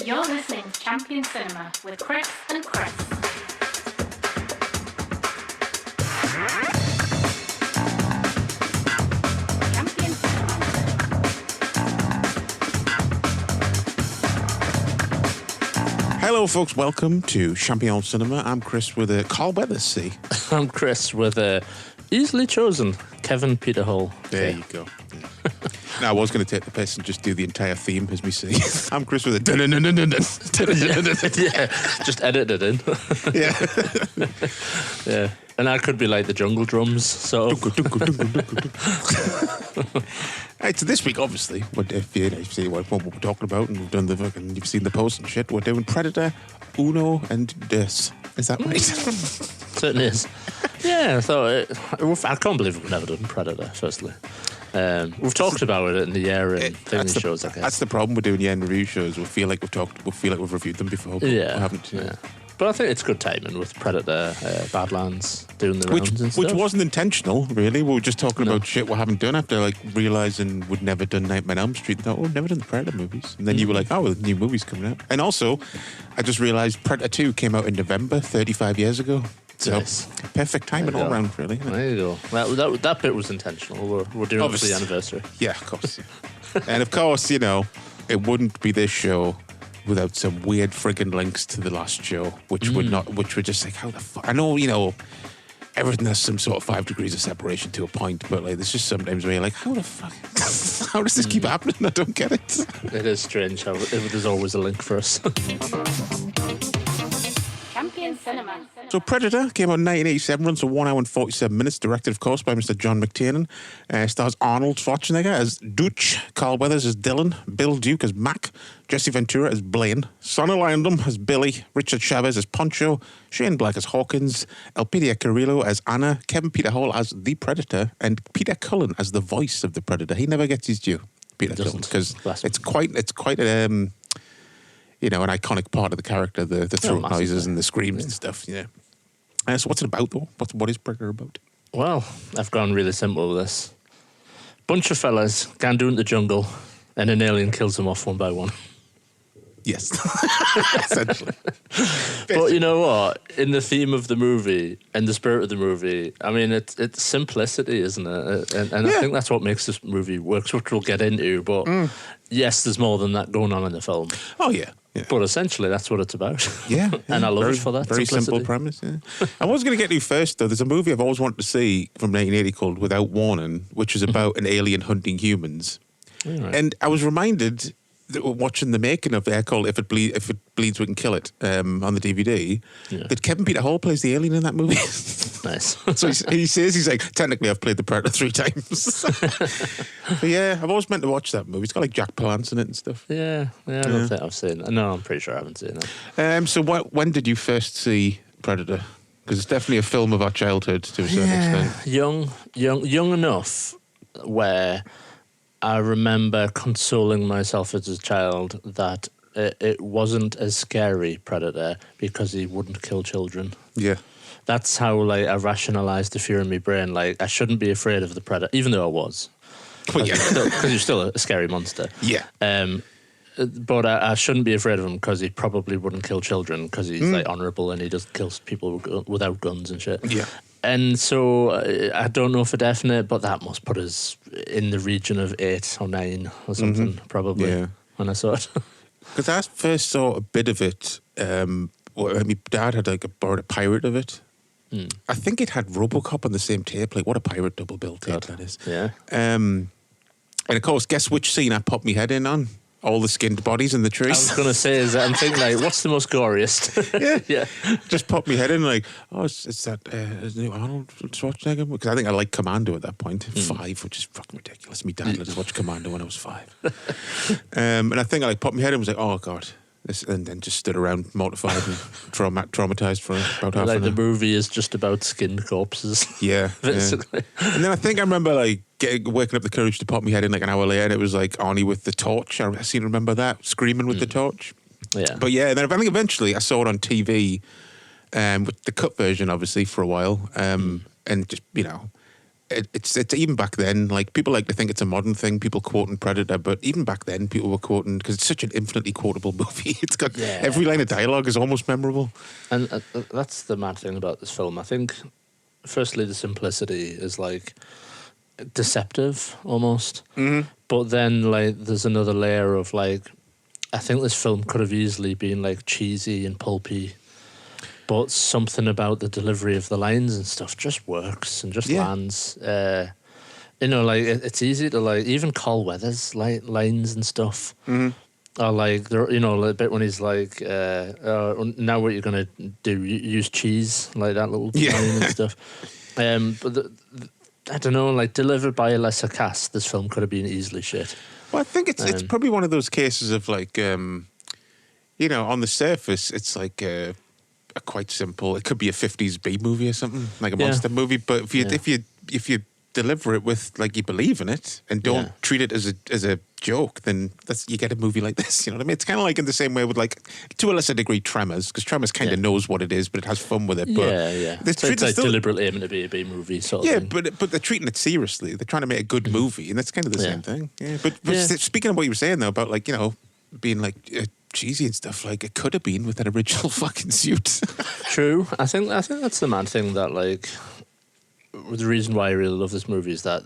You're listening to Champion Cinema with Chris and Chris. Champion Cinema. Hello, folks. Welcome to Champion Cinema. I'm Chris with a Carl Weathers C. I'm Chris with a easily chosen Kevin Peter Hall. There you go. Yeah. Now, I was going to take the piss and just do the entire theme as me see. I'm Chris with a Yeah, just edit it in. Yeah. Yeah, and that could be like the jungle drums. So Right, so this week, obviously, if you see what we're talking about, and we've done the fucking, you've seen the post and shit, we're doing Predator, Uno, and Dos. Is that right? certainly is. Yeah, so I can't believe we've never done Predator. Firstly, we've talked about it in the year and things shows. I guess that's the problem with doing year in review shows. We feel like we've reviewed them before, but we haven't. Yeah. But I think it's good timing with Predator, Badlands doing the rounds and stuff. Which wasn't intentional, really. We were just talking about shit we haven't done after like realising we'd never done Nightmare on Elm Street. And thought, we've never done the Predator movies. And then you were like, oh, well, the new movie's coming out. And also, I just realised Predator 2 came out in November, 35 years ago. So, nice. Perfect timing all round, really. There you go. That bit was intentional. We're doing it for the anniversary. Yeah, of course. Yeah. And of course, you know, it wouldn't be this show without some weird friggin' links to the last show, which were just like, how the fuck? I know, you know, everything has some sort of 5 degrees of separation to a point, but like, there's just sometimes where you're like, how the fuck? How does this keep happening? I don't get it. It is strange how there's always a link for us. Champion Cinema. So Predator came out in 1987, runs for 1 hour and 47 minutes, directed, of course, by Mr. John McTiernan. Stars Arnold Schwarzenegger as Dutch, Carl Weathers as Dylan, Bill Duke as Mac, Jesse Ventura as Blaine, Sonny Landham as Billy, Richard Chavez as Poncho, Shane Black as Hawkins, Elpidia Carrillo as Anna, Kevin Peter Hall as the Predator, and Peter Cullen as the voice of the Predator. He never gets his due, Peter Cullen, because it's quite you know, an iconic part of the character, the throat noises and the screams and stuff. Yeah. So what's it about, though? What is Predator about? Well, I've gone really simple with this. Bunch of fellas gander into the jungle, and an alien kills them off one by one. Yes. Essentially. But you know what? In the theme of the movie and the spirit of the movie, I mean, it's simplicity, isn't it? And I think that's what makes this movie work, which we'll get into. But yes, there's more than that going on in the film. Oh, yeah. Yeah. But essentially, that's what it's about. Yeah. And I love it for that. Very simple premise, yeah. I was going to get to first, though. There's a movie I've always wanted to see from 1980 called Without Warning, which is about an alien hunting humans. Right. And I was reminded that watching the making of it, called If It Bleeds, We Can Kill It, on the DVD, that Kevin Peter Hall plays the alien in that movie. Nice. So he says, he's like, technically I've played the Predator 3 times. But yeah, I've always meant to watch that movie. It's got like Jack Palance in it and stuff. Yeah, I don't think I've seen it. No, I'm pretty sure I haven't seen it. So when did you first see Predator? Because it's definitely a film of our childhood to a certain extent. Young enough where I remember consoling myself as a child that it wasn't as scary, Predator, because he wouldn't kill children. Yeah. That's how like I rationalised the fear in my brain. Like, I shouldn't be afraid of the Predator, even though I was. Well, yeah. Because he's still a scary monster. Yeah. But I shouldn't be afraid of him because he probably wouldn't kill children because he's like honourable and he just kills people without guns and shit. Yeah. And so I don't know for definite, but that must put us in the region of 8 or 9 or something, probably, when I saw it. Because I first saw a bit of it. My dad had borrowed a pirate of it. I think it had RoboCop on the same tape. Like, what a pirate double bill tape that is. Yeah. And of course, guess which scene I popped my head in on? All the skinned bodies in the trees. I was going to say, I'm thinking, like, what's the most goriest? Yeah. Just popped my head in, like, it's that new Arnold Schwarzenegger? Because I think I liked Commando at that point. 5, which is fucking ridiculous. My dad let us watch Commando when I was 5. And I think I popped my head in and was like, oh, God. And then just stood around mortified and traumatized for about half an hour. Like, the movie is just about skinned corpses. Yeah. Basically. Yeah. And then I think I remember, like, waking up the courage to pop my head in like an hour later, and it was like Arnie with the torch. I seem to remember that, screaming with the torch. Yeah. But yeah, and then I think eventually I saw it on TV, with the cut version, obviously, for a while. And just, you know, it's even back then. Like people like to think it's a modern thing. People quoting Predator, but even back then, people were quoting because it's such an infinitely quotable movie. It's got every line of dialogue is almost memorable. And that's the mad thing about this film. I think, firstly, the simplicity is like deceptive almost. Mm-hmm. But then, like, there's another layer of like, I think this film could have easily been like cheesy and pulpy. But something about the delivery of the lines and stuff just works and just lands. You know, like it's easy to like even Carl Weathers like lines and stuff. Mm-hmm. Are like you know a bit when he's like, now what you're gonna do? Use cheese like that little line and stuff. But I don't know, like delivered by a lesser cast, this film could have been easily shit. Well, I think it's probably one of those cases of like, you know, on the surface, it's like. A quite simple. It could be a 50s B movie or something, like a monster movie. But if you deliver it with like you believe in it and don't treat it as a joke, then you get a movie like this. You know what I mean? It's kind of like in the same way with like to a lesser degree Tremors, because Tremors kind of knows what it is, but it has fun with it. But so it's like deliberately aiming to be a B movie sort of thing. But they're treating it seriously. They're trying to make a good movie, and that's kind of the same thing. Yeah. But speaking of what you were saying though about like, you know, being like. Cheesy and stuff, like it could have been with that original fucking suit. True. I think that's the mad thing that like the reason why I really love this movie is that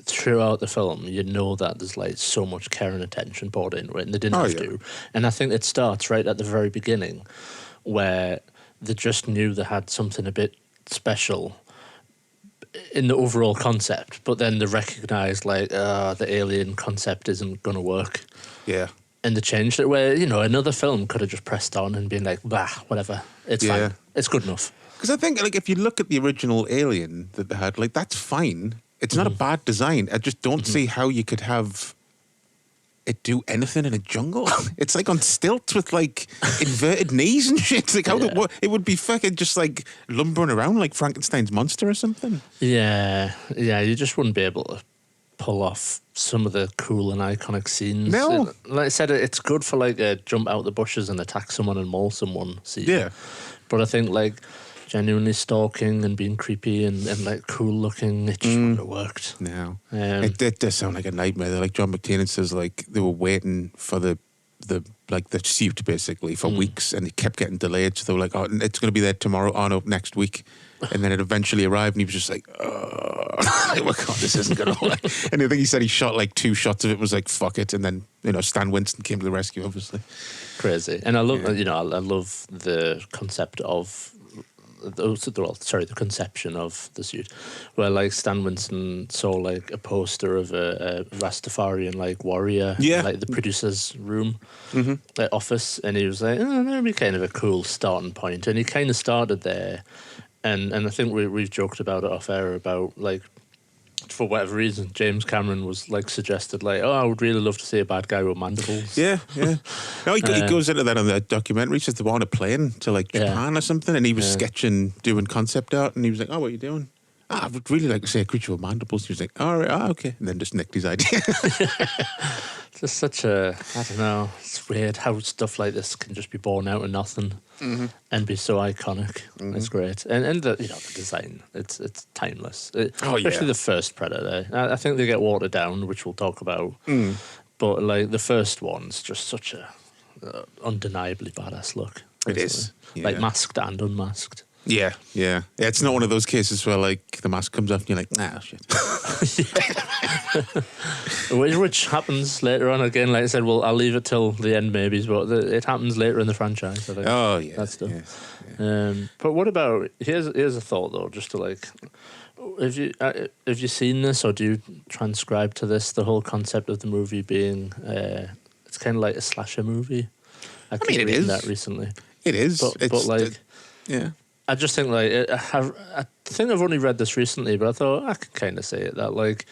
throughout the film you know that there's like so much care and attention poured into it and they didn't have to. And I think it starts right at the very beginning where they just knew they had something a bit special in the overall concept, but then they recognised like the alien concept isn't going to work. Yeah. And they changed it where, you know, another film could have just pressed on and been like, bah, whatever. It's fine. It's good enough. Because I think, like, if you look at the original Alien that they had, like, that's fine. It's not a bad design. I just don't see how you could have it do anything in a jungle. It's like on stilts with, like, inverted knees and shit. Like, it would be fucking just, like, lumbering around like Frankenstein's monster or something. Yeah, you just wouldn't be able to pull off some of the cool and iconic scenes. No. Like I said, it's good for like a jump out the bushes and attack someone and maul someone scene. Yeah. But I think like genuinely stalking and being creepy and like cool looking, it just wouldn't have worked. No. It does sound like a nightmare. Like John McTiernan says, like they were waiting for the suit basically for weeks and it kept getting delayed. So they were like, oh, it's going to be there tomorrow. Oh no, next week. And then it eventually arrived and he was just like, oh my God, this isn't going to work. And I think he said he shot like 2 shots of it, was like, fuck it. And then, you know, Stan Winston came to the rescue, obviously. Crazy. And I love, you know, I love the concept of, the conception of the suit, where like Stan Winston saw like a poster of a Rastafarian like warrior, in, like the producer's room, office, and he was like, oh, that'd be kind of a cool starting point, and he kind of started there, and I think we've joked about it off air about like, for whatever reason, James Cameron was like suggested like, oh, I would really love to see a bad guy with mandibles. Yeah. No, he goes into that on the documentary. He says they were on a plane to like Japan or something, and he was sketching, doing concept art, and he was like, oh, what are you doing? I would really like to see a creature with mandibles. He was like, all right, okay, and then just nicked his idea. Just such a, I don't know, it's weird how stuff like this can just be born out of nothing and be so iconic. It's great. And the, you know, the design, it's timeless. Especially the first Predator. I think they get watered down, which we'll talk about. But like the first one's just such a undeniably badass look. It is. Yeah. Like masked and unmasked. Yeah. It's not one of those cases where like the mask comes off and you're like, nah, shit. Which happens later on again. Like I said, well, I'll leave it till the end maybe, but it happens later in the franchise. I think. Oh yeah, that stuff. Yeah. But what about here's a thought though, just to like, have you seen this or do you transcribe to this? The whole concept of the movie being it's kind of like a slasher movie. I mean, it is that recently. It is, but like, yeah. I just think like I think I've only read this recently, but I thought I could kind of say it that like,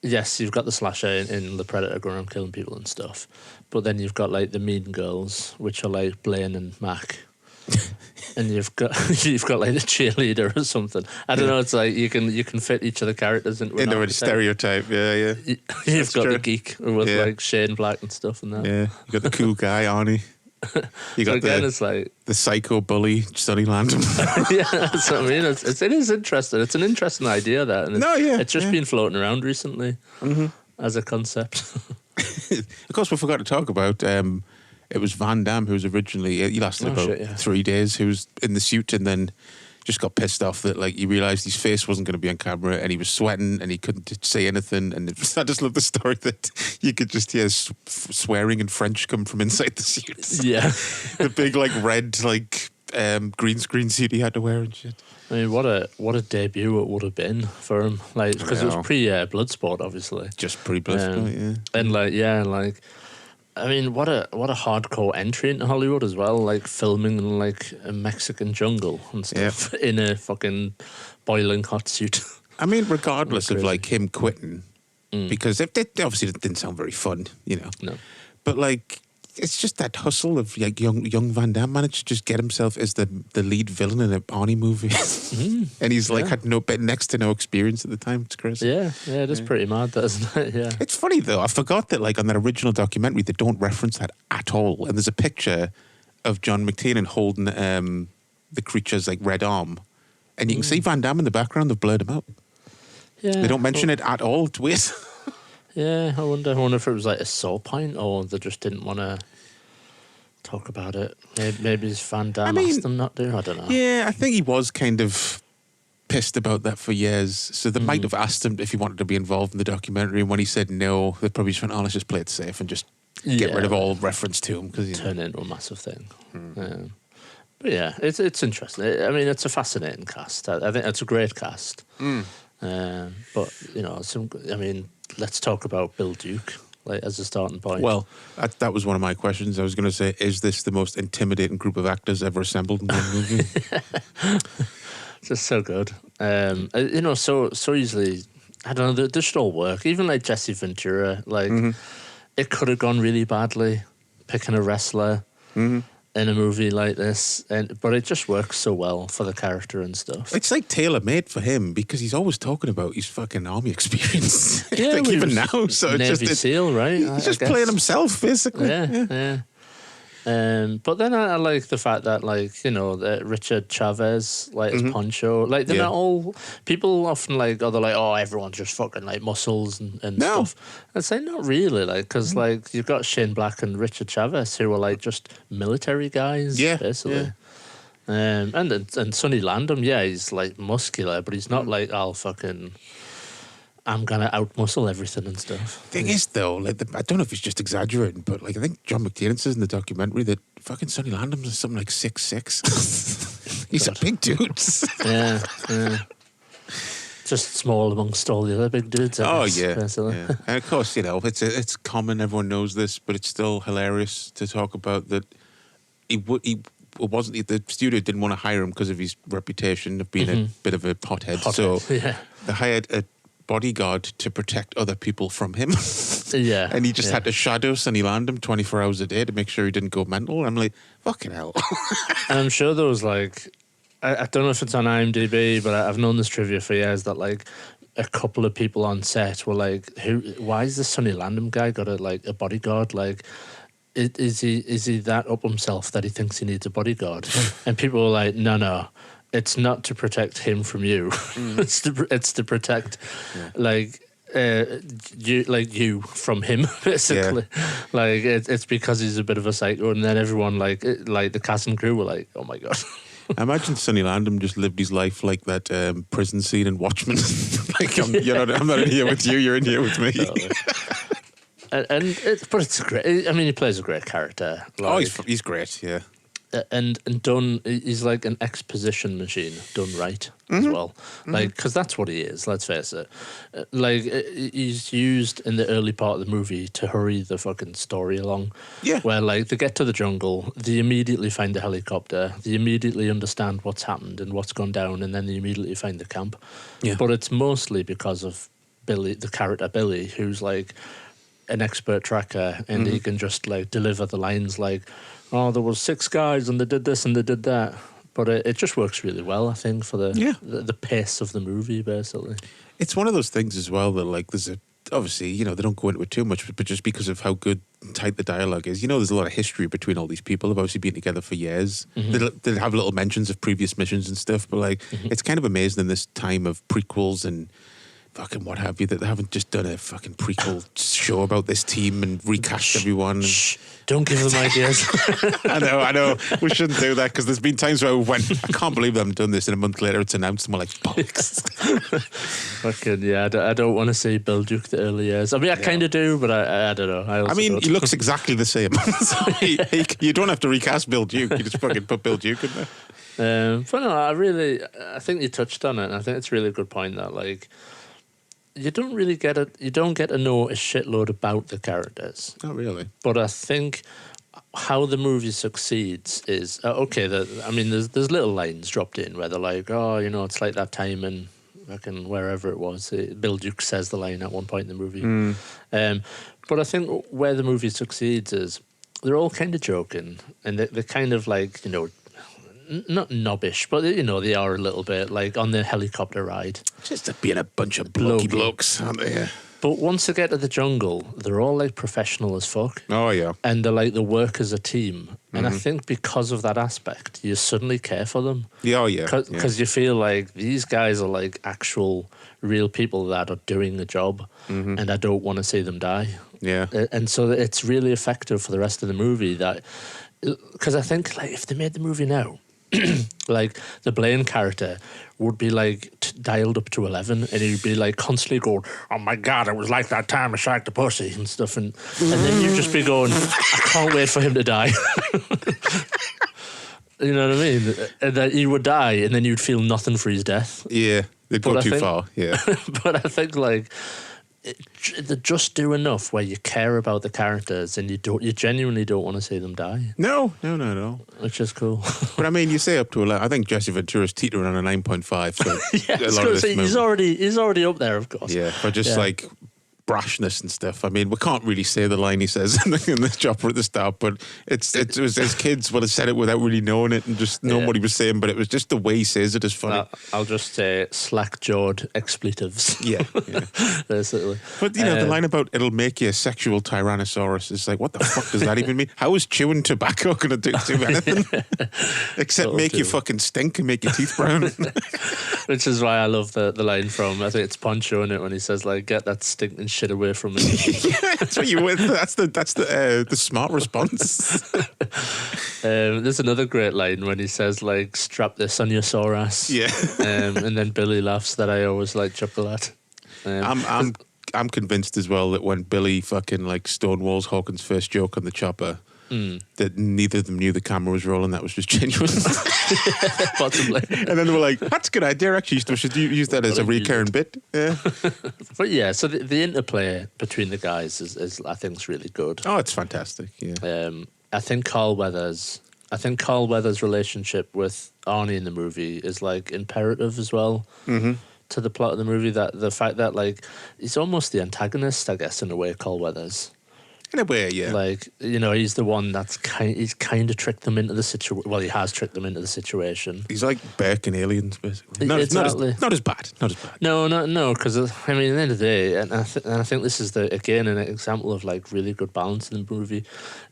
yes, you've got the slasher in the Predator going around killing people and stuff, but then you've got like the mean girls, which are like Blaine and Mac, and you've got like the cheerleader or something. I don't know. It's like you can fit each of the characters into a stereotype. Yeah. You've got the geek with like Shane Black and stuff and that. Yeah, you got the cool guy Arnie. You So got again, the it's like, psycho bully Sonny Landham. yeah, that's what I mean. It is interesting. It's an interesting idea, that. And No, yeah, it's just yeah. been floating around recently as a concept. Of course, we forgot to talk about. It was Van Damme who was originally. He lasted Oh, about shit, yeah. 3 days. Who was in the suit and then just got pissed off that like he realised his face wasn't going to be on camera and he was sweating and he couldn't say anything. And I just love the story that you could just hear swearing in French come from inside the suit. Yeah. The big like red like green screen suit he had to wear and shit. I mean, what a debut it would have been for him, like, because it know. was pre Bloodsport, obviously. Just pretty blissful, yeah. And like, I mean, what a hardcore entry into Hollywood as well, like filming in like a Mexican jungle and stuff in a fucking boiling hot suit. I mean, regardless of Crazy. like him quitting, because it obviously didn't sound very fun, you know. No. But like, it's just that hustle of like young Van Damme managed to just get himself as the lead villain in a Arnie movie, and he's like had next to no experience at the time. It's crazy. Yeah, it is pretty mad, that, isn't it? Yeah. It's funny though. I forgot that like on that original documentary they don't reference that at all. And there's a picture of John McTiernan holding the creature's like red arm, and you can see Van Damme in the background. They've blurred him out. Yeah. They don't mention it at all. It's weird. Yeah, I wonder if it was like a sore point or they just didn't want to talk about it. Maybe it's Van Damme asked them not to. I don't know. Yeah, I think he was kind of pissed about that for years. So they might have asked him if he wanted to be involved in the documentary. And when he said no, they probably just went, "Oh, let's just play it safe and just get rid of all reference to him." Because turn it into a massive thing. But yeah, it's interesting. I mean, it's a fascinating cast. I think it's a great cast. But you know, let's talk about Bill Duke, like, as a starting point. Well, that was one of my questions. I was going to say, is this the most intimidating group of actors ever assembled in one movie? Just so good. You know, so easily. I don't know. They should all work. Even like Jesse Ventura, like it could have gone really badly picking a wrestler in a movie like this, but it just works so well for the character and stuff. It's like tailor-made for him because he's always talking about his fucking army experience. Yeah, like well, he even was now. So it's Navy just SEAL, right? he's just playing himself, basically. Yeah. But then I like the fact that, like, you know, that Richard Chavez, like, his Poncho, like, they're not all, people often like, they're like, oh, everyone's just fucking like muscles and No. stuff. I'd say not really, like, because like you've got Shane Black and Richard Chavez who are like just military guys, basically. And Sonny Landham, he's like muscular, but he's not like all fucking, I'm gonna outmuscle everything and stuff. Thing is, though, like I don't know if he's just exaggerating, but like I think John McTiernan says in the documentary that fucking Sonny Landham's something like 6'6". He's a big dude. Yeah. Just small amongst all the other big dudes. I guess, basically. yeah. And of course, you know, it's common. Everyone knows this, but it's still hilarious to talk about that. The studio didn't want to hire him because of his reputation of being a bit of a hothead. So they hired a bodyguard to protect other people from him. And he just had to shadow Sonny Landham 24 hours a day to make sure he didn't go mental. I'm like, fucking hell. And I'm sure there was like, I don't know if it's on IMDb, but I've known this trivia for years that like a couple of people on set were like, why is this Sonny Landham guy got a bodyguard? Like, is he that up himself that he thinks he needs a bodyguard? And people were like, no. It's not to protect him from you. It's to protect, you from him, basically. Yeah. Like it's because he's a bit of a psycho, and then everyone like the cast and crew were like, oh my god. I imagine Sonny Landham just lived his life like that prison scene in Watchmen. Like I'm not in here with you, you're in here with me. Totally. But it's great. I mean, he plays a great character. Like, he's great, yeah. And done, he's like an exposition machine done right as well. Like, because that's what he is, let's face it. Like, he's used in the early part of the movie to hurry the fucking story along. Yeah. Where, like, they get to the jungle, they immediately find the helicopter, they immediately understand what's happened and what's gone down, and then they immediately find the camp. Yeah. But it's mostly because of Billy, the character Billy, who's like an expert tracker, and he can just like deliver the lines like, oh, there was 6 guys and they did this and they did that. But it just works really well, I think, for the pace of the movie, basically. It's one of those things as well that like there's obviously, you know, they don't go into it too much, but just because of how good and tight the dialogue is, you know, there's a lot of history between all these people. They've obviously been together for years. They have little mentions of previous missions and stuff, but like, it's kind of amazing in this time of prequels and fucking what have you, that they haven't just done a fucking prequel show about this team and recast everyone. And Shh, don't give them ideas. I know. We shouldn't do that because there's been times where we went, I can't believe they haven't done this, and a month later it's announced, and we're like, bollocks. Fucking yeah, I don't want to see Bill Duke the early years. I mean, I kind of do, but I don't know. I mean, he looks exactly the same. So you don't have to recast Bill Duke. You just fucking put Bill Duke in there. But no, I think you touched on it, and I think it's a really good point that like you don't really get it. You don't get to know a shitload about the characters. Not really. But I think how the movie succeeds is there's little lines dropped in where they're like, oh, you know, it's like that time in fucking wherever it was. Bill Duke says the line at one point in the movie. But I think where the movie succeeds is they're all kind of joking, and they're kind of like, you know, not knobbish, but you know, they are a little bit like on the helicopter ride. Just being a bunch of blokey blokes, aren't they? Yeah. But once they get to the jungle, they're all like professional as fuck. Oh yeah. And they're like, they work as a team. And I think because of that aspect, you suddenly care for them. Yeah, oh yeah. Because you feel like these guys are like actual real people that are doing the job, and I don't want to see them die. Yeah. And so it's really effective for the rest of the movie. Because I think like if they made the movie now, like the Blaine character would be like dialed up to 11, and he'd be like constantly going, oh my god, it was like that time I shagged the pussy and stuff, and then you'd just be going, I can't wait for him to die. You know what I mean? And that he would die, and then you'd feel nothing for his death. Yeah, they'd go too far. Yeah. But I think like they just do enough where you care about the characters, and you genuinely don't want to see them die. No. Which is cool. But I mean, you say up to 11. I think Jesse Ventura's teetering on a 9.5 for Yeah, a lot of this movie. he's already up there, of course. Yeah, but just like brashness and stuff. I mean, we can't really say the line he says in the chopper at the start, but it was as kids would have said it without really knowing it and just knowing what he was saying, but it was just the way he says it is funny. I'll just say slack-jawed expletives. Yeah. Basically. But, you know, the line about it'll make you a sexual tyrannosaurus is like, what the fuck does that even mean? How is chewing tobacco going to do anything? Except make you fucking stink and make your teeth brown. Which is why I love the line from, I think it's Poncho in it, when he says, like, get that stinking shit away from me. Yeah, that's what you went. That's the smart response. There's another great line when he says, like, strap this on your sore ass. Yeah. And then Billy laughs that I always like chuckle at. I'm convinced as well that when Billy fucking like stonewalls Hawkins' first joke on the chopper, that neither of them knew the camera was rolling. That was just genuine. Possibly. And then they were like, that's a good idea, actually. We should use that as a recurring bit. Yeah. But yeah, so the interplay between the guys is I think is really good. Oh, it's fantastic. Yeah. I think Carl Weathers' relationship with Arnie in the movie is like imperative as well to the plot of the movie. That the fact that like he's almost the antagonist, I guess, in a way, Carl Weathers. In a way, yeah. Like, you know, he's the one that's he's kind of tricked them into the situation. Well, he has tricked them into the situation. He's like Burke in Aliens, basically. Not as bad. No, because I mean, at the end of the day, and I think this is again an example of like really good balance in the movie.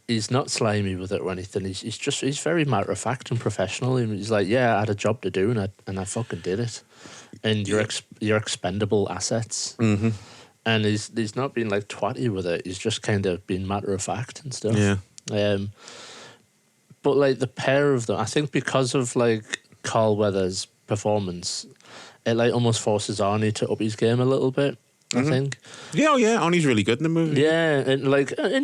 He's not slimy with it or anything. He's very matter of fact and professional. He's like, yeah, I had a job to do and I fucking did it. And you're expendable assets. Mm-hmm. And he's not been like twatty with it. He's just kind of been matter of fact and stuff. Yeah. But like the pair of them, I think because of like Carl Weathers' performance, it like almost forces Arnie to up his game a little bit. I think. Yeah, Arnie's really good in the movie. Yeah, and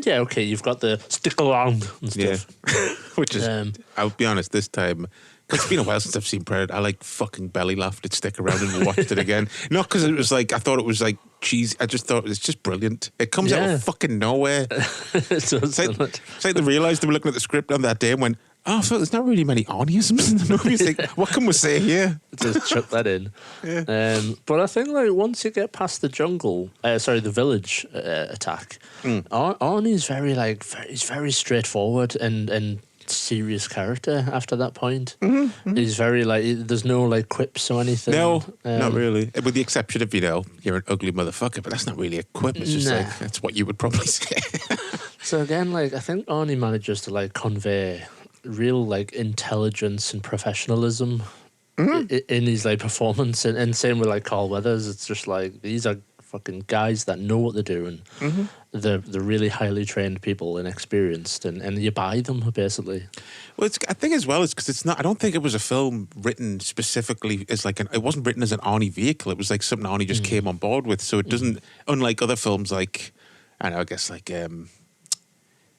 okay, you've got the stick around and stuff. Yeah. Which is, I'll be honest, this time. It's been a while since I've seen Predator. I like fucking belly laughed at Stick Around and watched it again. Not because it was like, I thought it was like cheesy. I just thought it's just brilliant. It comes out of fucking nowhere. It's like they realised they were looking at the script on that day and went, oh, so there's not really many Arnieisms in the movie. It's like, what can we say here? Just chuck that in. Yeah. But I think like once you get past the the village attack, Arnie's very he's very straightforward and serious character after that point. He's very like, there's no like quips or anything. No, not really. With the exception of, you're an ugly motherfucker, but that's not really a quip. It's just Nah. like, that's what you would probably say. So again, like, I think Arnie manages to like convey real like intelligence and professionalism in his like performance, and same with like Carl Weathers. It's just like, these are fucking guys that know what they're doing. They're really highly trained people and experienced, and you buy them basically. Well, I think as well, it's because it's not. I don't think it was a film written specifically as like it wasn't written as an Arnie vehicle. It was like something Arnie just came on board with. So it doesn't, unlike other films like, I don't know, I guess like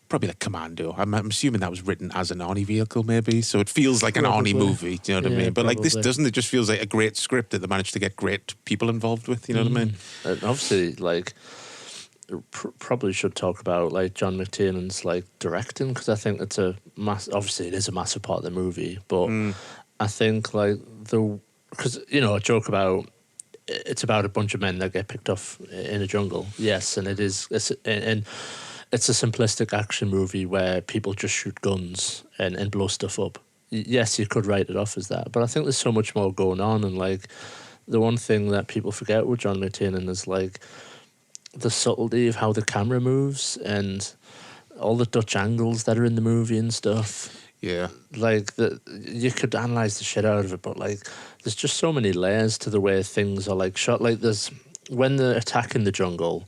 probably like Commando. I'm assuming that was written as an Arnie vehicle, maybe. So it feels like an Probably. Arnie movie. Do you know what I Yeah, mean? But like this probably. doesn't. It just feels like a great script that they managed to get great people involved with. You know what I mean? And obviously, like, probably should talk about like John McTiernan's like directing, because I think it's obviously it is a massive part of the movie, but I think like because a joke about it's about a bunch of men that get picked off in a jungle. Yes, and it's a simplistic action movie where people just shoot guns and blow stuff up. Yes, you could write it off as that, but I think there's so much more going on. And like, the one thing that people forget with John McTiernan is like the subtlety of how the camera moves and all the Dutch angles that are in the movie and stuff. Yeah. Like, you could analyze the shit out of it, but like, there's just so many layers to the way things are like shot. Like, when they're attacking the jungle.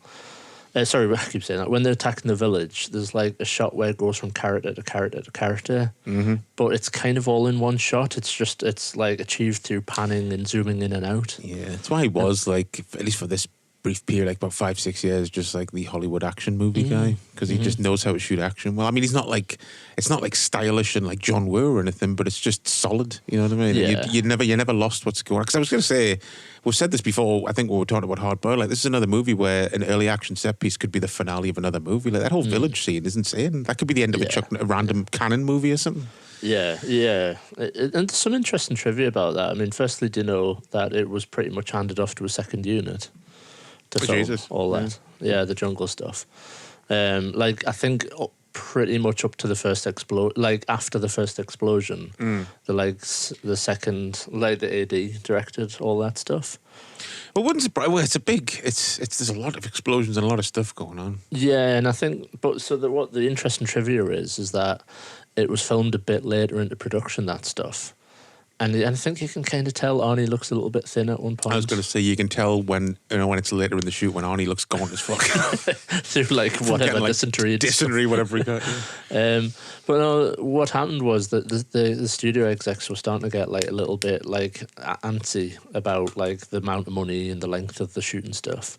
Sorry, I keep saying that. When they're attacking the village, there's like a shot where it goes from character to character to character, but it's kind of all in one shot. It's like achieved through panning and zooming in and out. Yeah, that's why he was like, at least for this brief period, like about 5-6 years, just like the Hollywood action movie guy, because he just knows how to shoot action well. I mean, it's not like stylish and like John Woo or anything, but it's just solid. You know what I mean? Yeah. You never lost what's going on. Because I was going to say, we've said this before. I think when we were talking about Hard Boiled, like this is another movie where an early action set piece could be the finale of another movie. Like that whole village scene is insane. That could be the end of a random Cannon movie or something. Yeah. And there's some interesting trivia about that. I mean, firstly, do you know that it was pretty much handed off to a second unit to film Jesus. all that? Yeah, the jungle stuff. Like, I think pretty much up to the first like after the first explosion, the second, like the AD directed all that stuff. Well, wouldn't surprise. Well, there's a lot of explosions and a lot of stuff going on. Yeah, and I think, what the interesting trivia is that it was filmed a bit later into production, that stuff. And I think you can kind of tell Arnie looks a little bit thin at one point. I was going to say, you can tell when it's later in the shoot when Arnie looks gaunt as fuck. Through like whatever, Getting, like, dysentery. whatever he got. Yeah. But no, what happened was that the studio execs were starting to get like a little bit like antsy about like the amount of money and the length of the shooting stuff.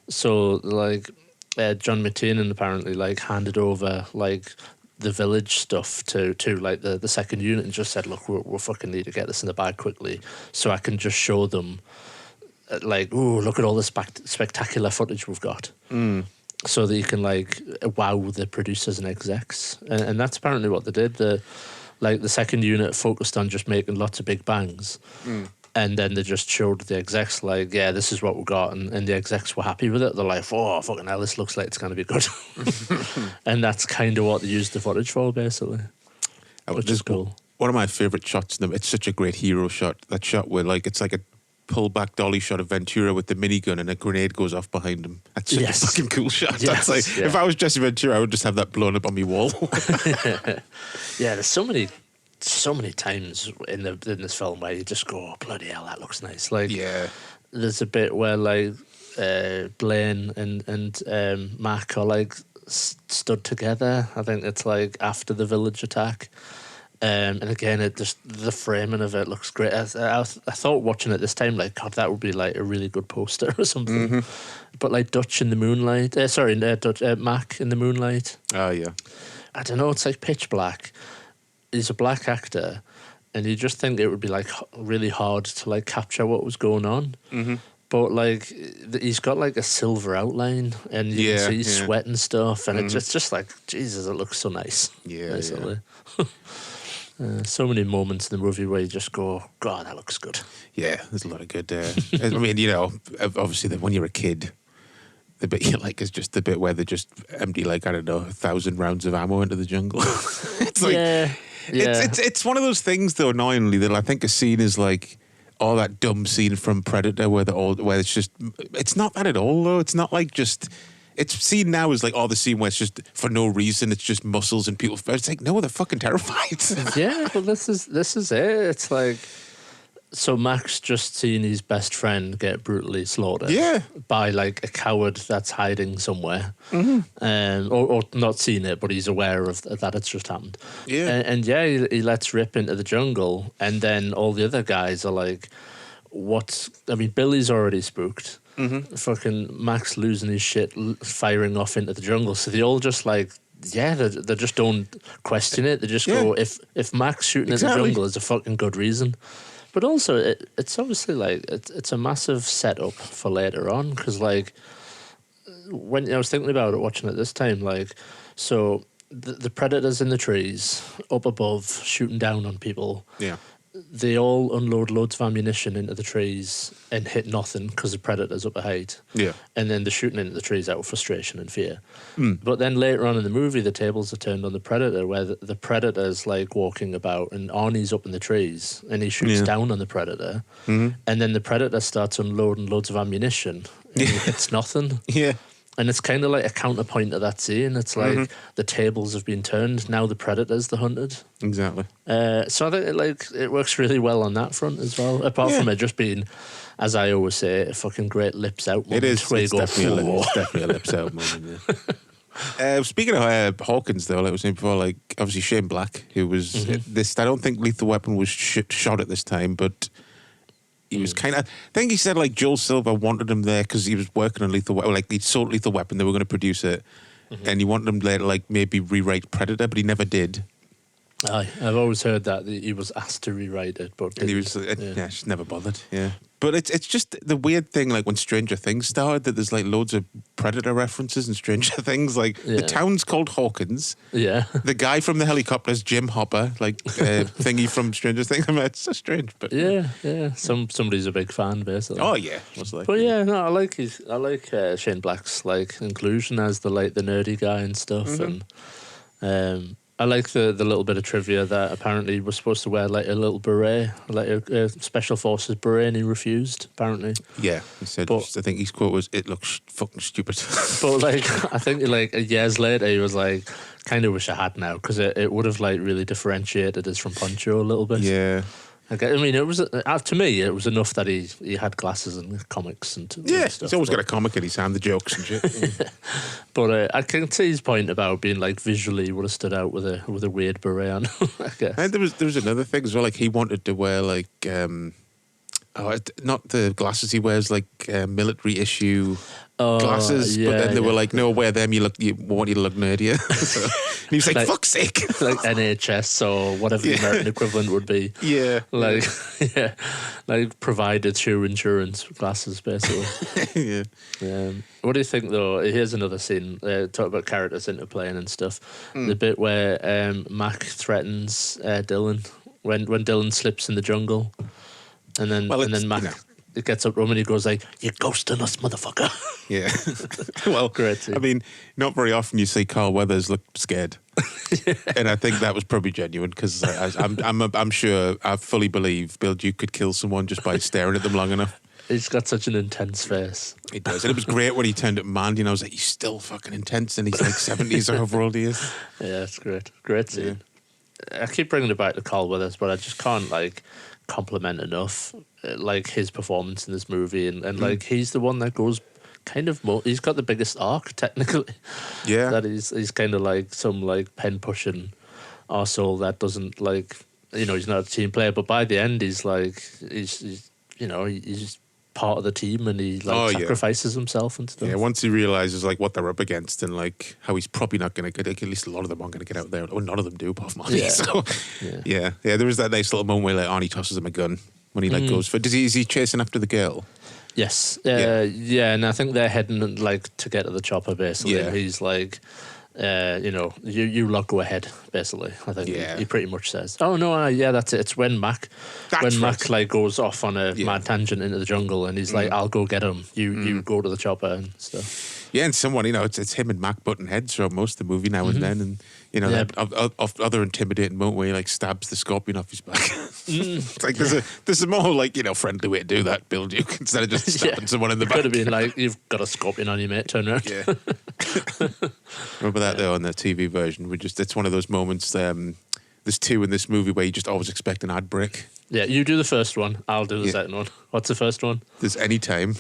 So like John McTiernan apparently like handed over like the village stuff to like the second unit and just said, look, we fucking need to get this in the bag quickly so I can just show them like, ooh, look at all the spectacular footage we've got. So that you can like wow the producers and execs. And that's apparently what they did. The second unit focused on just making lots of big bangs. And then they just showed the execs like, yeah, this is what we got. And the execs were happy with it. They're like, oh, fucking hell, this looks like it's going to be good. And that's kind of what they used the footage for, basically. Which is cool. One of my favourite shots, it's such a great hero shot. That shot where like it's like a pull-back dolly shot of Ventura with the minigun and a grenade goes off behind him. That's such a fucking cool shot. Yes, That's like, if I was Jesse Ventura, I would just have that blown up on my wall. Yeah, there's so many times in this film where you just go, oh, bloody hell, that looks nice. Like, Yeah. there's a bit where like Blaine and Mac are like stood together. I think it's like after the village attack. And again, the framing of it looks great. I thought watching it this time, like, God, that would be like a really good poster or something. But like Dutch in the moonlight, Mac in the moonlight. Oh, yeah. I don't know. It's like pitch black. He's a black actor, and you just think it would be like really hard to like capture what was going on. But like he's got like a silver outline, and you can see he's sweat and stuff, and it's just like, Jesus, it looks so nice. Basically. So many moments in the movie where you just go, God, that looks good. Yeah, there's a lot of good. I mean, obviously, when you're a kid, the bit you like is just the bit where they just empty, like, I don't know, 1,000 rounds of ammo into the jungle. It's like yeah. it's one of those things though, annoyingly, that I think a scene is like that dumb scene from Predator where it's not that at all though. It's not like just. It's seen now as like, the scene where it's just for no reason, it's just muscles and people. It's like, no, they're fucking terrified. Yeah, well, this is it. It's like, so Mac's just seen his best friend get brutally slaughtered. Yeah. By like a coward that's hiding somewhere, or not seen it, but he's aware of that it's just happened. Yeah. And he lets rip into the jungle, and then all the other guys are like, "What?" I mean, Billy's already spooked. Fucking Mac's losing his shit, firing off into the jungle. So they all just like, they just don't question it. They just go, if Mac's shooting in the jungle, is a fucking good reason. But also, it's obviously like it's a massive setup for later on, because like when I was thinking about it, watching it this time, like so the predators in the trees up above shooting down on people. Yeah. They all unload loads of ammunition into the trees and hit nothing because the predator's up ahead. Yeah. And then they're shooting into the trees out of frustration and fear. But then later on in the movie, the tables are turned on the predator, where the predator's like walking about and Arnie's up in the trees and he shoots down on the predator. And then the predator starts unloading loads of ammunition and he hits nothing. Yeah. And it's kind of like a counterpoint to that scene. It's like the tables have been turned. Now the predator's the hunted. Exactly. So I think it works really well on that front as well. Apart from it just being, as I always say, a fucking great lips out moment. It is. Where It's you go, definitely a lips out moment. Yeah. Speaking of Hawkins, though, like I was saying before, like obviously Shane Black, who was this. I don't think Lethal Weapon was shot at this time, but. He was kind of. I think he said like Joel Silver wanted him there because he was working on Lethal Weapon. Like he'd sold Lethal Weapon, they were going to produce it, and he wanted him there to like maybe rewrite Predator, but he never did. Aye, I've always heard that he was asked to rewrite it, but And he was just never bothered. Yeah, but it's just the weird thing, like when Stranger Things started, that there's like loads of Predator references in Stranger Things. Like the town's called Hawkins. Yeah, the guy from the helicopter's Jim Hopper, like thingy from Stranger Things. I mean, it's so strange, but yeah. Somebody's a big fan, basically. Oh yeah, most likely. But yeah, no, I like Shane Black's like inclusion as the nerdy guy and stuff, and I like the little bit of trivia that apparently was supposed to wear like a little beret, like a special forces beret, and he refused. Apparently, yeah, he said. I think his quote was, "It looks fucking stupid." But like, I think like years later, he was like, "Kind of wish I had now," because it would have like really differentiated us from Poncho a little bit. Yeah. I mean, it was to me, it was enough that he had glasses and comics and stuff. He's always got a comic in his hand, the jokes and shit. But I can see his point about being like visually would have stood out with a weird beret on. I guess. And there was another thing as well. Like he wanted to wear like not the glasses he wears, like military issue glasses. But then they were like, no, wear them. We want you to look nerdier. And he was like, fuck's sake. Like NHS or whatever the American equivalent would be. Yeah. Like, like provided through insurance glasses, basically. Yeah. What do you think, though? Here's another scene. Talk about characters interplaying and stuff. The bit where Mac threatens Dylan when Dylan slips in the jungle. And then Mac it gets up to him and he goes like, "You're ghosting us, motherfucker." Yeah. Well, great scene. I mean, not very often you see Carl Weathers look scared. And I think that was probably genuine because I'm sure, I fully believe Bill Duke could kill someone just by staring at them long enough. He's got such an intense face. He does. And it was great when he turned up Mandy and I was like, he's still fucking intense and he's like 70s or however old he is. Yeah, it's great. Great scene. Yeah. I keep bringing it back to Carl Weathers, but I just can't like compliment enough like his performance in this movie and like he's the one that goes kind of more, he's got the biggest arc technically. Yeah. That he's kind of like some like pen pushing arsehole that doesn't like, he's not a team player, but by the end he's like he's part of the team and he sacrifices himself and stuff. Yeah, once he realizes like what they're up against and like how he's probably not going to get, like, at least a lot of them aren't going to get out there. Or none of them do, apart from Arnie. Yeah. So yeah, there was that nice little moment where like Arnie tosses him a gun when he like goes for. Is he chasing after the girl? Yes. And I think they're heading like to get to the chopper basically. Yeah. He's like, you lot go ahead, basically. I think he pretty much says, "Oh no, that's it." It's when Mac like goes off on a mad tangent into the jungle, and he's like, "I'll go get him. You go to the chopper and stuff." Yeah, and someone, it's him and Mac button heads throughout most of the movie now and then, and You know, Yeah. that of other intimidating moment where he like stabs the scorpion off his back. It's like there's a more like, you know, friendly way to do that, Bill Duke, instead of just stabbing someone in the back. Could have been like, you've got a scorpion on you, mate. Turn around. Yeah. Remember that though on the TV version? It's one of those moments. There's two in this movie where you just always expect an ad break. Yeah, you do the first one. I'll do the Yeah. second one. What's the first one? There's any time.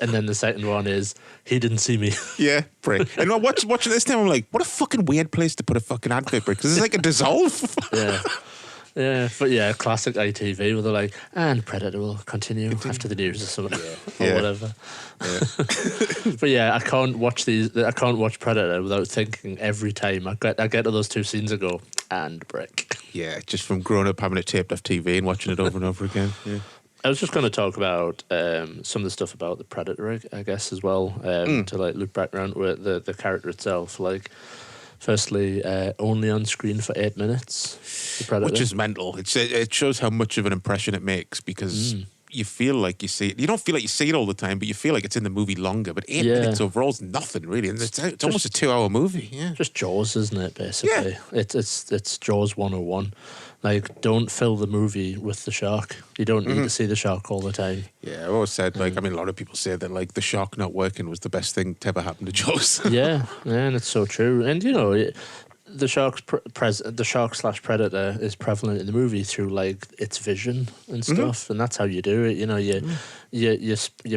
And then the second one is, he didn't see me. Yeah, break. And watching this time, I'm like, what a fucking weird place to put a fucking ad break, because it's like a dissolve. Yeah. Yeah, but yeah, classic ITV where they're like, and Predator will continue after the news or something, or Yeah. whatever. But yeah, I can't watch Predator without thinking every time I get to those two scenes, I go, and break. Yeah, just from growing up having it taped off TV and watching it over and over again. Yeah. I was just going to talk about some of the stuff about the Predator, I guess, as well, to like loop back around with the character itself. Like, firstly, only on screen for 8 minutes. The Predator. Which is mental. It shows how much of an impression it makes, because you feel like you see it. You don't feel like you see it all the time, but you feel like it's in the movie longer. But 8 minutes overall is nothing, really. And it's almost a 2 hour movie. Yeah. just Jaws, isn't it, basically? Yeah. It's Jaws 101. Like, don't fill the movie with the shark. You don't need to see the shark all the time. Yeah, I've always said, like, I mean, a lot of people say that, like, the shark not working was the best thing to ever happen to Jaws. Yeah, and it's so true. And you know, the shark/predator is prevalent in the movie through like its vision and stuff, and that's how you do it. You know, you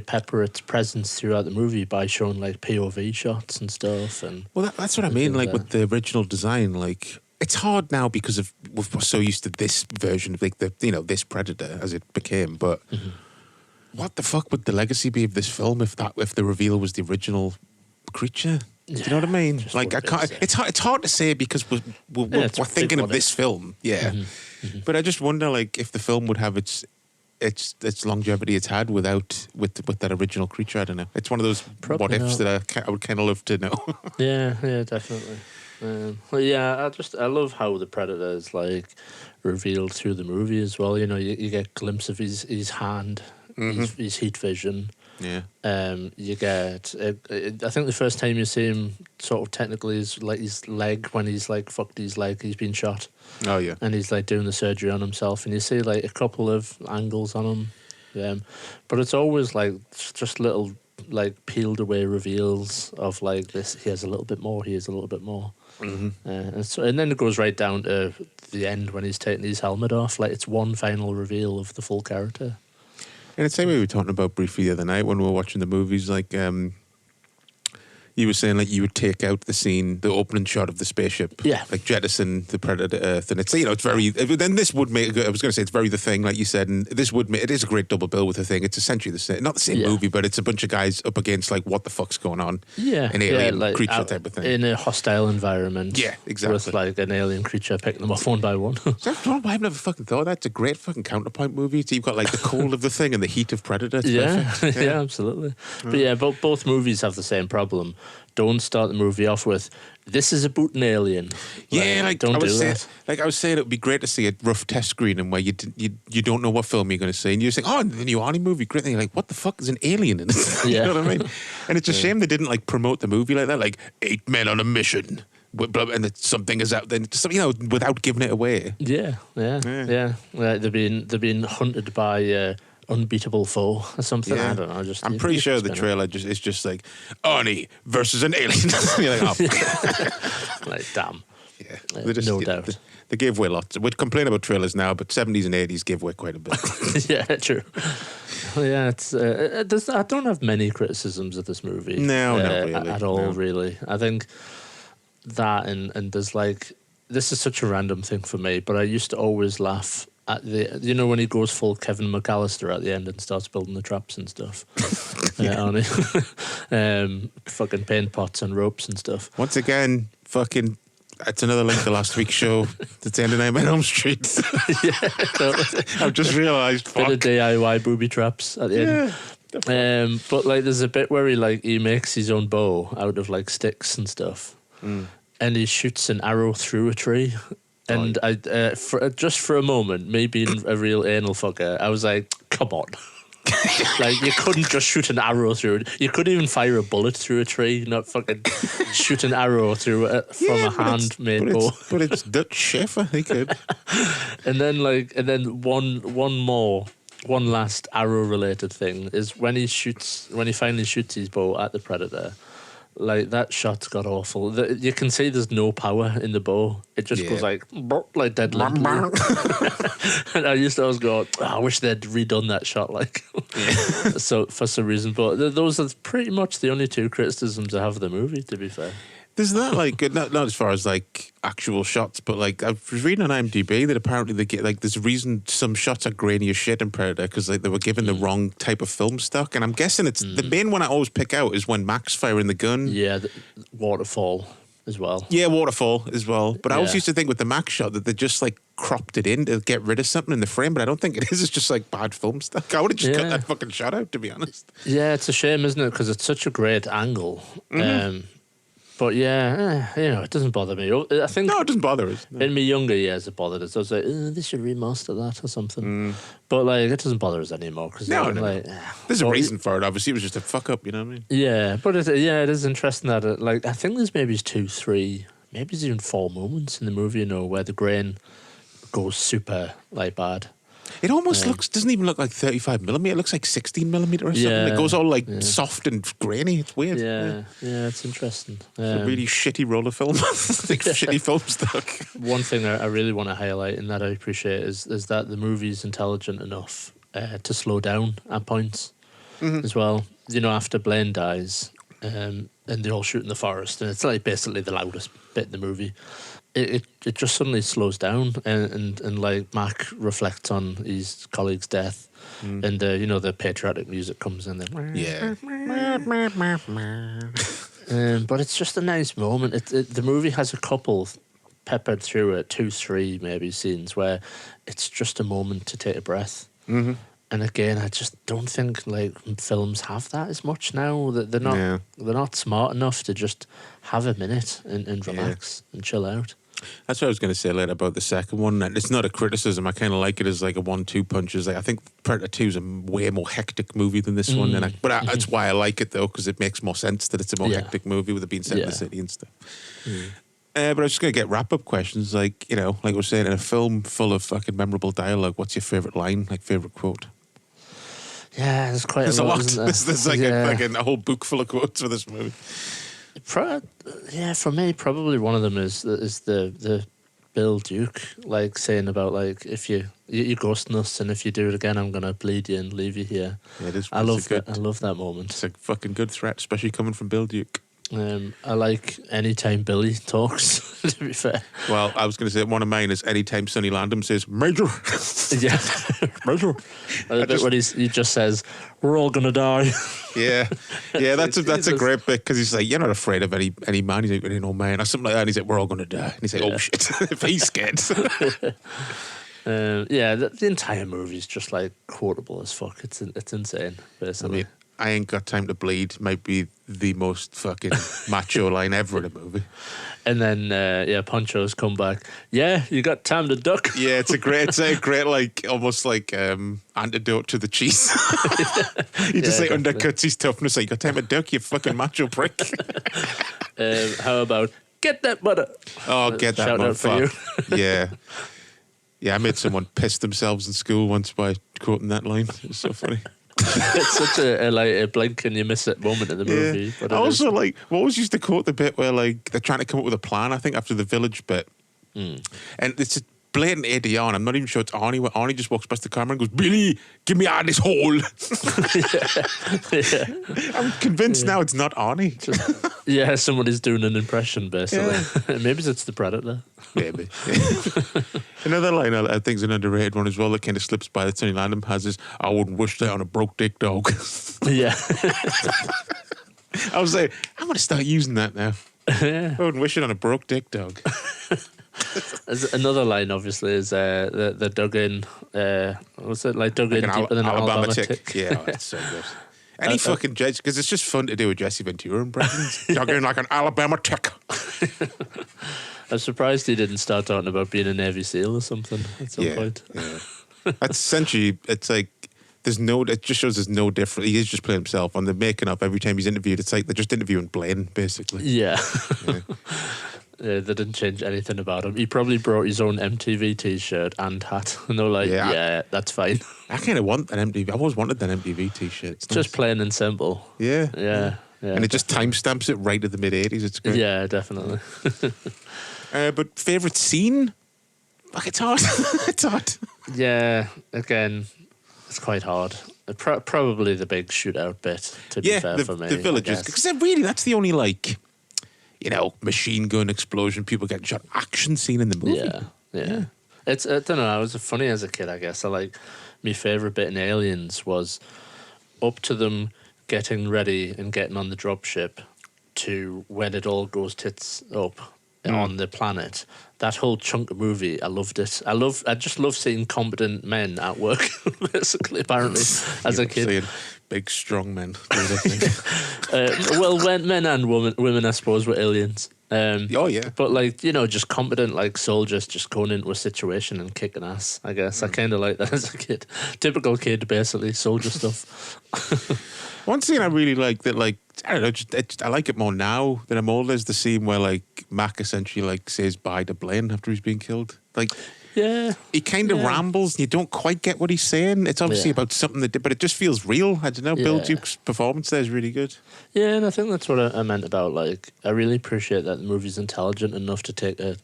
pepper its presence throughout the movie by showing like POV shots and stuff. And Well, that's what I mean, like, with the original design, like, it's hard now because we're so used to this version of, like, this Predator as it became, but what the fuck would the legacy be of this film if the reveal was the original creature? Do you know what I mean? Just Like, I what it can't. is, It's hard to say because we're it's a big thinking of what this if. film, yeah. But I just wonder, like, if the film would have its longevity it's had with that original creature. I don't know. It's one of those Probably what ifs not. that I would kind of love to know. yeah, definitely. Well, yeah, I love how the Predator is like revealed through the movie as well. You know, you get a glimpse of his hand, his heat vision. Yeah. You get, I think the first time you see him sort of technically is like his leg, when he's like fucked his leg, he's been shot Oh yeah. and he's like doing the surgery on himself, and you see like a couple of angles on him. But it's always like just little like peeled away reveals of like this, he has a little bit more, he has a little bit more. And then it goes right down to the end when he's taking his helmet off. Like, it's one final reveal of the full character. And it's the same way we were talking about briefly the other night when we were watching the movies. Like, you were saying, like, you would take out the scene, the opening shot of the spaceship, Yeah. like jettison the Predator to Earth, and it's, you know, it's very. Then this would make. I was going to say it's very The Thing, like you said, and this would make. It is a great double bill with The Thing. It's essentially the same, not the same Yeah. movie, but it's a bunch of guys up against like what the fuck's going on, an alien like, creature out type of thing. in a hostile environment. Yeah, exactly. With like an alien creature picking them off one by one. So, I don't know why I've never fucking thought of that. It's a great fucking counterpoint movie. So you've got like the cold of The Thing and the heat of Predator. It's perfect. Yeah, absolutely. But yeah, both movies have the same problem. Don't start the movie off with, this is about an alien. Yeah, like don't I was do saying, that. like I was saying, it would be great to see a rough test screening where you don't know what film you're going to see, and you're saying, "Oh, the new Arnie movie, great!" And you're like, "What the fuck is an alien in it?" You Yeah. know what I mean? And it's a shame they didn't like promote the movie like that, like 8 men on a mission, and that something is out there, you know, without giving it away. Yeah. They've been hunted by unbeatable foe or something. I don't know. I'm pretty sure the trailer is just like Arnie versus an alien. You're like, oh, like, damn. yeah, No doubt. They gave away lots. We'd complain about trailers now, but 70s and 80s gave away quite a bit. Yeah, true. Well, yeah, it's. I don't have many criticisms of this movie. No, not really. At all, No. really. I think that and there's like, this is such a random thing for me, but I used to always laugh at the, you know, when he goes full Kevin McAllister at the end and starts building the traps and stuff. On it. Fucking paint pots and ropes and stuff. Once again, fucking. It's another link to last week's show. It's the end of Nightmare on Elm Street. Yeah, totally. I've just realised. Bit of Fuck. DIY booby traps at the end. But like, there's a bit where he makes his own bow out of like sticks and stuff, and he shoots an arrow through a tree. And just for a moment, me being a real anal fucker, I was like, "Come on, Like, you couldn't just shoot an arrow through it. You couldn't even fire a bullet through a tree, not fucking shoot an arrow through it from a handmade bow. But it's Dutch Schaefer, he could. And then one last arrow related thing is when he finally shoots his bow at the predator. Like, that shot's got awful. You can see there's no power in the bow. It just goes like dead limply. And I used to always go, I wish they'd redone that shot, like, so for some reason. But those are pretty much the only two criticisms I have of the movie, to be fair. There's that, like, not as far as, like, actual shots, but, like, I was reading on IMDb that apparently they get, like, there's a reason some shots are grainy as shit in Predator because, like, they were given the wrong type of film stock. And I'm guessing it's the main one I always pick out is when Mac's firing the gun. Yeah, the waterfall as well. Yeah, waterfall as well. But I always Yeah. used to think with the Mac shot that they just, like, cropped it in to get rid of something in the frame, but I don't think it is. It's just, like, bad film stock. I would have just cut Yeah. that fucking shot out, to be honest. Yeah, it's a shame, isn't it? Because it's such a great angle. But yeah, it doesn't bother me. I think No, it doesn't bother us. No. in my younger years it bothered us. I was like, they should remaster that or something. But like, it doesn't bother us anymore because No, like, There's a reason for it, obviously. It was just a fuck up, you know what I mean? Yeah, but it is interesting that like, I think there's maybe 2, 3, maybe there's even 4 moments in the movie, where the grain goes super like bad. It almost doesn't even look like 35mm. It looks like 16mm or something. Yeah, It goes all like soft and grainy. It's weird. Yeah, it's interesting. It's a really shitty roller film. Like shitty film stock. One thing I really want to highlight and that I appreciate is that the movie's intelligent enough to slow down at points as well. After Blaine dies and they all shoot in the forest, and it's like basically the loudest bit in the movie. It just suddenly slows down and like Mac reflects on his colleague's death and the patriotic music comes in there. Yeah. But it's just a nice moment. The movie has a couple peppered through it, 2, 3 maybe scenes where it's just a moment to take a breath. Mm-hmm. And again, I just don't think like films have that as much now. That they're not smart enough to just have a minute and relax and chill out. That's what I was going to say later about the second one. And it's not a criticism. I kind of like it as like a 1-2 punches. Like, I think Predator 2 is a way more hectic movie than this one. That's why I like it, though, because it makes more sense that it's a more hectic movie with it being set in the city and stuff. But I was just going to get wrap-up questions. Like, like I was saying, in a film full of fucking memorable dialogue, what's your favourite line, like favourite quote? Yeah, there's quite There's a lot. Isn't there? There's like a whole book full of quotes for this movie. For me, probably one of them is the Bill Duke, like saying about like, if you're ghosting us, and if you do it again, I'm gonna bleed you and leave you here. Yeah, it is. I love that moment. It's a fucking good threat, especially coming from Bill Duke. I like anytime Billy talks. To be fair, well, I was going to say one of mine is anytime Sonny Landham says Major. Yeah, Major. The bit when he just says, "We're all gonna die." Yeah, that's a great bit because he's like, "You're not afraid of any man." He's like, "Any no man," or something like that. And he's like, "We're all gonna die." And he's like, "Oh shit!" If he's scared. The entire movie is just like quotable as fuck. It's insane. Basically. I mean, I ain't got time to bleed might be the most fucking macho line ever in a movie. And then Poncho's come back. Yeah, you got time to duck. Yeah, it's a great like almost like antidote to the cheese. He just like undercuts his toughness. Like, you got time to duck, you fucking macho prick. How about get that butter? Oh, get that Shout out for you. Yeah. Yeah, I made someone piss themselves in school once by quoting that line. It's so funny. It's such a blink and you miss it moment in the movie. Yeah. But I also like, what always used to quote the bit where like they're trying to come up with a plan, I think, after the village bit. And it's a blatant ADR, and I'm not even sure it's Arnie, where Arnie just walks past the camera and goes, "Billy, get me out of this hole." I'm convinced now it's not Arnie. Somebody's doing an impression, basically. Maybe it's the Predator. Maybe. Another line I think is an underrated one as well that kind of slips by that Sonny Landham has is, "I wouldn't wish that on a broke dick dog." Yeah. I was like, I'm going to start using that now. I wouldn't wish it on a broke dick dog. Another line, obviously, is the dug in. Was it like dug in deeper than an Alabama tick? Yeah, that's so good. Any fucking judge, because it's just fun to do with Jesse Ventura impressions. Dug in like an Alabama tick. I'm surprised he didn't start talking about being a Navy SEAL or something at some point. Yeah. That's essentially, it's like It just shows there's no difference. He is just playing himself, and they're making up every time he's interviewed. It's like they're just interviewing Blaine, basically. Yeah. Yeah, they didn't change anything about him. He probably brought his own MTV T-shirt and hat, and they're like, "Yeah, that's fine." I kind of want an MTV. I always wanted that MTV T-shirt. It's just plain and simple. Yeah. Yeah. And it just timestamps it right at the mid '80s. It's great. Yeah, definitely. But favorite scene? Fuck, it's hard. It's hard. Yeah, again, it's quite hard. Probably the big shootout bit, to be fair, for me. The villages. Because really, that's the only, like, machine gun explosion, people getting shot, action scene in the movie. Yeah. It's, I don't know, I was funny as a kid, I guess. My favourite bit in Aliens was up to them getting ready and getting on the dropship to when it all goes tits up on the planet. That whole chunk of movie, I loved it. I just love seeing competent men at work, basically, apparently, as a kid. Saying big, strong men. Do their thing. Well, when men and women, I suppose, were aliens. Oh, yeah. But, just competent, soldiers just going into a situation and kicking ass, I guess. I kind of like that as a kid. Typical kid, basically, soldier stuff. One scene I really like that, I don't know, I like it more now than I'm older, is the scene where, Mac essentially, says bye to Blaine after he's been killed. Yeah. He kind of rambles and you don't quite get what he's saying. It's obviously about something but it just feels real. I don't know. Bill Duke's performance there is really good. Yeah, and I think that's what I meant about, I really appreciate that the movie's intelligent enough to take a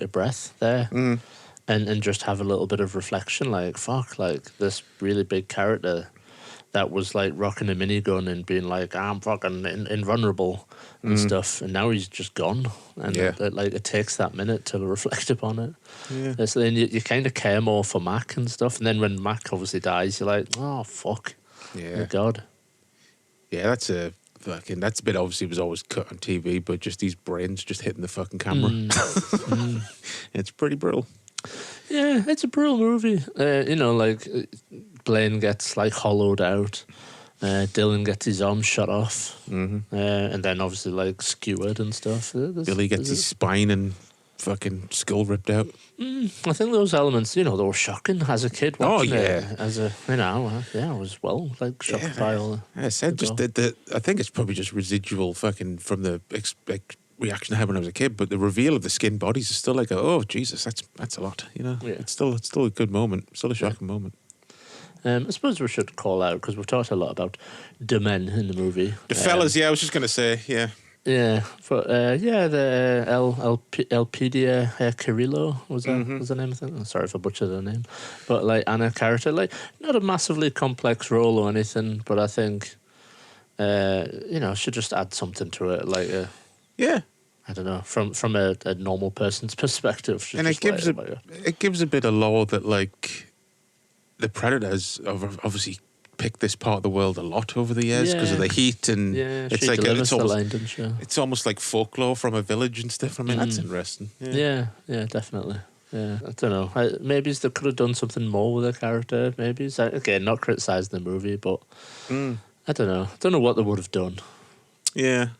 breath there and just have a little bit of reflection. This really big character that was rocking a minigun and being I'm fucking invulnerable and stuff, and now he's just gone, and it takes that minute to reflect upon it. Yeah. So then you kind of care more for Mac and stuff, and then when Mac obviously dies, you're like, oh fuck, my god. Yeah, that bit obviously was always cut on TV, but just these brains just hitting the fucking camera. It's pretty brutal. Yeah, it's a brutal movie. Blaine gets hollowed out. Dylan gets his arm shot off. And then obviously skewered and stuff. Billy gets his spine and fucking skull ripped out. I think those elements, they were shocking as a kid. Watching it, I was shocked by all. I said just I think it's probably just residual fucking from the reaction I had when I was a kid, but the reveal of the skinned bodies is still oh Jesus, that's a lot. It's still a good moment, still a shocking moment. I suppose we should call out, because we've talked a lot about the men in the movie. The fellas, I was just going to say, yeah. Yeah, but the Elpidia Carrillo was the name of it. I'm sorry if I butchered her name, but Anna character, not a massively complex role or anything, but I think should just add something to it, I don't know, from a normal person's perspective, and it gives a bit of lore that the Predators have obviously picked this part of the world a lot over the years because of the heat, and it's almost like folklore from a village and stuff. I mean, that's interesting. Yeah, definitely. Yeah, I don't know. Maybe they could have done something more with the character. Maybe again, not criticising the movie, but I don't know. I don't know what they would have done. Yeah,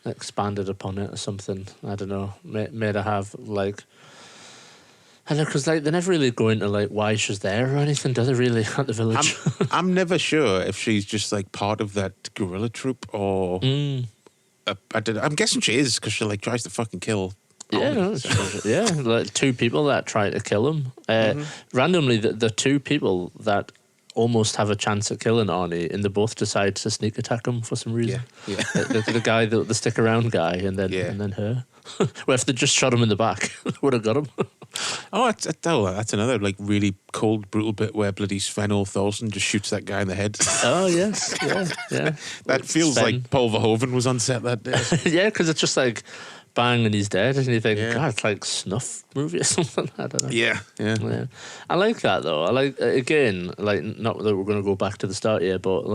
expanded upon it or something. I don't know. Made her have I don't know, because they never really go into why she's there or anything, do they really, at the village? I'm never sure if she's just part of that guerrilla troop or I don't know. I'm guessing she is, because she tries to fucking kill. Two people that try to kill him. Randomly, the two people that almost have a chance at killing Arnie, and they both decide to sneak attack him for some reason. Yeah. The guy, the stick around guy, and then her. Well, if they just shot him in the back, would have got him. That's another really cold, brutal bit where bloody Sven Thorsen just shoots that guy in the head. Oh yes, yeah. That feels like Paul Verhoeven was on set that day. Yeah, because it's just bang and he's dead, and you think, God, it's like snuff movie or something. I don't know. Yeah. I like that though. I like, again, not that we're going to go back to the start here, but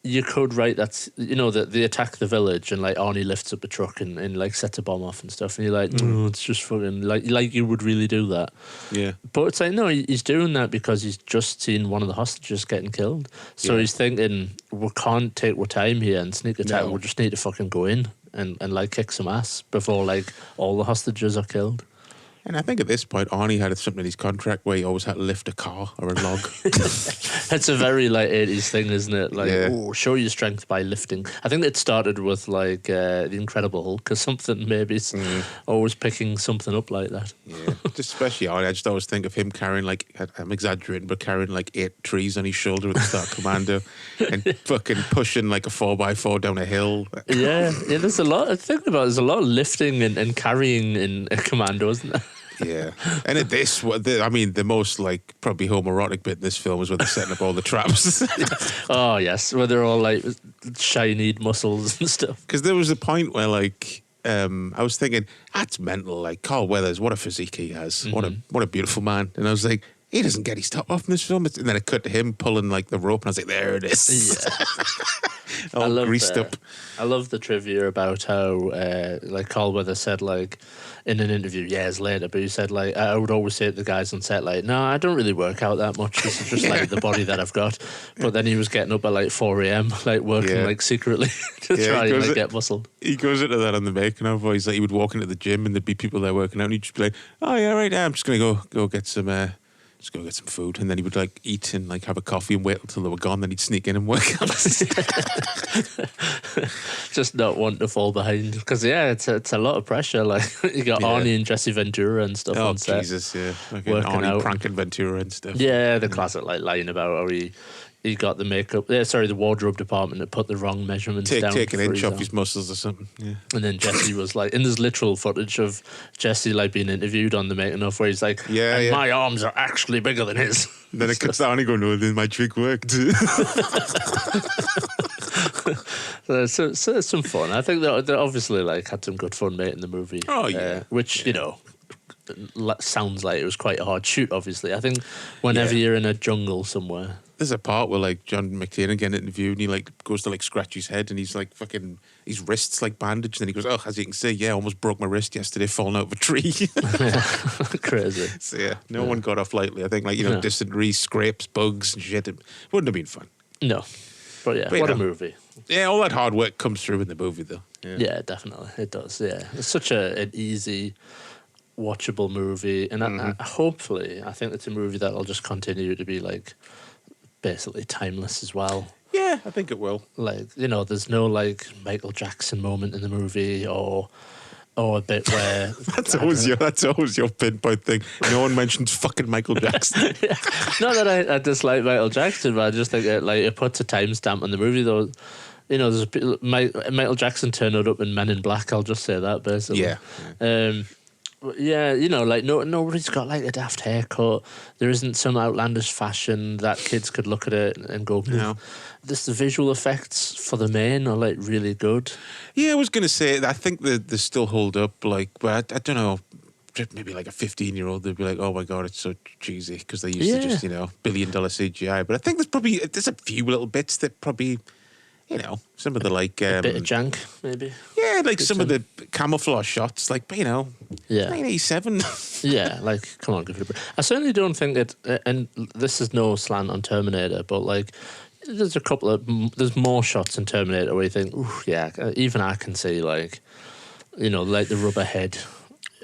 you could write that, that they attack the village and Arnie lifts up a truck and sets a bomb off and stuff, and you're like, no, it's just fucking like you would really do that. Yeah. But it's no, he's doing that because he's just seen one of the hostages getting killed. So he's thinking, we can't take our time here and sneak attack. We just need to fucking go in and kick some ass before all the hostages are killed. And I think at this point, Arnie had something in his contract where he always had to lift a car or a log. It's a very like 80s thing, isn't it? Like, Yeah. oh, show your strength by lifting. I think it started with like The Incredible Hulk or something. Maybe it's always picking something up like that. Yeah, just especially Arnie. I just always think of him carrying like, I'm exaggerating, but carrying like 8 trees on his shoulder with the Star Commando and fucking pushing like a 4x4 down a hill. Yeah, there's a lot. Thinking about it, there's a lot of lifting and carrying in a Commando, isn't there? Yeah, and at this, the most like probably homoerotic bit in this film is where they're setting up all the traps. Oh yes, where they're all like shiny muscles and stuff. Because there was a point where like I was thinking, that's mental. Like Carl Weathers, what a physique he has. What a beautiful man. And I was like, he doesn't get his top off in this film. And then it cut to him pulling like the rope, and I was like, there it is. Yeah. All greased up. I love the trivia about how like Carl Weathers said like in an interview years later, but he said like I would always say to the guys on set like, no, I don't really work out that much. This is just like the body that I've got. But then he was getting up at like 4 a.m. like working like secretly to try and like, get muscled. He goes into that on the making of. He's like, he would walk into the gym and there'd be people there working out, and he'd just be like, oh yeah, right, I'm just gonna go get some. Just go get some food, and then he would like eat and like have a coffee and wait until they were gone. Then he'd sneak in and work out. Just not wanting to fall behind because it's a lot of pressure. Like you got Arnie and Jesse Ventura and stuff on set. Oh Jesus, yeah, like working Arnie out. pranking Ventura and stuff. Yeah, the classic like line about how he got the the wardrobe department that put the wrong measurements down. Take an for inch off arm. his muscles or something. Yeah. And then Jesse was like, and there's literal footage of Jesse like being interviewed on the making of where he's like, my arms are actually bigger than his. And then it cuts down and go, no, then my trick worked. So it's some fun. I think they obviously like had some good fun making the movie. Oh yeah, which you know sounds like it was quite a hard shoot. Obviously, I think whenever you're in a jungle somewhere. There's a part where like John McTiernan getting interviewed and he like goes to like scratch his head and he's like fucking his wrist's like bandaged and then he goes, oh, as you can see, I almost broke my wrist yesterday falling out of a tree. Crazy. So yeah, no one got off lightly. I think like dysentery, scrapes, bugs and shit. It wouldn't have been fun. No, but what a movie. Yeah, all that hard work comes through in the movie though. Yeah, definitely it does. Yeah, it's such an easy, watchable movie, and hopefully, I think it's a movie that'll just continue to be like. Basically timeless as well. Yeah, I think it will. Like, there's no like Michael Jackson moment in the movie or a bit where that's always your pinpoint thing. No one mentions fucking Michael Jackson. Not that I dislike Michael Jackson, but I just think it puts a timestamp on the movie though. There's Michael Jackson turned up in Men in Black. I'll just say that basically. Yeah. Yeah, like nobody's got like a daft haircut. There isn't some outlandish fashion that kids could look at it and go, no. The visual effects for the main are like really good. Yeah, I was gonna say I think they still hold up. Like, but I don't know. Maybe like a 15-year-old, they'd be like, "Oh my god, it's so cheesy," because they used to just $1 billion CGI. But I think there's a few little bits that probably. Some of the like a bit of jank, maybe. Yeah, like some of the camouflage shots, like 1987. Yeah, like come on, give it a break. I certainly don't think it. And this is no slant on Terminator, but like there's there's more shots in Terminator where you think, ooh, yeah, even I can see like, like the rubber head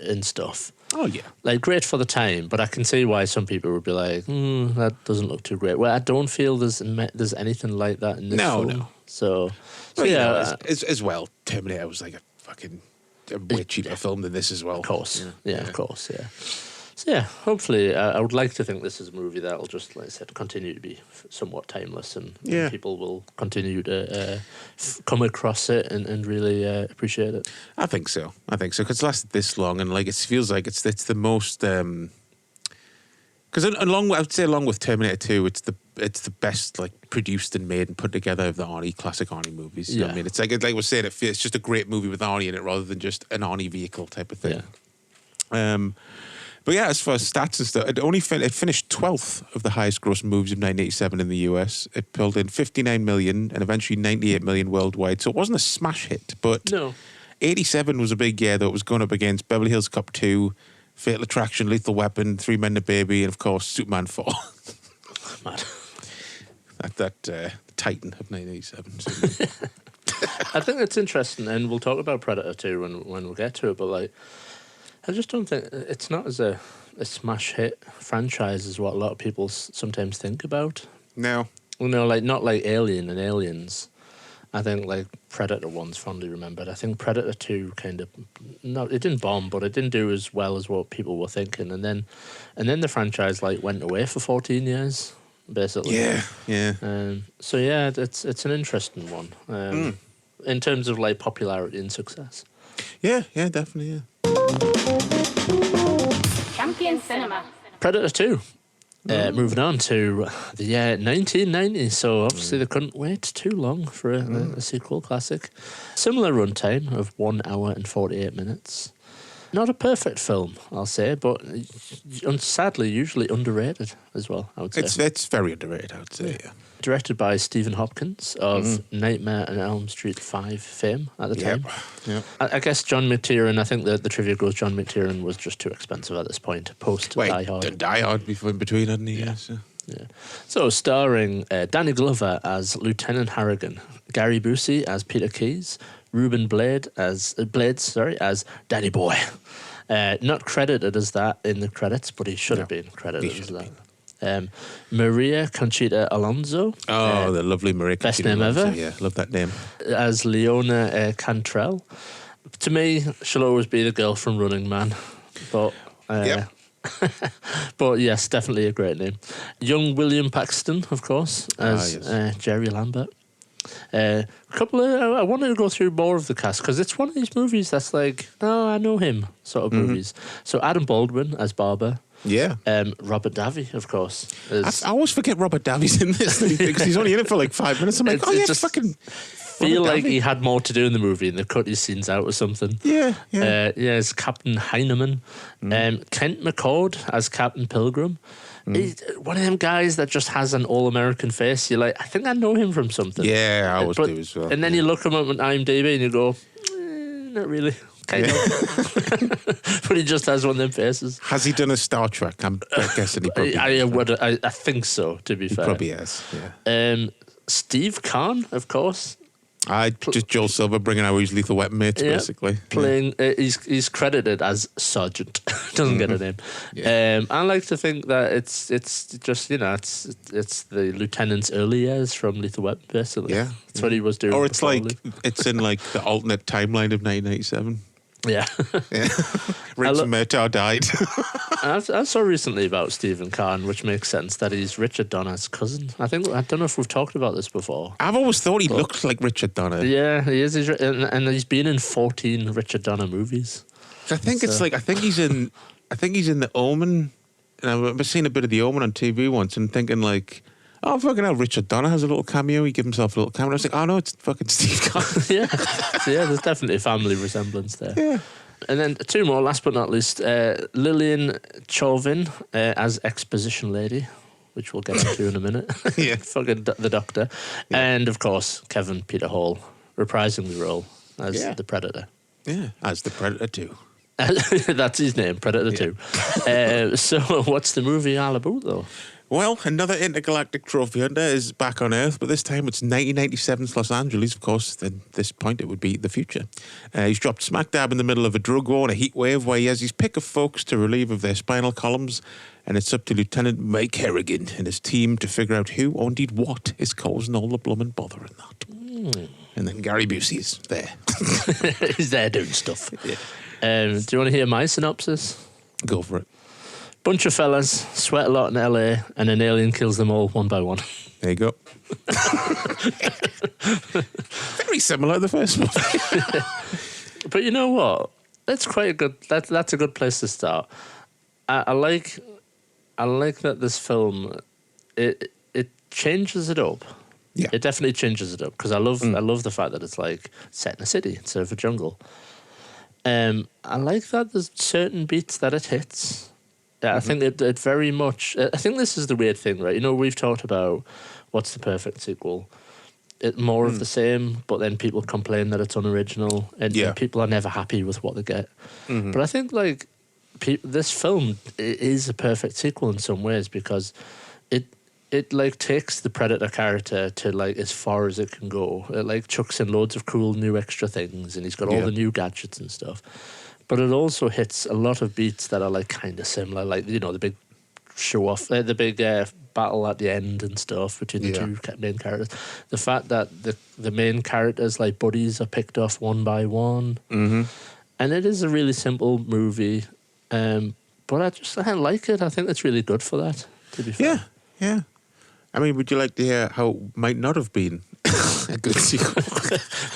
and stuff. Oh yeah, like great for the time, but I can see why some people would be like, that doesn't look too great. Well, I don't feel there's anything like that in this film. No. So yeah, as well, Terminator was like a way cheaper film than this as well. Of course, yeah, of course, yeah. So yeah, hopefully, I would like to think this is a movie that will just, like I said, continue to be somewhat timeless, and people will continue to come across it and really appreciate it. I think so, because it's lasted this long, and like it feels like it's the most. Because along with Terminator 2, it's the best like produced and made and put together of the classic Arnie movies. You know what I mean, it's like we're saying, it's just a great movie with Arnie in it rather than just an Arnie vehicle type of thing. Yeah. But yeah, as far as stats and stuff, it finished 12th of the highest grossing movies of 1987 in the US. It pulled in 59 million and eventually 98 million worldwide. So it wasn't a smash hit, but 87 was a big year though. It was going up against Beverly Hills Cop 2, Fatal Attraction, Lethal Weapon, Three Men and a Baby, and of course Superman 4. Mad. That titan of 1987. I think it's interesting, and we'll talk about Predator 2 when we'll get to it, but like I just don't think it's not as a smash hit franchise as what a lot of people sometimes think about. No. You know, like not like Alien and Aliens. I think like Predator 1's fondly remembered. I think Predator 2 kind of it didn't bomb, but it didn't do as well as what people were thinking. And then the franchise like went away for 14 years, basically. Yeah. So yeah, it's an interesting one in terms of like popularity and success. Yeah, definitely, yeah. Champion Cinema. Predator 2. Moving on to the year 1990, so obviously they couldn't wait too long for a sequel classic. Similar runtime of 1 hour and 48 minutes. Not a perfect film, I'll say, but sadly usually underrated as well, I would say. It's very underrated, I would say, yeah. Directed by Stephen Hopkins of Nightmare on Elm Street 5 fame at the time. Yep. I guess John McTiernan, I think the trivia goes John McTiernan was just too expensive at this point, post Die Hard. Die Hard before in between, hadn't he? Yeah. So. Yeah. So starring Danny Glover as Lieutenant Harrigan, Gary Busey as Peter Keyes, Ruben Blades as Danny Boy. Not credited as that in the credits, but he should have been credited as that. Maria Conchita Alonso. Oh, the lovely Maria best Conchita name Alonso. ever. Yeah, love that name. As Leona Cantrell. To me, she'll always be the girl from Running Man. But but yes, definitely a great name. Young William Paxton, of course, as Jerry Lambert. I wanted to go through more of the cast because it's one of these movies that's like, oh, I know him sort of movies. So Adam Baldwin as Barber. Yeah. Robert Davi, of course. I always forget Robert Davi's in this because he's only in it for like 5 minutes. I'm like, just fucking. Feel Robert like Davi. he had more to do in the movie and they cut his scenes out or something. Yeah. It's Captain Heineman. Kent McCord as Captain Pilgrim. He's one of them guys that just has an all-American face. You're like, I think I know him from something. Yeah, I always do as well. And then you look him up on IMDb and you go, not really. Kind of. But he just has one of them faces. Has he done a Star Trek? I'm guessing he probably has. I think so, to be fair. He probably has, yeah. Steve Kahn, of course. Just Joel Silver bringing out his Lethal Weapon mates, basically. Playing, he's credited as Sergeant. Doesn't get a name. Yeah. I like to think that it's just it's the lieutenant's early years from Lethal Weapon, basically. Yeah, that's what he was doing. Or it's like it's in like the alternate timeline of 1987. Yeah. Richard Murtaugh died. I saw recently about Stephen Kahn, which makes sense that he's Richard Donner's cousin. I don't know if we've talked about this before. I've always thought he looked like Richard Donner. Yeah, he is. And he's been in 14 Richard Donner movies. I think he's in The Omen. And I've seen a bit of The Omen on TV once and thinking like, oh, fucking hell, Richard Donner has a little cameo. He gives himself a little cameo. I was like, oh, no, it's fucking Steve Kahn. Yeah, there's definitely a family resemblance there. Yeah. And then two more, last but not least, Lillian Chauvin as Exposition Lady, which we'll get into in a minute. Yeah. Fucking the Doctor. Yeah. And, of course, Kevin Peter Hall, reprising the role as the Predator. Yeah, as the Predator 2. That's his name, Predator 2. So what's the movie all about, though? Well, another intergalactic trophy hunter is back on Earth, but this time it's 1997's Los Angeles. Of course, at this point it would be the future. He's dropped smack dab in the middle of a drug war and a heat wave where he has his pick of folks to relieve of their spinal columns, and it's up to Lieutenant Mike Harrigan and his team to figure out who, or indeed what, is causing all the bloomin' bother in that. And then Gary Busey's there. He's there doing stuff. Yeah. Do you want to hear my synopsis? Go for it. Bunch of fellas sweat a lot in LA and an alien kills them all one by one. There you go. Very similar to the first one. But you know what? That's quite a good. That's a good place to start. I like that this film it changes it up. Yeah, it definitely changes it up because I love the fact that it's like set in a city instead of a jungle. I like that there's certain beats that it hits. Yeah, I think it very much. I think this is the weird thing, right? You know, we've talked about what's the perfect sequel. It's more of the same, but then people complain that it's unoriginal, and people are never happy with what they get. But I think like this film is a perfect sequel in some ways because it like takes the Predator character to like as far as it can go. It like chucks in loads of cool new extra things, and he's got all the new gadgets and stuff. but it also hits a lot of beats that are like kind of similar, like the big show off, the big battle at the end and stuff between the two main characters. The fact that the main characters like buddies are picked off one by one, and it is a really simple movie, but I like it. I think it's really good for that. To be fair. Yeah. I mean, would you like to hear how it might not have been a good sequel?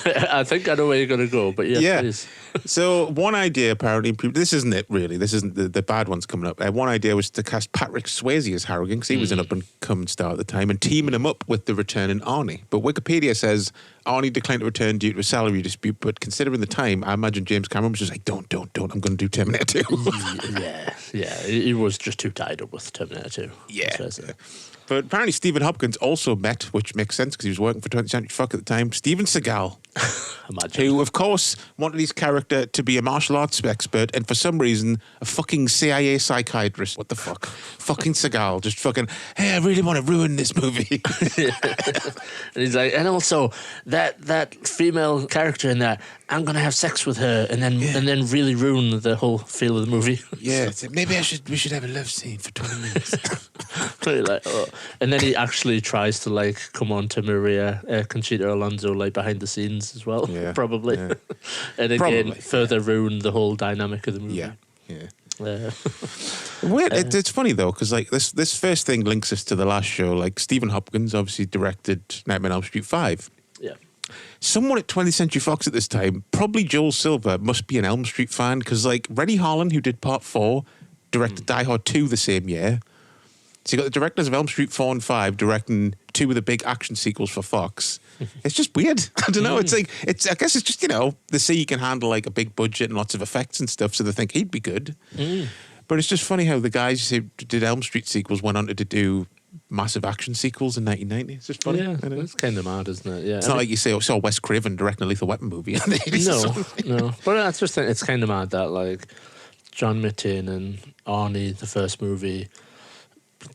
I think I know where you're going to go, but yeah, please. So one idea, apparently, this isn't it really. This isn't the bad ones coming up. One idea was to cast Patrick Swayze as Harrigan, because he was an up-and-coming star at the time, and teaming him up with the returning Arnie. But Wikipedia says Arnie declined to return due to a salary dispute, but considering the time, I imagine James Cameron was just like, don't, I'm going to do Terminator 2. yeah. He was just too tied up with Terminator 2. Yeah. But apparently Stephen Hopkins also met, which makes sense because he was working for 20th Century Fox at the time, Steven Seagal. Imagine. Who, of course, wanted his character to be a martial arts expert and for some reason a fucking CIA psychiatrist. What the fuck? Fucking Seagal. Just fucking, hey, I really want to ruin this movie. And he's like, and also that female character in that, I'm going to have sex with her and then really ruin the whole feel of the movie. Yeah, so maybe we should have a love scene for 20 minutes. Like, oh. And then he actually tries to like come on to Maria Conchita Alonso like behind the scenes as well, probably. Yeah. And again, further ruin the whole dynamic of the movie. Yeah. Wait, it's funny though, because like this first thing links us to the last show. Like Stephen Hopkins obviously directed Nightmare on Elm Street 5. Yeah. Someone at 20th Century Fox at this time, probably Joel Silver, must be an Elm Street fan, because like Rennie Harlan, who did Part 4, directed Die Hard 2 the same year. So you got the directors of Elm Street 4 and 5 directing two of the big action sequels for Fox. It's just weird. I don't know. It's like, I guess it's just, they see you can handle like a big budget and lots of effects and stuff, so they think he'd be good. But it's just funny how the guys who did Elm Street sequels went on to do massive action sequels in 1990. It's just funny. Yeah, it's kind of mad, isn't it? Yeah, it's not like you saw Wes Craven directing a Lethal Weapon movie in the 80s. No. But that's just it's kind of mad that like John McTiernan and Arnie, the first movie,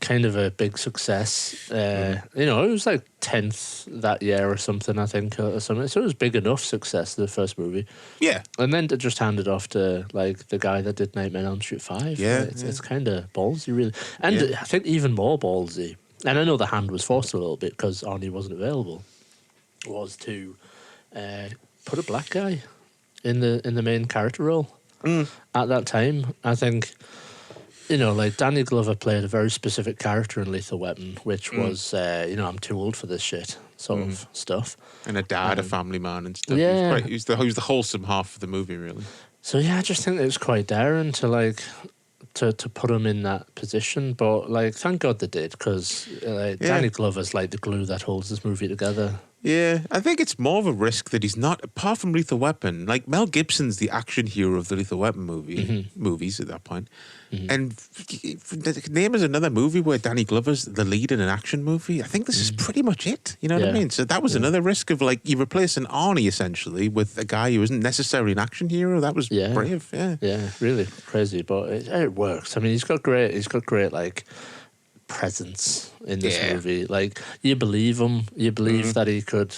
kind of a big success. It was like 10th that year or something, I think, or something. So it was big enough success, the first movie. Yeah. And then to just hand it off to like the guy that did Nightmare on Elm Street 5. Yeah. It's kind of ballsy, really. And I think even more ballsy, and I know the hand was forced a little bit because Arnie wasn't available, was to put a black guy in the main character role. At that time. I think, like Danny Glover played a very specific character in Lethal Weapon, which was, I'm too old for this shit sort of stuff. And a dad, a family man and stuff. Yeah. He was the wholesome half of the movie, really. So yeah, I just think it was quite daring to like to put him in that position, but like thank God they did, because Danny Glover's like the glue that holds this movie together. Yeah, I think it's more of a risk that he's not, apart from Lethal Weapon, like Mel Gibson's the action hero of the Lethal Weapon movies at that point. And name is another movie where Danny Glover's the lead in an action movie. I think this is pretty much it. You know what I mean? So that was another risk of like you replace an Arnie essentially with a guy who isn't necessarily an action hero. That was brave. Yeah, really crazy, but it works. I mean, he's got great like presence in this movie. Like you believe him. You believe that he could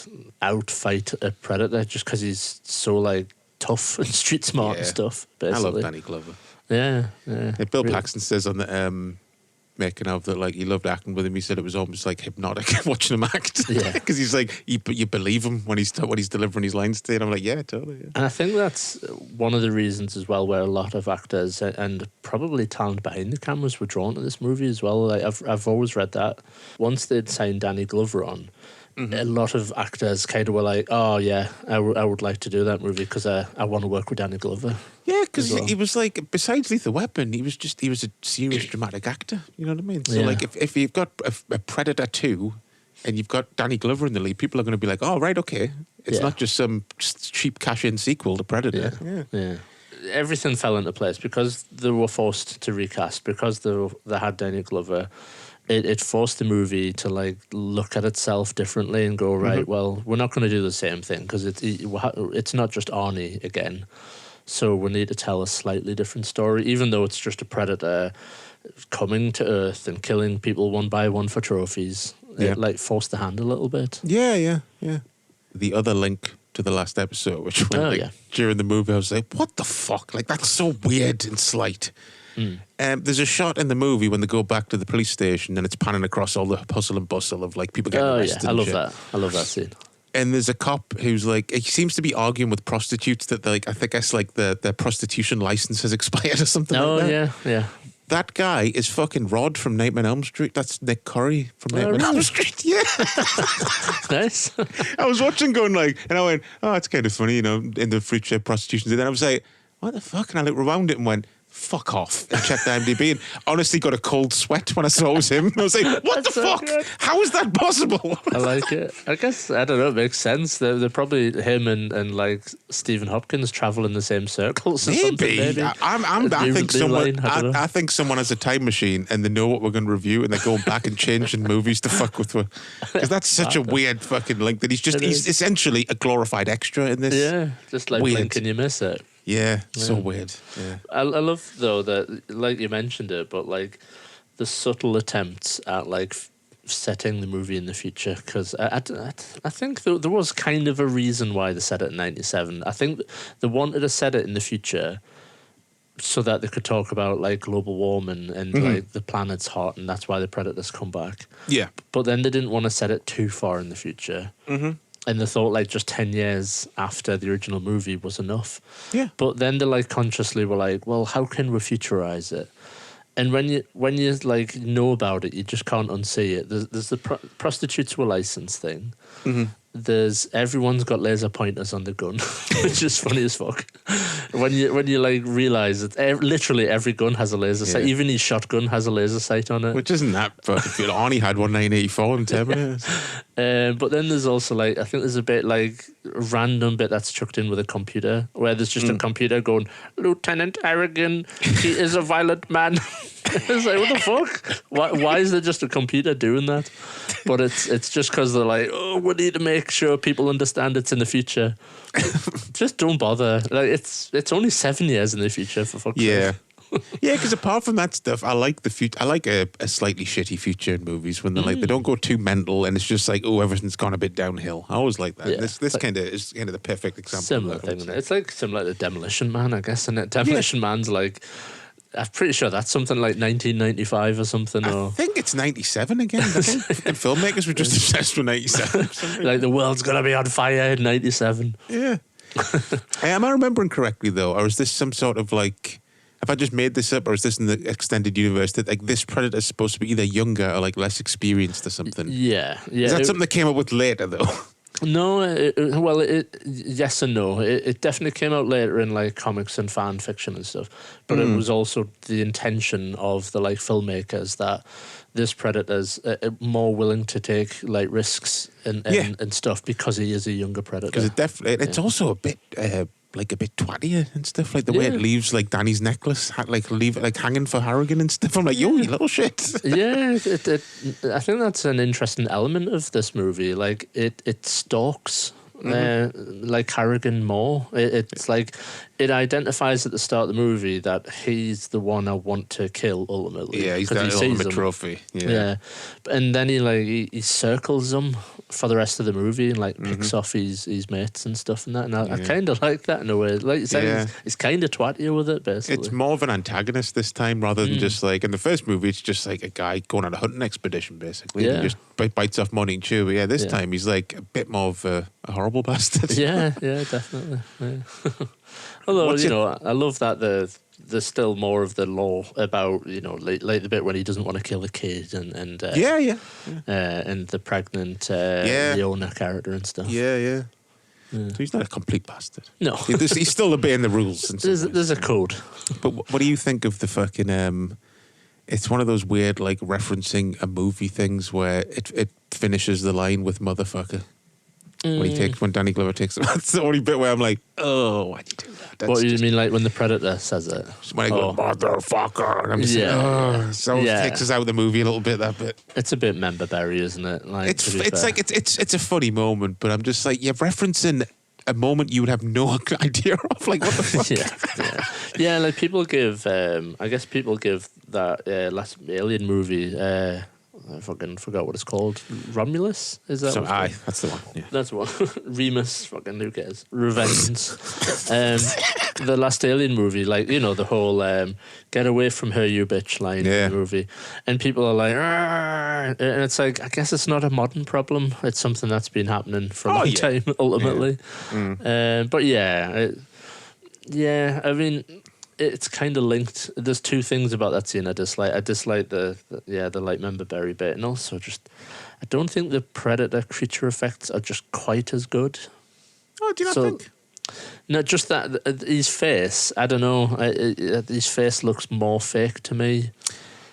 outfight a predator just because he's so like tough and street smart and stuff. Basically. I love Danny Glover. Yeah. Bill Paxton says on the making of that, like he loved acting with him. He said it was almost like hypnotic watching him act. Yeah, because he's like you believe him when he's delivering his lines to you. And I'm like, yeah, totally. Yeah. And I think that's one of the reasons as well where a lot of actors and probably talent behind the cameras were drawn to this movie as well. Like I've always read that once they'd signed Danny Glover on, a lot of actors kind of were like, oh yeah, I would like to do that movie because I want to work with Danny Glover. Yeah, because he was like, besides Lethal Weapon, he was a serious dramatic actor. You know what I mean? So like, if you've got a Predator 2 and you've got Danny Glover in the lead, people are going to be like, oh right, okay, it's not just some cheap cash-in sequel to Predator. Yeah. Everything fell into place because they were forced to recast, because they had Danny Glover. It forced the movie to like look at itself differently and go, right, well, we're not going to do the same thing because it's not just Arnie again. So we need to tell a slightly different story, even though it's just a predator coming to Earth and killing people one by one for trophies. It like forced the hand a little bit. Yeah. The other link to the last episode, which went Oh, like, yeah. during the movie, I was like, what the fuck? Like, that's so weird and slight. There's a shot in the movie when they go back to the police station and it's panning across all the hustle and bustle of like people getting Oh arrested. yeah, I and love shit. that. I love that scene. And there's a cop who's like, he seems to be arguing with prostitutes that like, I think it's like their prostitution license has expired or something Oh like that. yeah. That guy is fucking Rod from Nightmare on Elm Street. That's Nick Curry from Nightmare on Elm really? Street. Yeah. Nice. I was watching going like, and I went, oh, it's kind of funny, you know, in the future prostitution. And then I was like, what the fuck? And I looked around it and went, fuck off, and checked the IMDb and honestly got a cold sweat when I saw it was him. I was like, what That's the so fuck? good. How is that possible? I like it. I guess, I don't know, it makes sense. They're probably him and like Stephen Hopkins travel in the same circles or something. Maybe. I think New someone. line, I don't know. I think someone has a time machine and they know what we're going to review and they're going back and changing movies to fuck with. Because that's such a weird fucking link that he's essentially a glorified extra in this. Yeah, just like Weird. blink and you miss it. Yeah, so weird. Yeah. I love though that, like you mentioned it, but like the subtle attempts at like setting the movie in the future, because I think there was kind of a reason why they set it in 97. I think they wanted to set it in the future so that they could talk about like global warming and like the planet's hot and that's why the predators come back. Yeah. But then they didn't want to set it too far in the future. And they thought like just 10 years after the original movie was enough. Yeah. But then they like consciously were like, well, how can we futurize it? And when you like know about it, you just can't unsee it. There's the prostitutes were licensed thing. There's everyone's got laser pointers on the gun, which is funny as fuck. When you like realize that literally every gun has a laser sight, Yeah. even his shotgun has a laser sight on it. Which isn't that fucking good. Arnie had one 1984 in Terminator. But then there's also like I think there's a bit like a random bit that's chucked in with a computer where there's just a computer going, Lieutenant Harrigan, he is a violent man. It's like, what the fuck? Why is there just a computer doing that? But it's just because they're like, oh, we need to make sure people understand it's in the future. Just don't bother. Like it's only 7 years in the future, for fuck's Yeah. sake. Yeah, because apart from that stuff, I like the future. I like a slightly shitty future in movies when they're like they don't go too mental and it's just like, oh, everything's gone a bit downhill. I always like that. Yeah. This kind of is kind of the perfect example. Similar of that, I would thing. say. It's like similar to Demolition Man, I guess. And Demolition Man's like, I'm pretty sure that's something like 1995 or something. I Or think it's 97 again. I think fucking filmmakers were just obsessed with 97. like the world's gonna be on fire in 97. Yeah. Am I remembering correctly though, or is this some sort of like? Have I just made this up, or is this in the extended universe that like this predator is supposed to be either younger or like less experienced or something? Yeah. Is that something that came up with later though? No, yes and no. It definitely came out later in like comics and fan fiction and stuff, but it was also the intention of the like filmmakers that this predator's more willing to take like risks and stuff because he is a younger predator. Because it's also a bit like a bit twatty and stuff, like the way it Yeah. leaves like Danny's necklace, leave it like hanging for Harrigan and stuff. I'm like, yo, you little shit. Yeah, I think that's an interesting element of this movie. Like it stalks like Harrigan more. It's like it identifies at the start of the movie that he's the one I want to kill ultimately. Yeah, he's 'cause that he sees ultimate him. trophy. Yeah, and then he circles them for the rest of the movie and like picks off his mates and stuff and that. And I kind of like that in a way. Like you said, Yeah. he's kind of twatty with it, basically. It's more of an antagonist this time rather than just like in the first movie. It's just like a guy going on a hunting expedition, basically. Yeah. He just bites off Monty and Chew. But yeah, this Yeah. time he's like a bit more of a horrible bastard. yeah, definitely. Yeah. Although What's I love that there's still more of the lore about like the bit when he doesn't want to kill the kid and and the pregnant Leona character and stuff. Yeah. So he's not a complete bastard. No, He's still obeying the rules. In some ways. there's a code. But what do you think of the fucking? It's one of those weird like referencing a movie things where it finishes the line with motherfucker. When Danny Glover takes it. That's the only bit where I'm like, oh, why'd you do that? That's What do you just- mean, like when the predator says it? When I go, motherfucker. And I'm just Yeah. like, oh, so Yeah. it takes us out of the movie a little bit, that bit. It's a bit member-berry, isn't it? Like It's to be it's fair. like it's a funny moment, but I'm just like, you're referencing a moment you would have no idea of. Like, what the fuck? yeah. Like people give, I guess people give that last Alien movie, I fucking forgot what it's called. Romulus? Is that So, what it's called? aye, that's the one. Yeah. That's one. Remus, fucking who cares? Revengeance. The last Alien movie, like, you know, the whole get away from her, you bitch line Yeah. in the movie. And people are like, "Arr!" And it's like, I guess it's not a modern problem. It's something that's been happening for a long time, ultimately. But yeah, I mean, it's kind of linked. There's two things about that scene I dislike. I dislike the light member berry bit, and also just I don't think the predator creature effects are just quite as good. Oh, do you not think? No, just that his face. I don't know. His face looks more fake to me.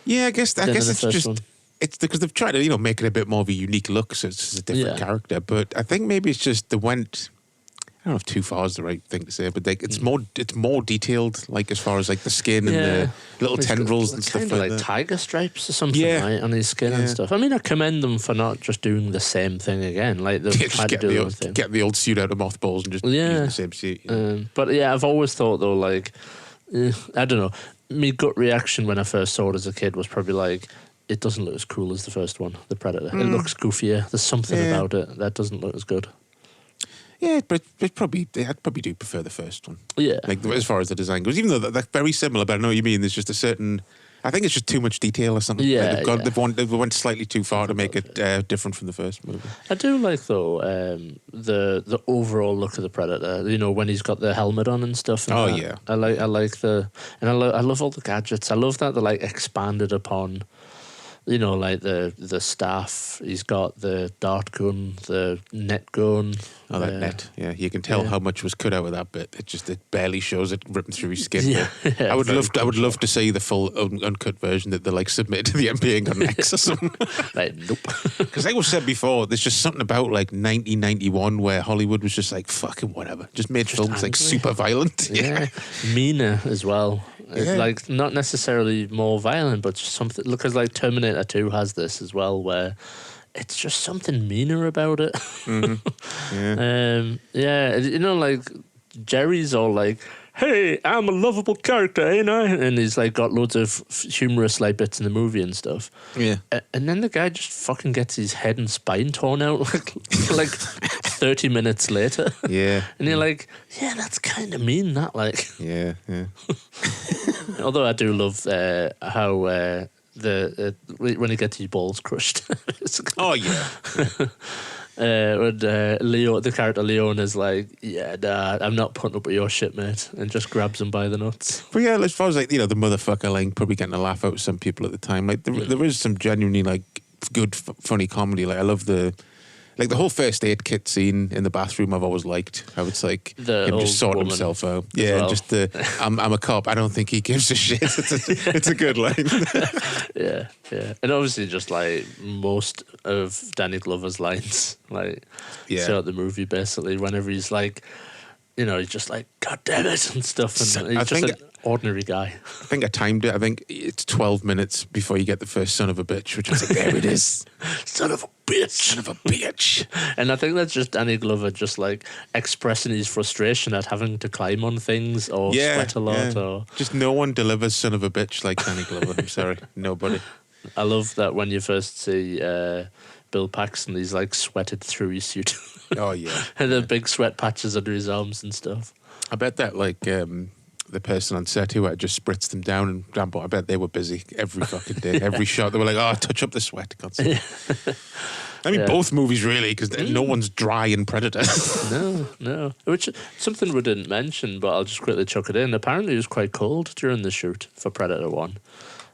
Yeah, I guess than in the it's first just one. it's because they've tried to make it a bit more of a unique look, so it's just a different character. But I think maybe it's just they went. I don't know if too far is the right thing to say, but like it's more detailed, like as far as like the skin and the little It's tendrils got, and stuff kind of like like that. tiger stripes or something, Yeah. right, on his skin and stuff. I mean, I commend them for not just doing the same thing again. Like they've Yeah, tried just to do their own thing. get the old suit out of mothballs and just use the same suit. You know? But yeah, I've always thought though, like, I don't know. My gut reaction when I first saw it as a kid was probably like, it doesn't look as cool as the first one, the Predator. It looks goofier. There's something about it that doesn't look as good. Yeah, but I'd probably do prefer the first one. Yeah. Like as far as the design goes, even though they're very similar. But I know what you mean. There's just a certain. I think it's just too much detail or something. Yeah, Like they went slightly too far to make it different from the first movie. I do like though the overall look of the Predator. You know, when he's got the helmet on and stuff. And Oh, that. yeah. I like I love all the gadgets. I love that they're like expanded upon. You know, like the staff. He's got the dart gun, the net gun. Oh, that net. Yeah, you can tell how much was cut out of that bit. It barely shows it ripping through his skin. Yeah, I would very love to see the full uncut version that they like submitted to the NBA and got an X or something. Like, nope. Because like was said before, there's just something about like 1991 where Hollywood was just like fucking whatever, just made films like angry. super violent. Yeah, meaner as well. Yeah. Like not necessarily more violent, but just something. Because like Terminator 2 has this as well, where it's just something meaner about it. Yeah. You know, like Jerry's all like, "Hey, I'm a lovable character, ain't I?" And he's like got loads of humorous like bits in the movie and stuff. Yeah. And then the guy just fucking gets his head and spine torn out like 30 minutes later. Yeah. And you're like, yeah, that's kind of mean, that, like. Yeah. Although I do love how when he gets his balls crushed. Oh yeah. When Leo, the character Leon, is like, yeah, nah, I'm not putting up with your shit, mate, and just grabs him by the nuts. But yeah, as far as like the motherfucker line probably getting a laugh out of some people at the time. Like there is some genuinely like good funny comedy. Like I love the whole first aid kit scene in the bathroom. I've always liked how it's like The him old just sorting woman himself out. as Yeah, well. just I'm a cop. I don't think he gives a shit. It's a good line. Yeah. And obviously just like most of Danny Glover's lines, like throughout the movie, basically, whenever he's like, you know, he's just like, God damn it, and stuff. And he's I just think- an ordinary guy. I think I timed it. I think it's 12 minutes before you get the first son of a bitch, which I was like, there it is. Son of a bitch. Son of a bitch. And I think that's just Danny Glover just like expressing his frustration at having to climb on things or sweat a lot. Or Just no one delivers son of a bitch like Danny Glover. I'm sorry. Nobody. I love that when you first see Bill Paxton, he's like sweated through his suit. Oh, yeah. And the big sweat patches under his arms and stuff. I bet that, like, the person on set who had just spritzed them down and Rambo, I bet they were busy every fucking day. Every shot, they were like, oh, touch up the sweat. Constantly. I mean, both movies, really, because no one's dry in Predator. No. Which something we didn't mention, but I'll just quickly chuck it in. Apparently, it was quite cold during the shoot for Predator 1.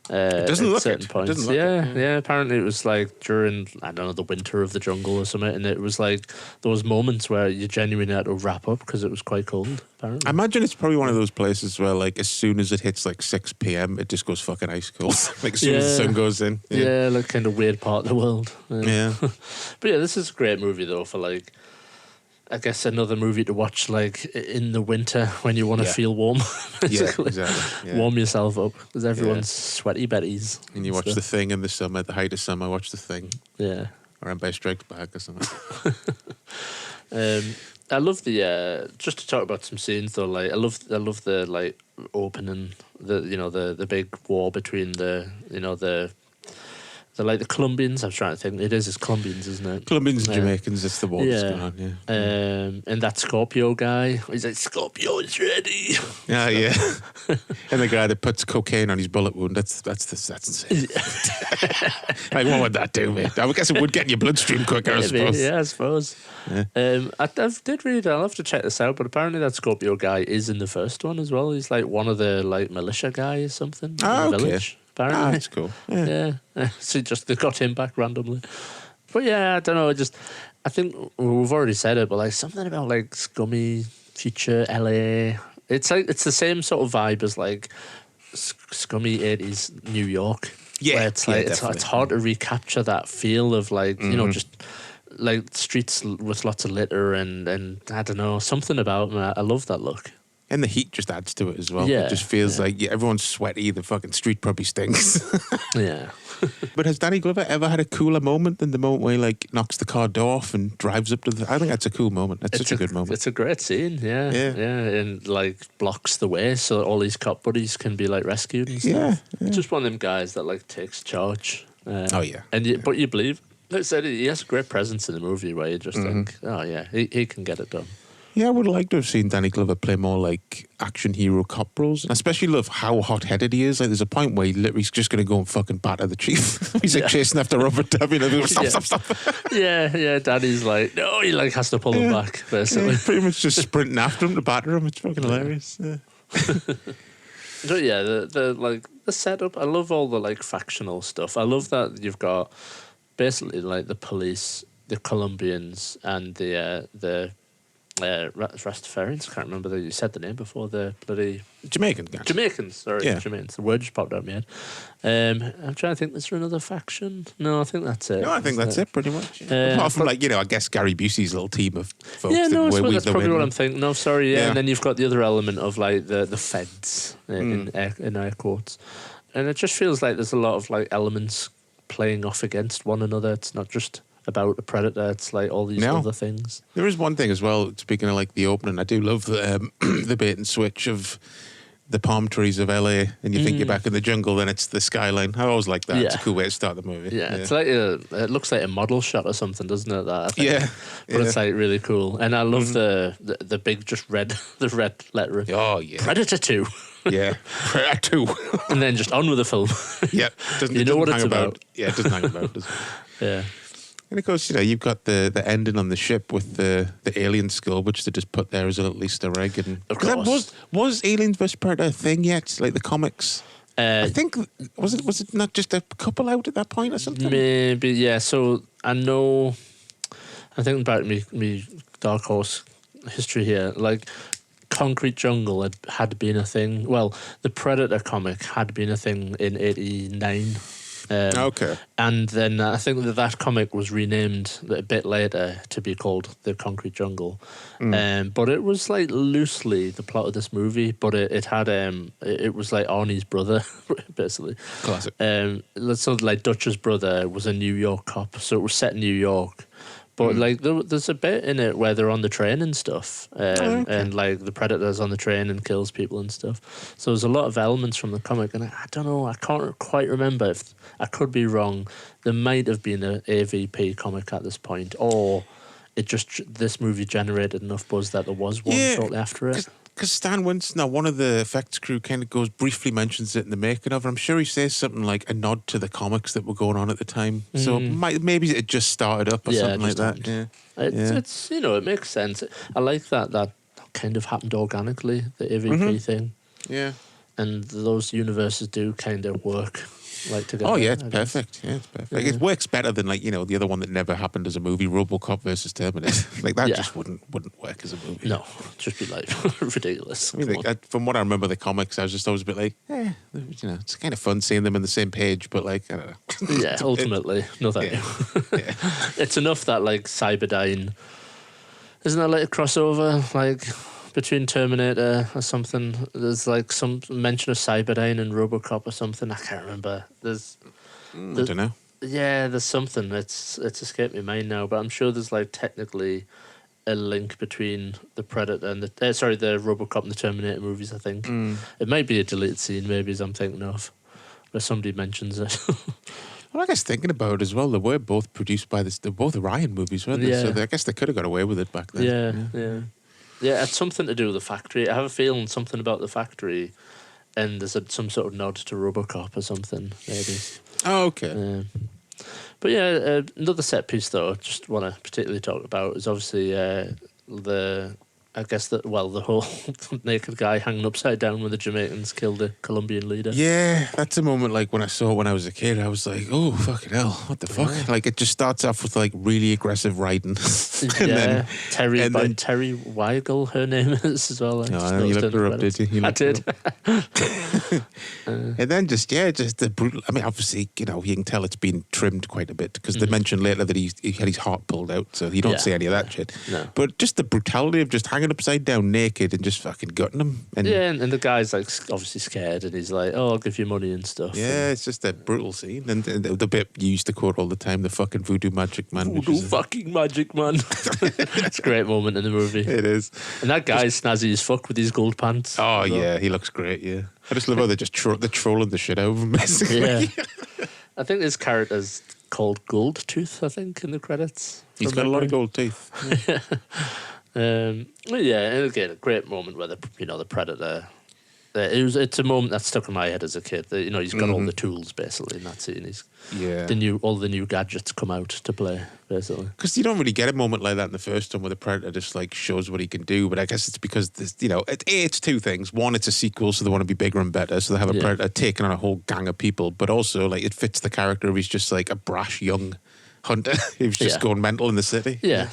It doesn't at look certain it. points. Doesn't look yeah. Apparently, it was like during, I don't know, the winter of the jungle or something, and it was like those moments where you genuinely had to wrap up because it was quite cold. Apparently, I imagine it's probably one of those places where, like, as soon as it hits, like, 6 p.m., it just goes fucking ice cold. Like, as soon as the sun goes in. yeah, like kind of weird part of the world. Yeah. But yeah, this is a great movie though for like, I guess another movie to watch like in the winter when you want to Yeah. feel warm. Yeah, basically. exactly. Yeah. Warm yourself up because everyone's sweaty betties. And you watch The Thing in the summer, at the height of summer, watch The Thing. Yeah. Or Empire Strikes Back or something. I love the just to talk about some scenes though. Like I love the like opening, the big war between the They're like the Colombians. I'm trying to think. It's Colombians, isn't it? Colombians and Yeah. Jamaicans, that's the war that's Yeah. going on, yeah. And that Scorpio guy. He's like, Scorpio is ready. Yeah, yeah. And the guy that puts cocaine on his bullet wound, that's insane. Like, what would that do, mate? I guess it would get in your bloodstream quicker, I Maybe, suppose. yeah, I suppose. Yeah. I did read. I'll have to check this out. But apparently, that Scorpio guy is in the first one as well. He's like one of the like militia guys or something. Ah, in the okay. village, apparently. Ah, that's cool. Yeah. Yeah. So they got him back randomly. But yeah, I don't know. I think we've already said it, but like something about like scummy future LA. It's the same sort of vibe as like scummy 80s New York. Yeah, where it's yeah, like definitely. it's hard to recapture that feel of like you know just like streets with lots of litter and I don't know, something about them. I love that look. And the heat just adds to it as well. Yeah, It just feels yeah. like everyone's sweaty, the fucking street probably stinks. Yeah. But has Danny Glover ever had a cooler moment than the moment where he like knocks the car door off and drives up to the... I think that's a cool moment. That's such a good moment. It's a great scene, yeah. Yeah. Yeah, and like blocks the way so all these cop buddies can be like rescued and stuff. Yeah, Just one of them guys that like takes charge. Oh, yeah. But you believe, like I said, he has a great presence in the movie where you just think, oh yeah, he can get it done. Yeah, I would like to have seen Danny Glover play more like action hero cop roles. I especially love how hot-headed he is. Like, there's a point where he literally's just going to go and fucking batter the chief. He's like Yeah. chasing after Robert W. And stop, Yeah. stop. Yeah, Danny's like, no, he like has to pull him back, basically. Yeah, pretty much just sprinting after him to batter him. It's fucking hilarious. Yeah. But yeah, the like the setup. I love all the like factional stuff. I love that you've got basically like the police, the Colombians, and the Rastafarians. I can't remember that you said the name before. The bloody Jamaican guy. Jamaicans. Sorry, Yeah. Jamaicans. The word just popped out of my head. I'm trying to think. Is there another faction? No, I think that's it. No, I think that's it, pretty much. Apart from, like, I guess Gary Busey's little team of folks. Yeah, no, I that suppose weave that's the probably wind. what I'm thinking. No, sorry, yeah. Yeah. And then you've got the other element of like the feds in air quotes, and it just feels like there's a lot of like elements playing off against one another. It's not just about a predator. It's like all these No. other things. There is one thing as well, speaking of like the opening, I do love the, the bait and switch of the palm trees of LA, and you think you're back in the jungle, then it's the skyline. I always like that. It's a Yeah. cool way to start the movie. Yeah, it's like it looks like a model shot or something, doesn't it? That I think. Yeah, But it's yeah. like really cool, and I love the big just red the red lettering. Oh, yeah. Predator 2, Yeah. Prayer 2. and then just on with the film. Yeah. Doesn't, You it know what doesn't it's hang about. Yeah, it doesn't hang about, does it? Yeah. And of course, you've got the ending on the ship with the alien skull, which they just put there as a little Easter egg. And Of 'cause that course. was Aliens vs Predator a thing yet? Like the comics? Uh, I think was it not just a couple out at that point or something? Maybe, yeah. So I know, I think about me Dark Horse history here. Like, Concrete Jungle had been a thing. Well, the Predator comic had been a thing in '89. Okay. And then I think that comic was renamed a bit later to be called The Concrete Jungle. But it was like loosely the plot of this movie, but it had it was like Arnie's brother, basically. Classic. So like Dutch's brother was a New York cop, so it was set in New York. But like there's a bit in it where they're on the train and stuff, and like the Predator's on the train and kills people and stuff. So there's a lot of elements from the comic, and I don't know, I can't quite remember. If I could be wrong, there might have been an AVP comic at this point, or it just this movie generated enough buzz that there was one shortly after it. Because Stan Winston, now one of the effects crew, kind of briefly mentions it in the making of it. I'm sure he says something like a nod to the comics that were going on at the time. So maybe it just started up or Yeah, it something like just that. happened. Yeah. It's it makes sense. I like that kind of happened organically, the AVP thing, Yeah. and those universes do kind of work like together. Oh yeah, it's I guess. perfect. Yeah, it's perfect. It works better than like the other one that never happened as a movie, RoboCop versus Terminator. Like that Yeah. just wouldn't work as a movie. No, just be like ridiculous. I mean, Come like, on. from what I remember the comics, I was just always a bit like, it's kind of fun seeing them on the same page, but like I don't know. Yeah, ultimately, no thank you. Yeah. It's enough that like Cyberdyne, isn't there like a crossover like between Terminator or something? There's like some mention of Cyberdyne and RoboCop or something. I can't remember. I don't know. Yeah, there's something. It's escaped my mind now, but I'm sure there's like technically a link between the Predator and the RoboCop and the Terminator movies. I think it might be a deleted scene, maybe as I'm thinking of, where somebody mentions it. Well, I guess thinking about it as well, they were both produced by this. They're both Orion movies, weren't they? Yeah. So I guess they could have got away with it back then. Yeah. Yeah, it had something to do with the factory. I have a feeling something about the factory, and there's some sort of nod to RoboCop or something, maybe. Oh, okay. But yeah, another set piece though, just want to particularly talk about is obviously the whole naked guy hanging upside down when the Jamaicans killed the Colombian leader. Yeah, that's a moment like when I saw it when I was a kid, I was like, oh, fucking hell, what the fuck? Like, it just starts off with like really aggressive writing. Terry Weigel, her name is as well. No, you looked her up, did you? I did. And then just the brutal. I mean, obviously, you can tell it's been trimmed quite a bit because they mentioned later that he had his heart pulled out, so you don't see any of that shit. No. But just the brutality of just hanging upside down naked and just fucking gutting him. And and the guy's like obviously scared, and he's like, "Oh, I'll give you money and stuff." Yeah, it's just a brutal scene, and the bit you used to quote all the time, the fucking voodoo magic man. Fucking magic man. It's a great moment in the movie. It is. And that guy's snazzy as fuck with his gold pants. Oh yeah, he looks great. Yeah, I just love how they're just they're trolling the shit out of him. Basically. Yeah. I think his character's called Gold Tooth. I think in the credits. He's got a lot of gold teeth. And again, a great moment where the Predator. It's a moment that stuck in my head as a kid. He's got all the tools basically in that scene. All the new gadgets come out to play basically. Because you don't really get a moment like that in the first one where the Predator just like shows what he can do. But I guess it's because it's two things. One, it's a sequel, so they want to be bigger and better. So they have a Predator taking on a whole gang of people. But also, like, it fits the character of he's just like a brash young hunter who's just going mental in the city. Yeah.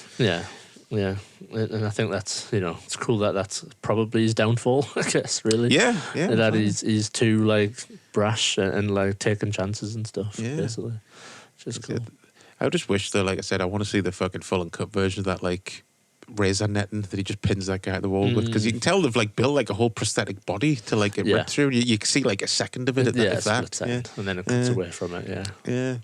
And I think that's it's cool that that's probably his downfall. I guess really. Yeah. That he's too like brash and like taking chances and stuff. Yeah. Basically, just cool. I just wish though, like I said, I want to see the fucking full and cut version of that like razor netting that he just pins that guy at the wall with, because you can tell they've like built like a whole prosthetic body to like get rip through. You can see like a second of it. Split second, and then it cuts away from it. Yeah.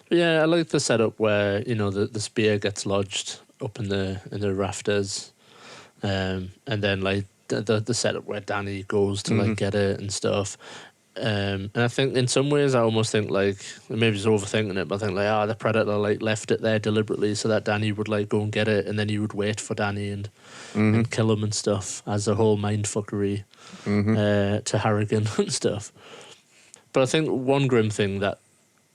I like the setup where the spear gets lodged up in the rafters, and then like the setup where Danny goes to like get it and stuff. And I think in some ways I almost think like maybe just overthinking it, but I think like the Predator like left it there deliberately so that Danny would like go and get it, and then he would wait for Danny and kill him and stuff as a whole mindfuckery to Harrigan and stuff. But I think one grim thing that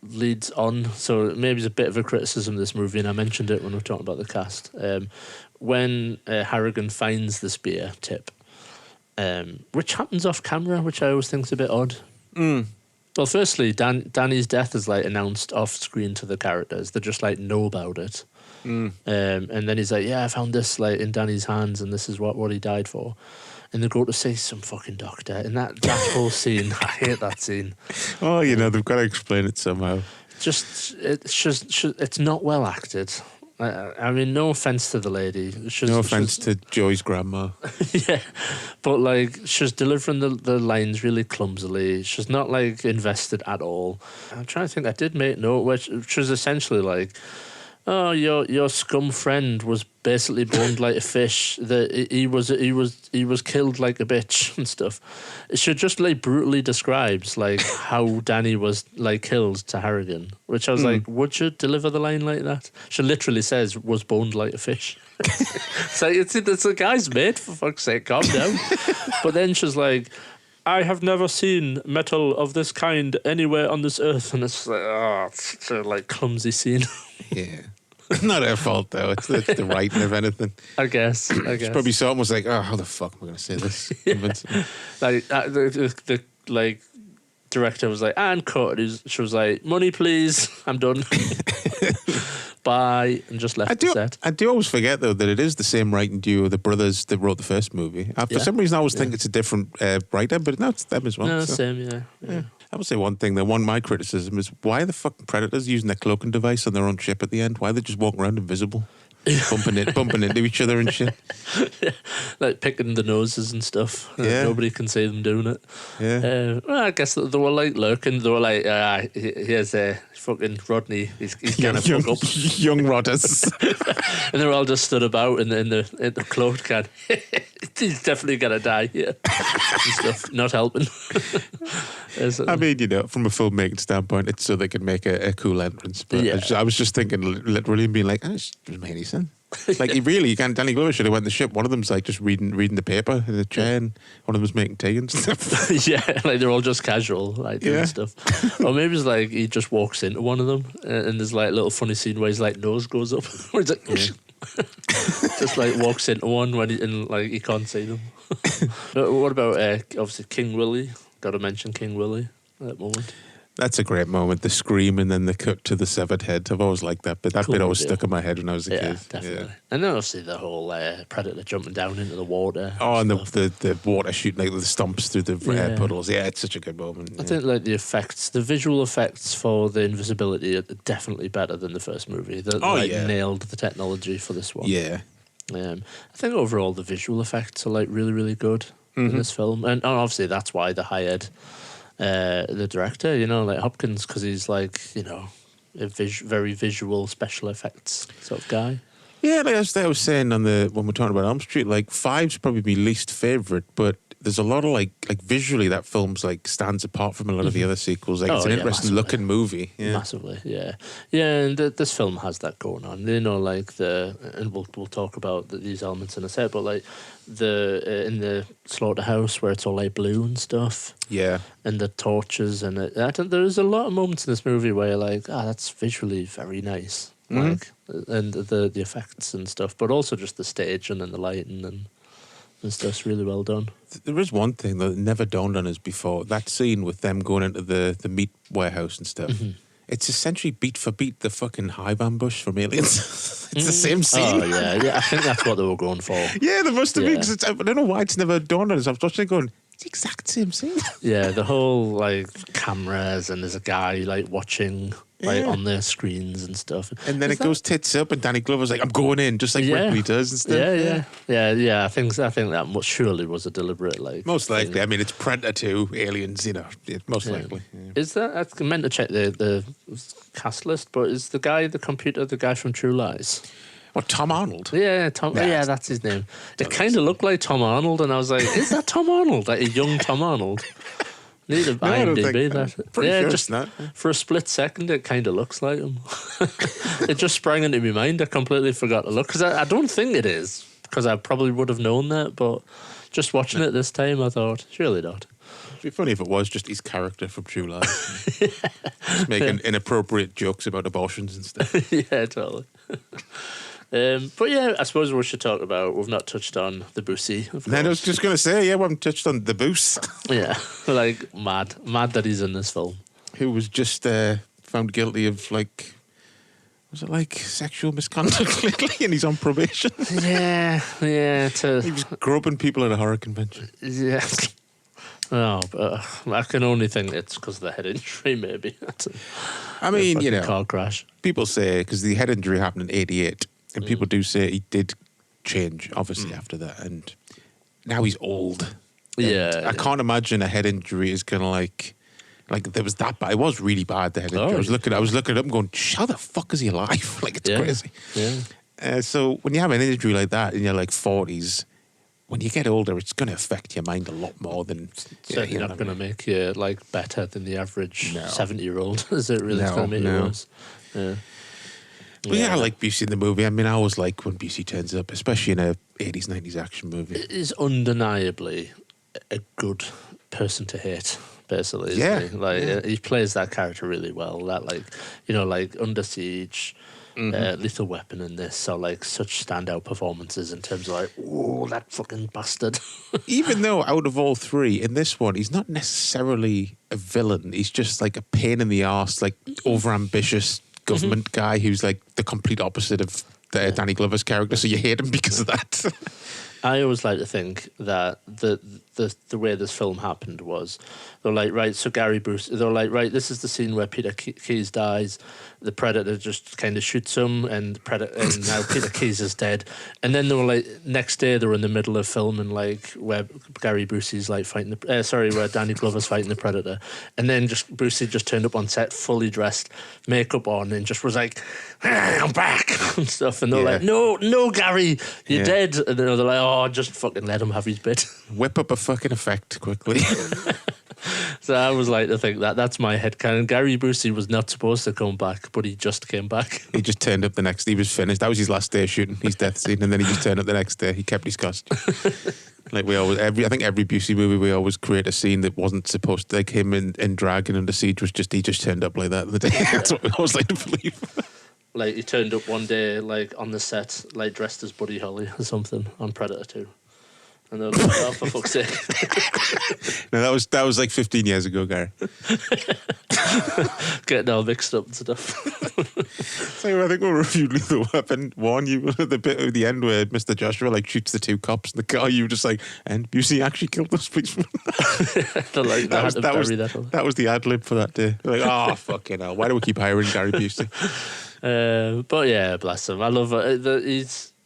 leads on, so maybe it's a bit of a criticism of this movie, and I mentioned it when we were talking about the cast. When Harrigan finds the spear tip, which happens off camera, which I always think is a bit odd. Well, firstly, Danny's death is like announced off screen to the characters. They just like know about it. And then he's like, I found this like in Danny's hands, and this is what he died for. And they go to see some fucking doctor. And that whole scene, I hate that scene. Oh, they've got to explain it somehow. It's not well acted. I mean, no offense to the lady. No offense to Joey's grandma. Yeah, but like she's delivering the lines really clumsily. She's not like invested at all. I'm trying to think. I did make note which was essentially like, "Oh, your scum friend was basically boned like a fish. That he was killed like a bitch and stuff." She just like brutally describes like how Danny was like killed to Harrigan, which I was like, would you deliver the line like that? She literally says was boned like a fish. So it's a guy's mate, for fuck's sake, calm down. But then she's like, I have never seen metal of this kind anywhere on this earth, and it's like, it's such a like clumsy scene. Yeah. Not her fault though. It's the writing of anything. I guess. She probably saw it and was like, how the fuck am I going to say this? Like the like director was like, and cut. She was like, money please, I'm done. Bye, and just left the set. I do always forget though that it is the same writing duo, the brothers that wrote the first movie. For some reason I always think it's a different writer, but no, it's them as well. No, same, yeah. I would say one thing, my criticism is why the fucking Predators using their cloaking device on their own ship at the end? Why are they just walking around invisible? bumping into each other and shit. Like picking the noses and stuff. Nobody can see them doing it. Well, I guess they were like lurking. They were like, here's fucking Rodney. He's gonna fuck up. Young Rodders. And they're all just stood about in the cloak can. He's definitely gonna die here. And stuff, not helping. I mean, from a filmmaking standpoint, it's so they can make a cool entrance. But Yeah. I was just thinking, literally, and being like, it doesn't make any sense. Like, Danny Glover should have went on the ship. One of them's like just reading the paper in the chair, and one of them's making tea and stuff. Yeah, like they're all just casual, like doing Yeah. stuff. Or maybe it's like he just walks into one of them, and there's like a little funny scene where his like nose goes up, where he's like, just like walks into one when he can't see them. But what about obviously King Willie? Got to mention King Willie at that moment. That's a great moment. The scream and then the cut to the severed head. I've always liked that bit. That Cool bit always idea. stuck in my head when I was a Yeah, kid. definitely. And then obviously the whole Predator jumping down into the water. Oh, and stuff. the water shooting, like the stomps through the Yeah. puddles. Yeah, it's such a good moment. I think like the effects, the visual effects for the invisibility are definitely better than the first movie. They yeah. nailed the technology for this one. Yeah. I think overall the visual effects are like really, really good in this film, and obviously that's why they hired the director, like Hopkins, because he's like a very visual special effects sort of guy. Yeah, like I was saying when we're talking about Elm Street, like 5's probably my least favourite, but there's a lot of like visually that film's like stands apart from a lot of the other sequels. Like it's Oh, an yeah, interesting massively. looking movie. Yeah. Massively, yeah, and this film has that going on. Like and we'll talk about these elements in a sec, but like in the slaughterhouse where it's all like blue and stuff, Yeah. and the torches, and there's a lot of moments in this movie where you're like, that's visually very nice, like, and the effects and stuff, but also just the stage and then the lighting and stuff's really well done. There is one thing that never dawned on us before. That scene with them going into the meat warehouse and stuff. It's essentially beat for beat the fucking hive ambush from Aliens. It's the same scene. Oh yeah, I think that's what they were going for. Yeah, there must have been. Yeah. 'Cause I don't know why it's never dawned on us. I was watching it going, it's the exact same scene. Yeah, the whole like cameras, and there's a guy like watching like Yeah. on their screens and stuff. And then Is it goes tits up, and Danny Glover's like, I'm going in, just like Yeah. Ripley does and stuff. Yeah. I think that surely was a deliberate like. Most likely. thing. I mean, it's Predator 2, Aliens, most Yeah. likely. Yeah. Is that I meant to check the cast list, but is the guy from True Lies? Oh, Tom Arnold. Yeah, Tom. Nah, Yeah, that's his name. It kind of looked like Tom Arnold, and I was like, "Is that Tom Arnold? Like a young Tom Arnold?" Need a No, I don't IMDb think- that. pretty Yeah, sure just it's not. for a split second, it kind of looks like him. It just sprang into my mind. I completely forgot to look because I don't think it is, because I probably would have known that, but just watching it this time, I thought surely not. It'd be funny if it was just his character from True Lies. Just making inappropriate jokes about abortions and stuff. Yeah, totally. But yeah, I suppose we should talk about. We've not touched on the Boosie. Of And then I was course. just going to say, we haven't touched on the Boos, Yeah, like mad that he's in this film. who was just found guilty of, like, was it like sexual misconduct lately? And he's on probation. Yeah. He was groping people at a horror convention. Yeah. Oh, but I can only think it's because of the head injury, maybe. I mean, Fucking car crash. people say, because the head injury happened in 88, and people do say he did change, obviously, after that. And now he's old. And Yeah, I can't imagine a head injury is going to, like there was that bad. It was really bad, the head injury. Oh, I was looking at him going, how the fuck is he alive? Like, it's Yeah. crazy. Yeah. So when you have an injury like that in your, like, 40s, when you get older, it's going to affect your mind a lot more than... Certainly not going to make you like better than the average No. 70-year-old. Is it really No, going to make no. you worse? Yeah. But yeah, I like Busey in the movie. I mean, I always like when Busey turns up, especially in a 80s, 90s action movie. Is undeniably a good person to hate, basically. Isn't Yeah, he? Like he plays that character really well. That like Under Siege, Lethal Weapon, in this are like such standout performances in terms of like, oh, that fucking bastard. Even though out of all three, in this one, he's not necessarily a villain. He's just like a pain in the arse, like overambitious government guy who's like the complete opposite of Danny Glover's character. So you hate him because of that. I always like to think that the way this film happened was they're like, right, so Gary Bruce, they're like, right, this is the scene where Peter Keyes dies. The Predator just kind of shoots him, and now Peter Keyes is dead. And then they were like, next day they were in the middle of filming like where Gary Busey's like fighting where Danny Glover's fighting the Predator, and then just Busey just turned up on set fully dressed, makeup on, and just was like, I'm back and stuff. And they're Yeah. like, no, Gary, you're Yeah. dead. And then they're like, oh, just fucking let him have his bit. Whip up a fucking effect quickly. So I was like to think that's my headcanon. Gary Busey was not supposed to come back, but he just came back. He just turned up the next. He was finished. That was his last day of shooting his death scene, and then he just turned up the next day. He kept his costume. Like we always, I think every Busey movie we always create a scene that wasn't supposed to, like him in drag and Under Siege was just he just turned up like that. The day. That's what we always like to believe. Like he turned up one day, like on the set, like dressed as Buddy Holly or something on Predator 2. And they were like, oh, for fuck's sake. No, that was like 15 years ago, Gary. Getting all mixed up and stuff. So I think we'll review Lethal Weapon 1. You the bit at the end where Mr. Joshua like shoots the two cops in the car. You were just like, and Busey actually killed those policemen. Like, that was the ad lib for that day. Like, oh fucking hell! Why do we keep hiring Gary Busey? But yeah, bless him. I love it.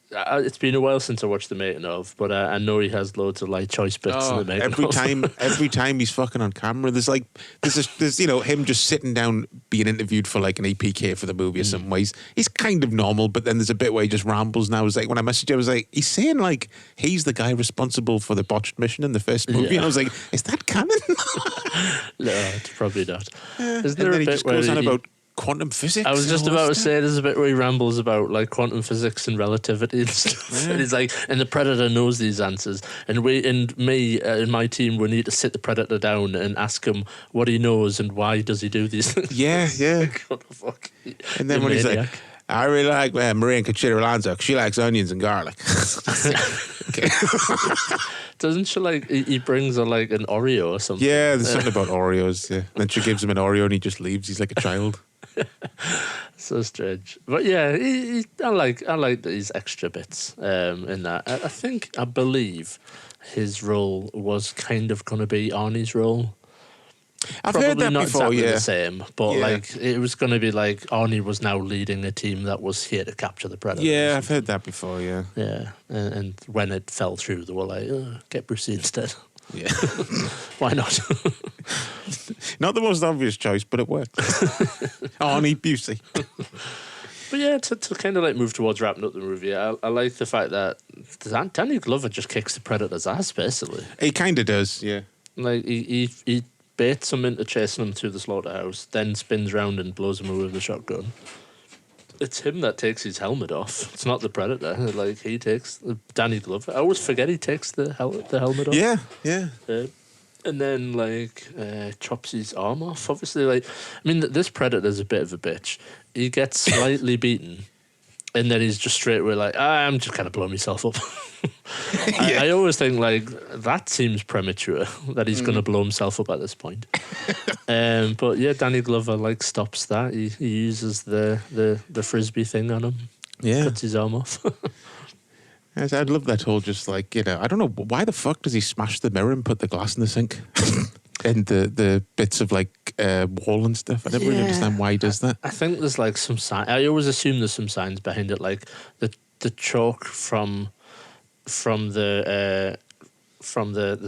It's been a while since I watched the making of, but I know he has loads of like choice bits in the making of. Every time he's fucking on camera, there's him just sitting down being interviewed for like an EPK for the movie or something. Where he's kind of normal, but then there's a bit where he just rambles. And I was like, when I messaged you, I was like, he's saying like he's the guy responsible for the botched mission in the first movie, and I was like, is that canon? No, it's probably not. Isn't and there then a he bit just where goes on about quantum physics. I was just about to say there's a bit where he rambles about like quantum physics and relativity and stuff. Yeah. And he's like, and the Predator knows these answers, and me and my team, we need to sit the Predator down and ask him what he knows and why does he do these things. Yeah. Like, what the fuck? And then when he's like, I really like Maria Conchita Alonso. She likes onions and garlic. Okay. Doesn't she like? He brings her like an Oreo or something. Yeah, there's something about Oreos. Yeah, then she gives him an Oreo and he just leaves. He's like a child. So strange, but yeah, I like these extra bits in that. I believe his role was kind of going to be Arnie's role. I've Probably heard that not before, exactly yeah. the same, but like it was going to be like Arnie was now leading a team that was here to capture the Predator. Yeah, I've heard that before, yeah. Yeah, and when it fell through, they were like, get Brucey instead. Yeah. Why not? Not the most obvious choice, but it worked. Arnie Busey. But yeah, to kind of like move towards wrapping up the movie, I like the fact that Danny Glover just kicks the Predator's ass, basically. He kind of does, yeah. Like, he baits him into chasing him through the slaughterhouse, then spins round and blows him away with a shotgun. It's him that takes his helmet off. It's not the Predator. Like, he takes Danny Glover. I always forget he takes the helmet off. Yeah, yeah. And then, like, chops his arm off. Obviously, like, I mean, this Predator's a bit of a bitch. He gets slightly beaten, and then he's just straight away like, I'm just kind of blowing myself up. Yeah. I always think, like, that seems premature, that he's going to blow himself up at this point. But yeah, Danny Glover, like, stops that. He uses the Frisbee thing on him. Yeah. Cuts his arm off. Yes, I'd love that whole just like, you know, I don't know, why the fuck does he smash the mirror and put the glass in the sink? And the bits of like wall and stuff. I never really understand why he does that. I think there's like some sign. I always assume there's some signs behind it, like the chalk from the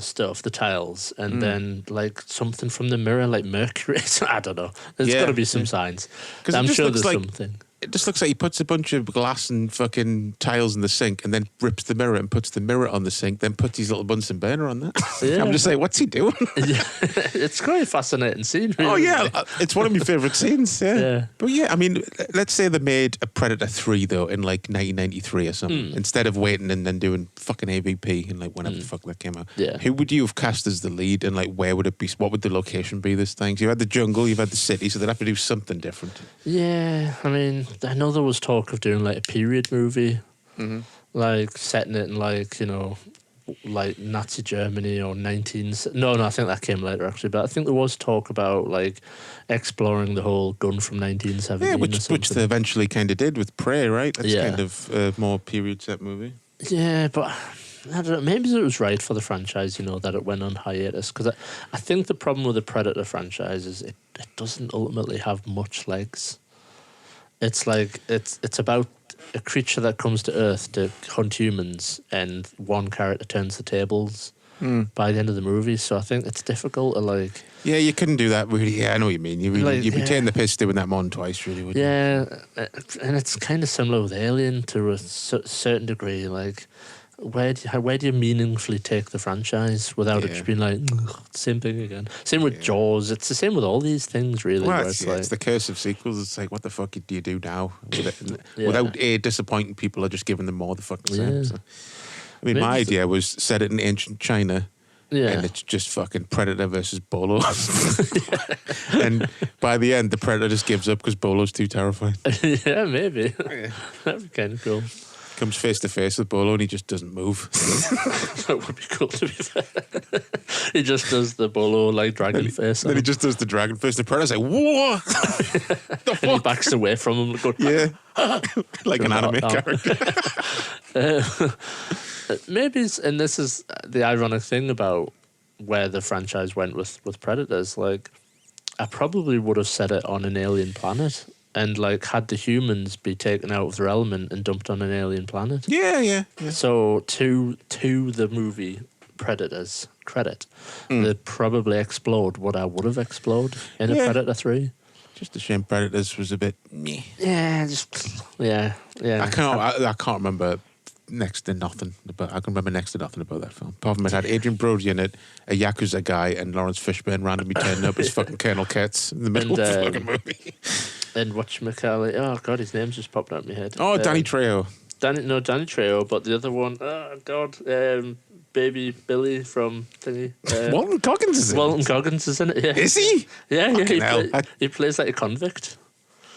stuff, the tiles, and then like something from the mirror, like mercury. I don't know. There's got to be some signs. I'm sure there's something. It just looks like he puts a bunch of glass and fucking tiles in the sink and then rips the mirror and puts the mirror on the sink, then puts his little Bunsen burner on that. Yeah. I'm just like, what's he doing? Yeah. It's quite a fascinating scene, really. Oh, yeah. It's one of my favourite scenes, Yeah. But yeah, I mean, let's say they made a Predator 3, though, in like 1993 or something, instead of waiting and then doing fucking AVP and like whenever the fuck that came out. Yeah. Who would you have cast as the lead and like where would it be? What would the location be this thing? So you had the jungle, you've had the city, so they'd have to do something different. Yeah, I mean, I know there was talk of doing like a period movie, like setting it in like, you know, like Nazi Germany or 19... No, I think that came later actually, but I think there was talk about like exploring the whole gun from 1917. Yeah, which they eventually kind of did with Prey, right? That's kind of a more period set movie. Yeah, but I don't know, maybe it was right for the franchise, you know, that it went on hiatus, because I think the problem with the Predator franchise is it doesn't ultimately have much legs. It's like it's about a creature that comes to Earth to hunt humans, and one character turns the tables by the end of the movie. So I think it's difficult to like. Yeah, you couldn't do that really. Yeah, I know what you mean. You'd be taking the piss doing that more than twice, really, wouldn't you? Yeah, and it's kind of similar with Alien to a certain degree. Like, where do you meaningfully take the franchise without it Yeah. just being like "Ugh, same thing again"? Same with Jaws. It's the same with all these things, really. Well, where it's, it's like, it's the curse of sequels. It's like, what the fuck do you do now? Yeah. Without disappointing people or just giving them more the fucking same. Yeah. So. I mean, Maybe my it's- idea was set it in ancient China. yeah, And it's just fucking Predator versus Bolo. And by the end, the Predator just gives up because Bolo's too terrifying. yeah, maybe that'd be kind of cool. Comes face to face with Bolo and he just doesn't move. That would be cool, to be fair. He just does the Bolo like dragon face, Then he and just does the dragon face. The Predator's like, whoa! The he fuck? backs away from him. Going, Yeah. Like an anime Oh. character. Maybe, and this is the ironic thing about where the franchise went with Predators. Like, I probably would have set it on an alien planet, and like had the humans be taken out of their element and dumped on an alien planet. Yeah. So to the movie Predators credit, they probably explode what I would have exploded in a Yeah. Predator 3. Just a shame Predators was a bit meh. Yeah, yeah. I can't remember next to nothing about. I can remember next to nothing about that film. Apart from it had Adrian Brody in it, a Yakuza guy, and Lawrence Fishburne randomly turning up as fucking Colonel Kurtz in the middle And, of the fucking movie. And whatchamacallit, oh god, his name's just popped out of my head. Oh, Danny Trejo. Danny Trejo, but the other one, oh god, Baby Billy from thingy. Walton Goggins is in Walton it. Goggins is in it, yeah. Is he? Yeah, Fucking hell. he plays like a convict.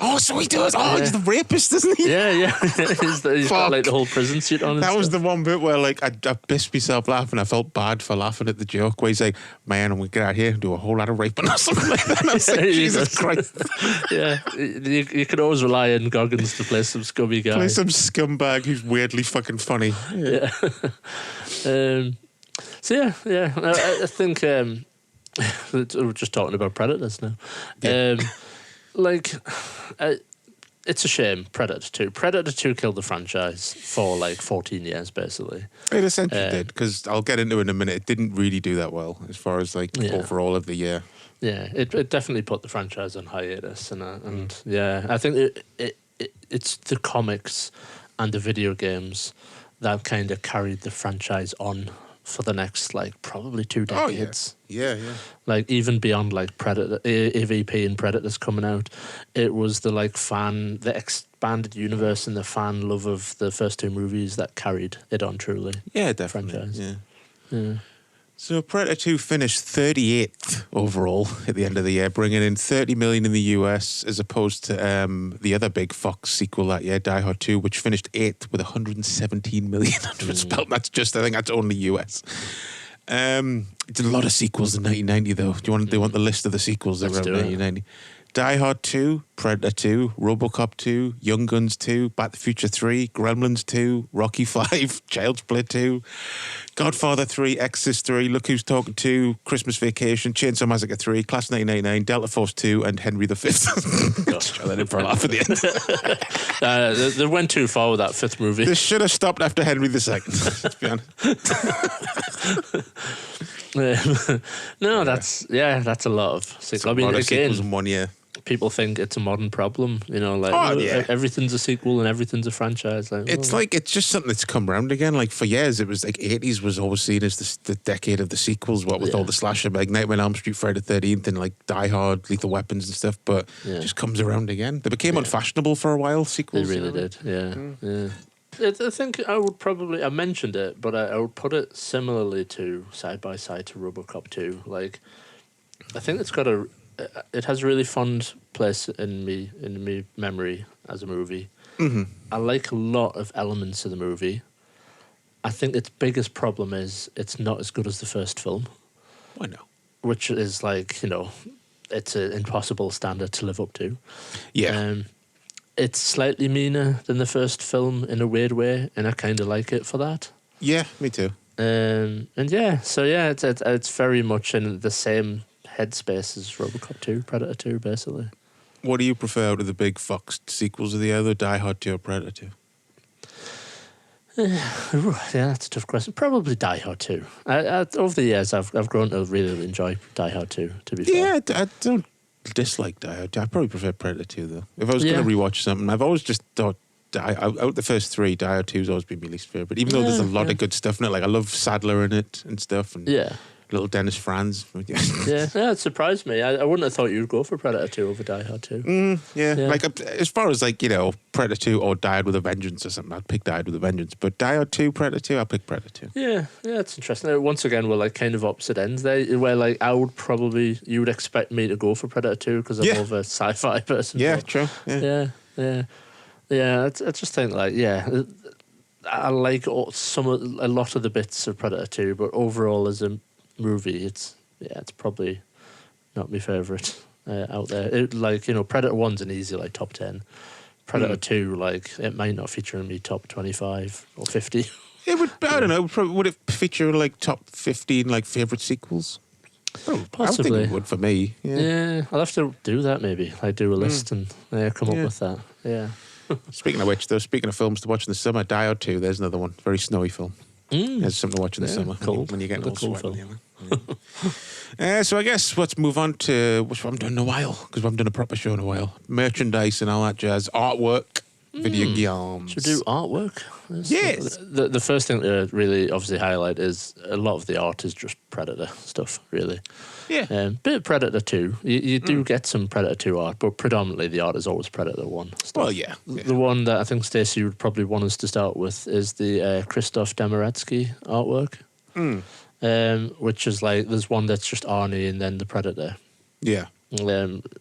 Oh, so he does. Oh, Yeah. he's the rapist, isn't he? Yeah. he's got Fuck. like the whole prison suit on. And That was stuff. the one bit where, like, I pissed myself laughing. I felt bad for laughing at the joke where he's like, man, I'm going to get out here and do a whole lot of raping or something like that. And I was like, He Jesus does. Christ. Yeah, you could always rely on Goggins to play some scummy guy. Play some scumbag who's weirdly fucking funny. Yeah. So yeah. I think we're just talking about Predators now. Yeah. It's a shame. Predator 2 killed the franchise for like 14 years, basically. It essentially did, because I'll get into it in a minute. It didn't really do that well as far as, like, Yeah. overall of the year. Yeah, it definitely put the franchise on hiatus, and yeah, I think it's the comics and the video games that kind of carried the franchise on for the next like probably 2 Oh, yeah. decades. Yeah. Like even beyond like Predator, AVP and Predators coming out, it was the like the expanded universe and the fan love of the first 2 movies that carried it on truly. Yeah, definitely. Franchise. Yeah. So Predator 2 finished 38th overall at the end of the year, bringing in 30 million in the US, as opposed to the other big Fox sequel that year, Die Hard 2, which finished 8th with 117 million under its belt. That's just, I think that's only US. It's a lot of sequels in 1990, though. Do you want the list of the sequels that Let's were do in it. 1990? Die Hard 2, Predator 2, RoboCop 2, Young Guns 2, Back to the Future 3, Gremlins 2, Rocky 5, Child's Play 2, Godfather 3, Exorcist 3, Look Who's Talking 2, Christmas Vacation, Chainsaw Massacre 3, Class 1999, Delta Force 2, and Henry V. Just throw that in for a laugh at the end. They went too far with that 5th movie. This should have stopped after Henry II. Let's be honest. No, that's a lot of sequels. I A mean, lot of again, sequels in 1 year. people think it's a modern problem. You know, like Oh, yeah. everything's a sequel and everything's a franchise. Like, It's like, it's just something that's come around again. Like, for years, it was like 80s was always seen as the decade of the sequels, what with Yeah. all the slasher, like Nightmare on Elm Street, Friday the 13th, and like Die Hard, Lethal Weapons and stuff, but Yeah. it just comes around again. They became unfashionable for a while, They sequels. really you know? did, yeah. I think I would probably, I mentioned it, but I would put it similarly to side by side to RoboCop 2. Like, I think it has a really fond place in me memory as a movie. Mm-hmm. I like a lot of elements of the movie. I think its biggest problem is it's not as good as the first film, Why not? which is like, you know, it's an impossible standard to live up to. Yeah. It's slightly meaner than the first film in a weird way, and I kind of like it for that. Yeah, me too. And yeah, so yeah, it's very much in the same headspace as RoboCop 2, Predator 2, basically. What do you prefer out of the big Fox sequels of the other, Die Hard 2 or Predator 2? Ooh, yeah, that's a tough question. Probably Die Hard 2. Over the years, I've grown to really enjoy Die Hard 2, to be fair. Yeah, I don't dislike Die Hard 2. I probably prefer Predator 2, though. If I was Yeah. going to rewatch something, I've always just thought Out of the first three, Die Hard 2's always been my least favourite. Even though there's a lot of good stuff in it. Like, I love Sadler in it and stuff. And Yeah. little Dennis Franz. Yeah, it surprised me. I wouldn't have thought you'd go for Predator 2 over Die Hard 2. Yeah. Yeah. Like, as far as, like, you know, Predator 2 or Die Hard with a Vengeance or something, I'd pick Die Hard with a Vengeance. But Die Hard 2, Predator 2, I'll pick Predator 2. Yeah, it's interesting. Once again, we're like kind of opposite ends there. Where like you would expect me to go for Predator 2 because I'm Yeah. more of a sci-fi person. Yeah, but true. Yeah. Yeah. I just think like I like a lot of the bits of Predator 2, but overall as a movie, it's probably not my favourite out there. Like, you know, Predator 1's an easy like top 10. Predator 2, like, it might not feature in me top 25 or 50. It would, I don't know, would it feature like top 15 like favourite sequels? Oh, I Possibly. think it would for me. Yeah, I'll have to do that maybe. Like do a list and come up with that. Yeah. Speaking of which, though, speaking of films to watch in the summer, Die Hard 2, there's another one. Very snowy film. There's something to watch in the summer. cold. When you get all Another cold sweaty. film. You know? So I guess let's move on to which one I've done in a while, because we haven't done a proper show in a while. Merchandise and all that jazz. Artwork. Video games. Should we do artwork? Yes. The first thing to really obviously highlight is a lot of the art is just Predator stuff, really. Yeah. Bit of Predator 2. You do get some Predator 2 art, but predominantly the art is always Predator 1 stuff. Well, yeah. The one that I think Stacey would probably want us to start with is the Krzysztof Demaretsky artwork, which is like, there's one that's just Arnie and then the Predator. Yeah.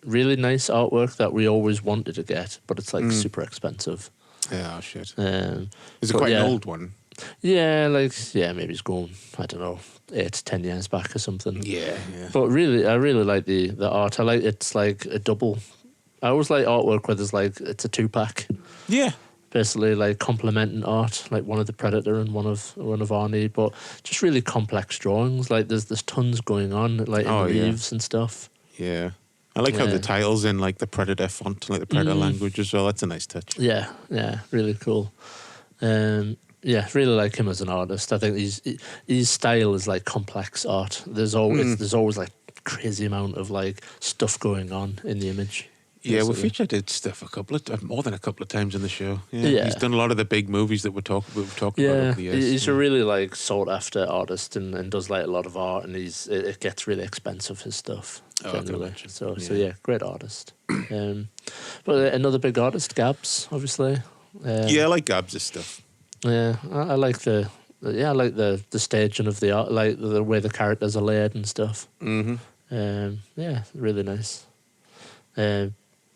Really nice artwork that we always wanted to get, but it's like super expensive. Yeah, oh, shit. Is Is it quite an old one? Yeah, maybe it's going, I don't know, 8 to 10 years back or something. Yeah. But really, I really like the art. I like it's like a double. I always like artwork where there's like, it's a 2-pack. Yeah. Basically, like complementing art, like one of the Predator and one of Arnie, but just really complex drawings. Like there's tons going on, like in leaves and stuff. Yeah. I like how the title's in like the Predator font, like the Predator language as well. That's a nice touch. Yeah, really cool. Really like him as an artist. I think his style is like complex art. There's always like crazy amount of like stuff going on in the image. Yeah, we featured his stuff more than a couple of times in the show. Yeah. He's done a lot of the big movies that we've talked about over the years. He's a really like sought after artist and does like a lot of art, and it gets really expensive, his stuff. Oh, I can generally. imagine. So great artist. But another big artist, Gabs, obviously. I like Gabs' stuff. Yeah, I like the staging of the art, like the way the characters are laid and stuff. Really nice.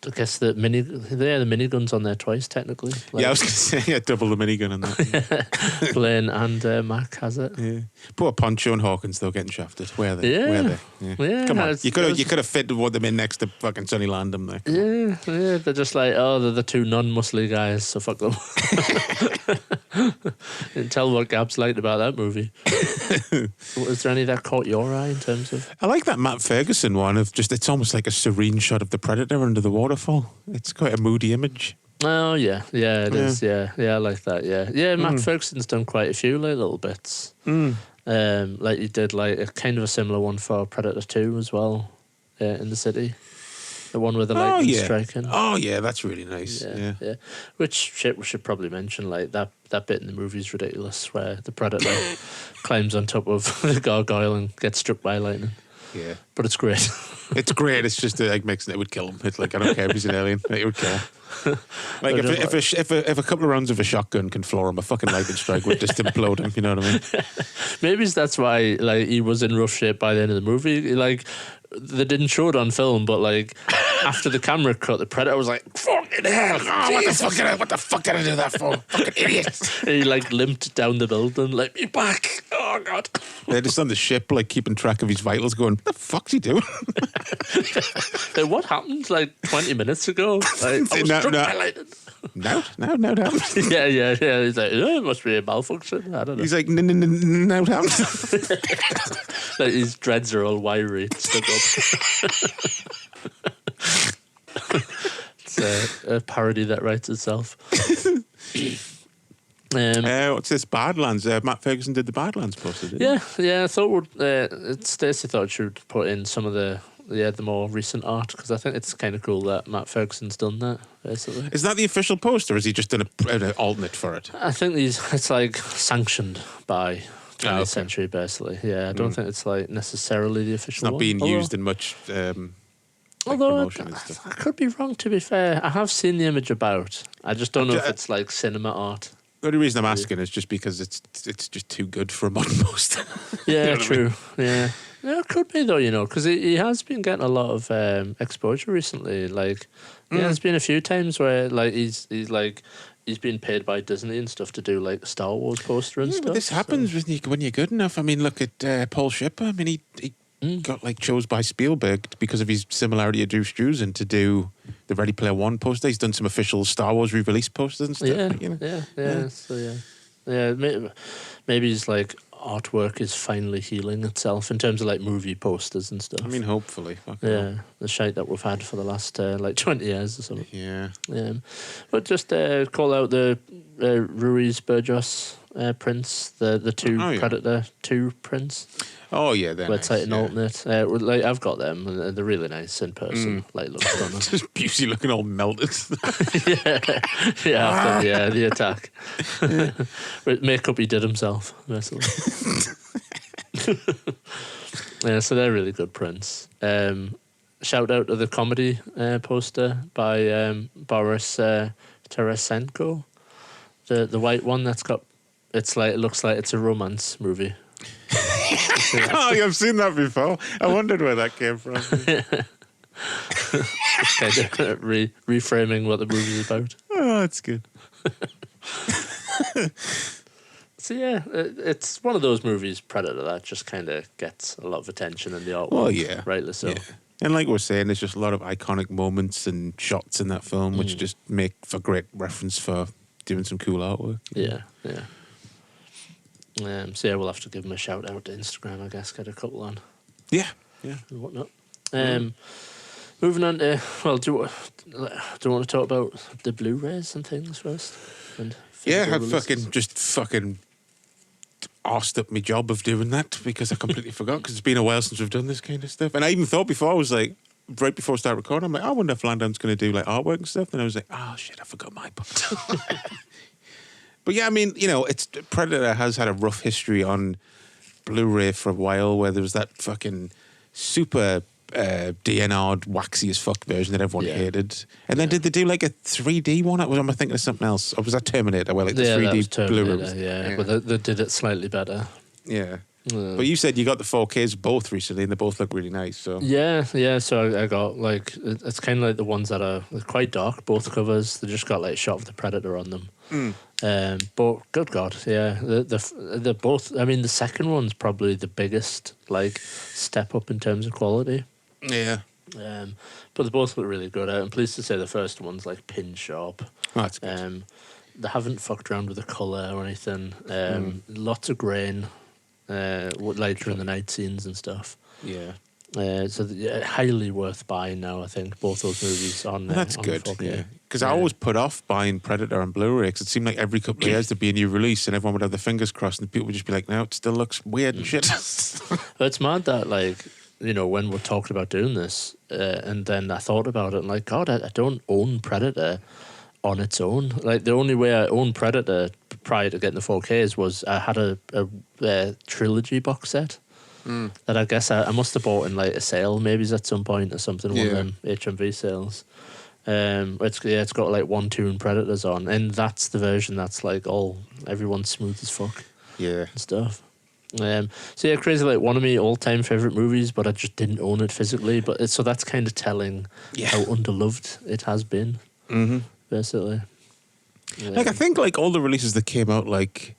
I guess the miniguns on there twice technically. Like, I was going to say, double the minigun on that. Blaine and Mac has it. Yeah. Poor Poncho and Hawkins though getting shafted. Where are they? Yeah. Where are they? Yeah, Come on, you could have fit them in next to fucking Sonny Landham there. Yeah, they're just like, they're the two non-muscly guys, so fuck them. Didn't tell what Gabs liked about that movie. Was there any that caught your eye in terms of? I like that Matt Ferguson one of just, it's almost like a serene shot of the Predator under the waterfall. It's quite a moody image. Oh yeah, it is. Yeah, I like that. Yeah. Matt Ferguson's done quite a few like little bits. Like he did like a kind of a similar one for Predator 2 as well, in the city. The one with the lightning striking. Oh yeah, that's really nice. Yeah. Which we should probably mention, like that bit in the movie is ridiculous, where the Predator climbs on top of the gargoyle and gets struck by lightning. Yeah. But it's great. It's great. It's just like makes it would kill him. It's like, I don't care if he's an alien. It would kill him. Like if a couple of rounds of a shotgun can floor him, a fucking lightning strike would just implode him. You know what I mean? Maybe that's why like he was in rough shape by the end of the movie. Like they didn't show it on film, but like after the camera cut, the Predator was like, "Fucking hell! What the fuck did I do that for? Fucking idiot!" He like limped down the building, like, "Me back! Oh god!" They're just on the ship, like keeping track of his vitals, going, "What the fuck's he doing?" Like, what happened like 20 minutes ago? Like, I was struck by lightning. No. Yeah. He's like, it must be a malfunction. I don't know. He's like, no, Like his dreads are all wiry and stuck up. It's a parody that writes itself. What's this? Badlands. Matt Ferguson did the Badlands poster, didn't he? Yeah. I thought Stacey thought she would put in some of the the more recent art, because I think it's kind of cool that Matt Ferguson's done that, basically. Is that the official poster, or has he just done an alternate for it? I think it's like sanctioned by 20th century, basically. Yeah, I don't think it's like necessarily the official It's not one. being used in much promotion and stuff. I could be wrong, to be fair. I have seen the image about. I just don't know if it's like cinema art. The only reason I'm asking is just because it's just too good for a modern poster. Yeah, You know what I true. Yeah. Yeah, it could be though, because he has been getting a lot of exposure recently. Like, there's been a few times where like he's been paid by Disney and stuff to do like a Star Wars poster and Yeah, stuff. but this happens when you're good enough. I mean, look at Paul Shipper. I mean, he got like chose by Spielberg because of his similarity to Drew Struzan to do the Ready Player One poster. He's done some official Star Wars re-release posters and stuff. Yeah, you know? yeah. So maybe his like artwork is finally healing itself in terms of like movie posters and stuff. I mean, hopefully. Fucking hell. yeah, the shite that we've had for the last like 20 years or something. Yeah. But just call out the Ruiz Burgos prints, the two Predator 2 prints. Oh yeah, they're Website nice, and yeah. alternate. Like I've got them, and they're really nice in person. Like look stunning. Just Busey looking all melted. yeah, the attack. With makeup he did himself, basically. Yeah, so they're really good prints. Shout out to the comedy poster by Boris Tarasenko, the white one that's got. It looks like it's a romance movie. Oh, I've seen that before. I wondered where that came from. Just kind of reframing what the movie's about. Oh, that's good. So yeah, it's one of those movies, Predator, that just kind of gets a lot of attention in the art Well, world, yeah. rightly so. Yeah. And like we're saying, there's just a lot of iconic moments and shots in that film, which just make for great reference for doing some cool artwork. Yeah. So yeah, we'll have to give him a shout out to Instagram, I guess, get a couple on Yeah. and whatnot. Moving on to, well, do you want to talk about the Blu-rays and things first? And Yeah, I physical releases? fucking arsed up my job of doing that because I completely forgot because it's been a while since we've done this kind of stuff. And I even thought before, I was like, right before I started recording, I'm like, I wonder if Landon's going to do like artwork and stuff. And I was like, oh shit, I forgot my part. But yeah, I mean, it's Predator has had a rough history on Blu-ray for a while where there was that fucking super DNR'd, waxy as fuck version that everyone hated. And then did they do like a 3D one? Am I thinking of something else? Or was that Terminator? Where like the 3D that was Terminator, Blu-ray? yeah. But they did it slightly better. Yeah. But you said you got the 4Ks both recently and they both look really nice. So Yeah. So I got like, it's kind of like the ones that are quite dark, both covers. They just got like a shot of the Predator on them. But good God, yeah. They're both, I mean, the second one's probably the biggest like step up in terms of quality. yeah. But they both look really good. I'm pleased to say the first one's like pin sharp. Oh, that's good. They haven't fucked around with the colour or anything. Lots of grain, like during the night scenes and stuff. Yeah. Highly worth buying now, I think, both those movies on That's on good. 4K. Yeah. Because I always put off buying Predator on Blu-ray because it seemed like every couple of years there'd be a new release and everyone would have their fingers crossed and people would just be like, no, it still looks weird and shit. But it's mad that, like, when we're talking about doing this, and then I thought about it and, like, God, I don't own Predator on its own. Like, the only way I owned Predator prior to getting the 4Ks was I had a trilogy box set. That I guess I must have bought in like a sale, maybe at some point or something, one of them HMV sales. It's got like 1, 2 and Predators on, and that's the version that's like everyone's smooth as fuck Yeah. and stuff. So yeah, Crazy like one of my all-time favorite movies, but I just didn't own it physically. But so that's kind of telling how underloved it has been, basically. Like I think like all the releases that came out like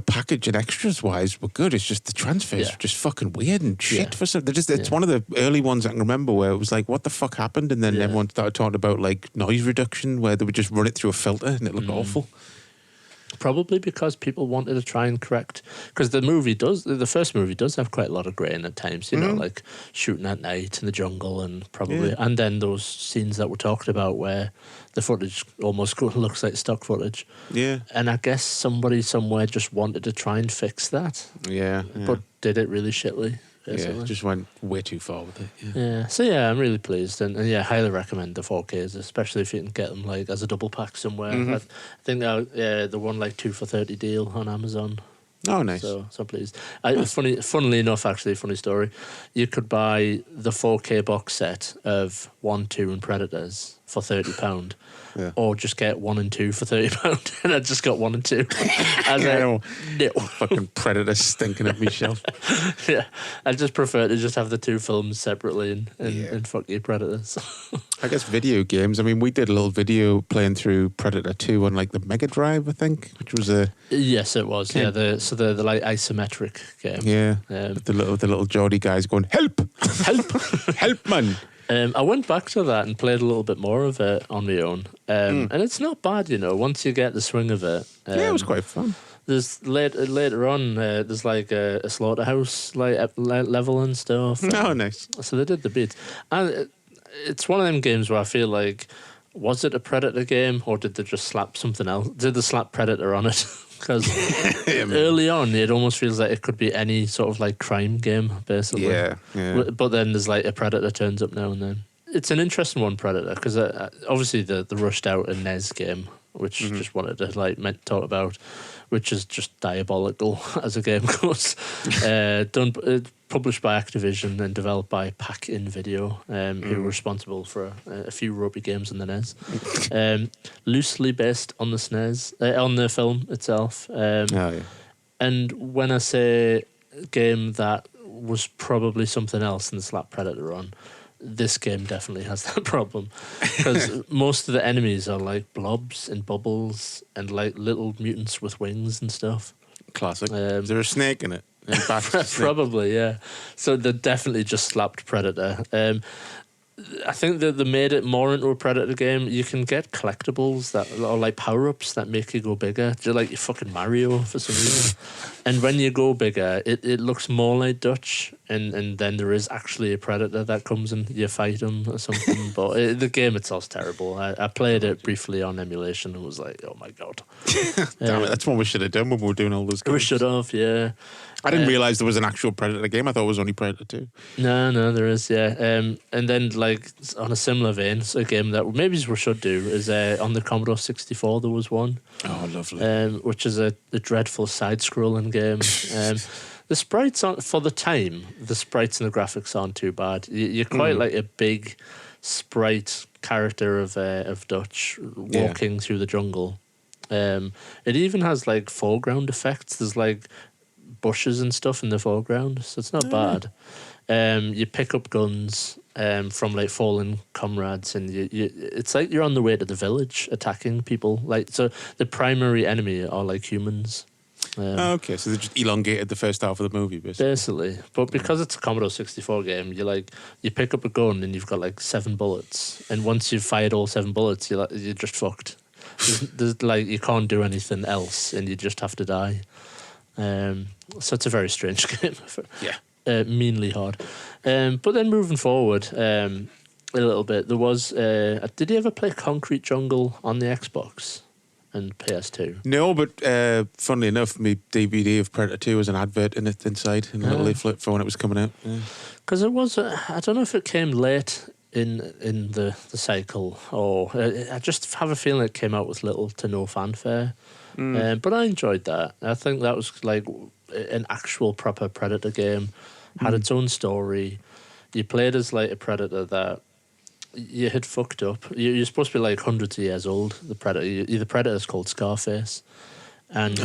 package and extras wise were good. It's just the transfers were just fucking weird and shit for some. It's one of the early ones I can remember where it was like, what the fuck happened? And then everyone started talking about like noise reduction where they would just run it through a filter and it looked awful. Probably because people wanted to try and correct, because the first movie does have quite a lot of grain at times, like shooting at night in the jungle and and then those scenes that we're talking about where the footage almost looks like stock footage. Yeah. And I guess somebody somewhere just wanted to try and fix that. Yeah. But did it really shittly. basically. Yeah, just went way too far with it. Yeah. Yeah, so yeah, I'm really pleased, and yeah, highly recommend the 4Ks, especially if you can get them like as a double pack somewhere. I think the one like 2 for 30 deal on Amazon. Oh, nice. So pleased. Funnily enough, actually, funny story. You could buy the 4K box set of 1, 2, and Predators for £30, Yeah. or just get 1 and 2 for £30. And I just got 1 and 2. I was like, no. Fucking Predator stinking at me shelf. Yeah, I just prefer to just have the 2 films separately and fuck you, Predators. I guess video games. I mean, we did a little video playing through Predator 2 on like the Mega Drive, I think, which was a Yes, it was. Okay. Yeah, the like isometric game. with the little Geordie guys going, help, help, help, man. I went back to that and played a little bit more of it on my own, and it's not bad, once you get the swing of it. Yeah, it was quite fun. There's later on. There's like a slaughterhouse like level and stuff. Oh, nice. So they did the beats, and it's one of them games where I feel like, was it a Predator game or did they just slap something else? Did they slap Predator on it? Because early on, it almost feels like it could be any sort of like crime game, basically. Yeah. But then there's like a Predator turns up now and then. It's an interesting one, Predator, because obviously the rushed out a NES game, which just wanted to like talk about, which is just diabolical as a game goes. Published by Activision and developed by Pac-In Video, who were responsible for a few ropey games on the NES. Loosely based on the SNES, on the film itself. And when I say game that was probably something else than slap Predator on, this game definitely has that problem, because most of the enemies are like blobs and bubbles and like little mutants with wings and stuff. Classic. Is there a snake in it? Probably, yeah. So they definitely just slapped Predator. I think that they made it more into a Predator game. You can get collectibles that are like power-ups that make you go bigger. Just like your fucking Mario for some reason. And when you go bigger, it looks more like Dutch, and then there is actually a Predator that comes and you fight him or something. But the game itself's terrible. I played it briefly on emulation and was like, oh my God. Damn it, that's what we should have done when we were doing all those games. We should have, yeah. I didn't realise there was an actual Predator game. I thought it was only Predator 2. No, there is, yeah. And then, like, on a similar vein, so a game that maybe we should do is on the Commodore 64, there was one. Oh, lovely. Which is a dreadful side-scrolling game. The sprites, for the time, the sprites and the graphics aren't too bad. You're quite like a big sprite character of Dutch walking through the jungle. It even has, like, foreground effects. There's, like, bushes and stuff in the foreground, so it's not bad. You pick up guns from like fallen comrades, and you it's like you're on the way to the village attacking people. Like, so the primary enemy are like humans. Okay, so they just elongated the first half of the movie, basically. But because it's a Commodore 64 game, you pick up a gun and you've got like 7 bullets, and once you've fired all 7 bullets, you're just fucked. There's like, you can't do anything else, and you just have to die. So it's a very strange game. Meanly hard. But then moving forward a little bit, there was... did you ever play Concrete Jungle on the Xbox and PS2? No, but funnily enough, my DVD of Predator 2 was an advert in it inside, in a little leaflet for when it was coming out. Because it was... I don't know if it came late in the cycle, or... I just have a feeling it came out with little to no fanfare. But I enjoyed that. I think that was like an actual proper Predator game. Had its own story. You played as like a Predator that you had fucked up. You're supposed to be like hundreds of years old. The Predator. The Predator's called Scarface, and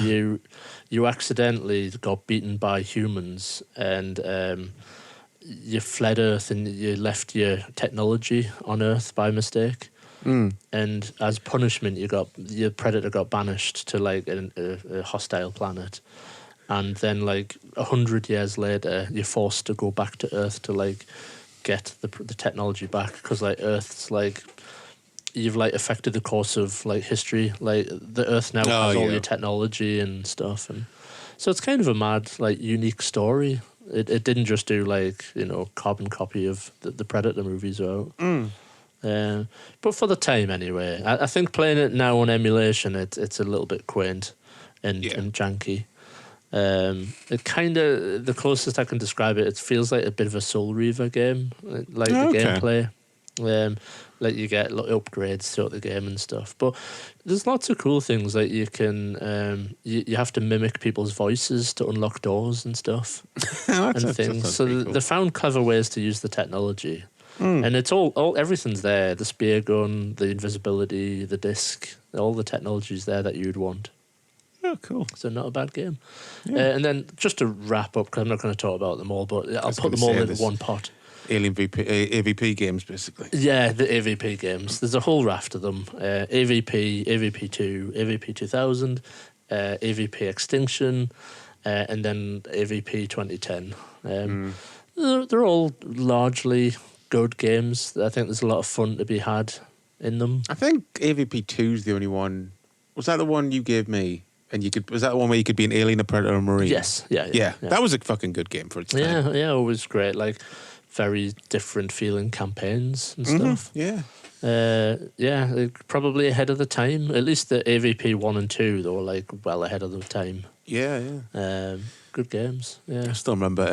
you accidentally got beaten by humans, and you fled Earth and you left your technology on Earth by mistake. And as punishment, your Predator got banished to like a hostile planet, and then like 100 years later, you're forced to go back to Earth to like get the technology back, because like Earth's like, you've like affected the course of like history. Like the Earth now has all your technology and stuff, and so it's kind of a mad like unique story. It didn't just do like carbon copy of the Predator movies out. But for the time anyway, I think playing it now on emulation, it's a little bit quaint and janky. It kind of, the closest I can describe it, it feels like a bit of a Soul Reaver game, like the Okay. gameplay. Like you get upgrades throughout the game and stuff. But there's lots of cool things, like you can, you have to mimic people's voices to unlock doors and stuff and things. So they found clever ways to use the technology. And it's all everything's there. The spear gun, the invisibility, the disc, all the technology's there that you'd want. Oh, cool. So not a bad game. And then just to wrap up, because I'm not going to talk about them all, but I'll was put gonna them all say in this- one pot. Alien AVP games, basically. Yeah, the AVP games. There's a whole raft of them. AVP, AVP2, AVP 2000, AVP Extinction, and then AVP 2010. They're all largely good games. I think there's a lot of fun to be had in them. I think AVP 2 is the only one. Was that the one you gave me? And you could, was that the one where you could be an alien, a predator, or a marine? Yes, yeah. Yeah, that was a fucking good game for its time. Yeah, it was great. Like, very different feeling campaigns and stuff. Yeah. Probably ahead of the time. At least the AVP 1 and 2, they were like well ahead of the time. Yeah. Good games. I Yeah. still remember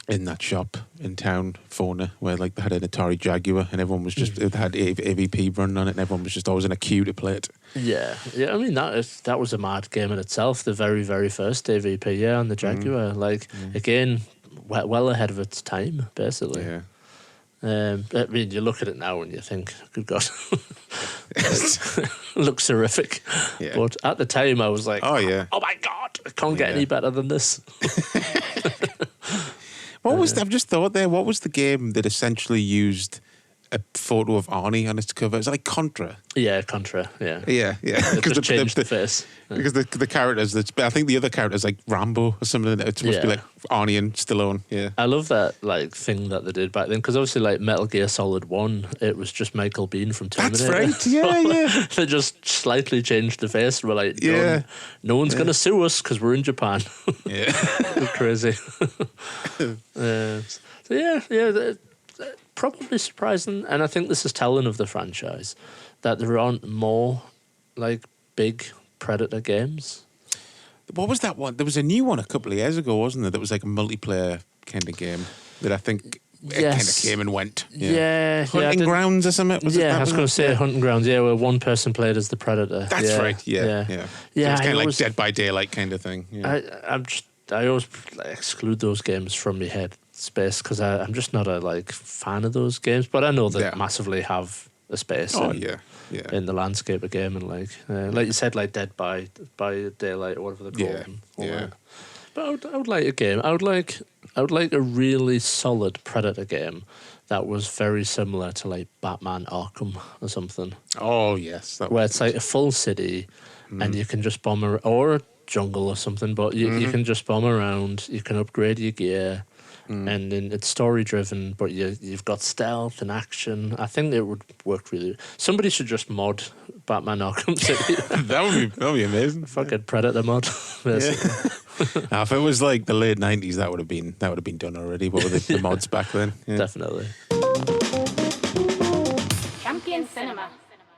in that shop in town, Fauna, where like they had an Atari Jaguar and everyone was just, it had AVP running on it and everyone was just always in a queue to play it. Yeah. I mean that was a mad game in itself. The very, very first AVP, on the Jaguar. Like again, well ahead of its time, basically. Yeah. I mean, you look at it now and you think, good God, looks horrific. Yeah. But at the time, I was like, Oh, yeah. oh my God, it can't get Yeah. any better than this. What was, I've just thought there, what was the game that essentially used a photo of Arnie on its cover? It's like Contra. Yeah, Contra, yeah. Yeah. It just changed the face. Because the characters, I think the other character's like Rambo or something. It's supposed to be Yeah. like Arnie and Stallone. Yeah. I love that like thing that they did back then, because obviously like Metal Gear Solid 1, it was just Michael Biehn from Terminator. That's right. Yeah. They just slightly changed the face. We're like, Yeah. no one's going to sue us because we're in Japan. Yeah. Crazy. Probably surprising, and I think this is telling of the franchise that there aren't more like big Predator games. What was that one? There was a new one a couple of years ago, wasn't there? That was like a multiplayer kind of game that I think it kind of Yes. came and went. Yeah, I Hunting didn't- Grounds or something? Was it Yeah, that I was one? going to say Hunting Grounds. Yeah, where one person played as the Predator. That's right. Yeah. yeah. So it's I kind of like always- Dead by Daylight kind of thing. Yeah. I always like, exclude those games from my head space because I'm just not a like fan of those games. But I know they Yeah. massively have a space. Oh, in, yeah. in the landscape of gaming, like you said, like Dead by Daylight or whatever they're called. Yeah, and all yeah. that. But I would like a game. I would like a really solid Predator game that was very similar to like Batman Arkham or something, Oh, yes. That where it's like a full city and you can just bomb or a jungle or something, but you can just bomb around. You can upgrade your gear. And then it's story driven, but you've got stealth and action. I think it would work really. Somebody should just mod Batman Arkham City. that would be amazing. Fucking Predator mod. basically. Now, if it was like the late 90s, that would have been done already. What were the mods back then? Yeah. Definitely. Champion Cinema.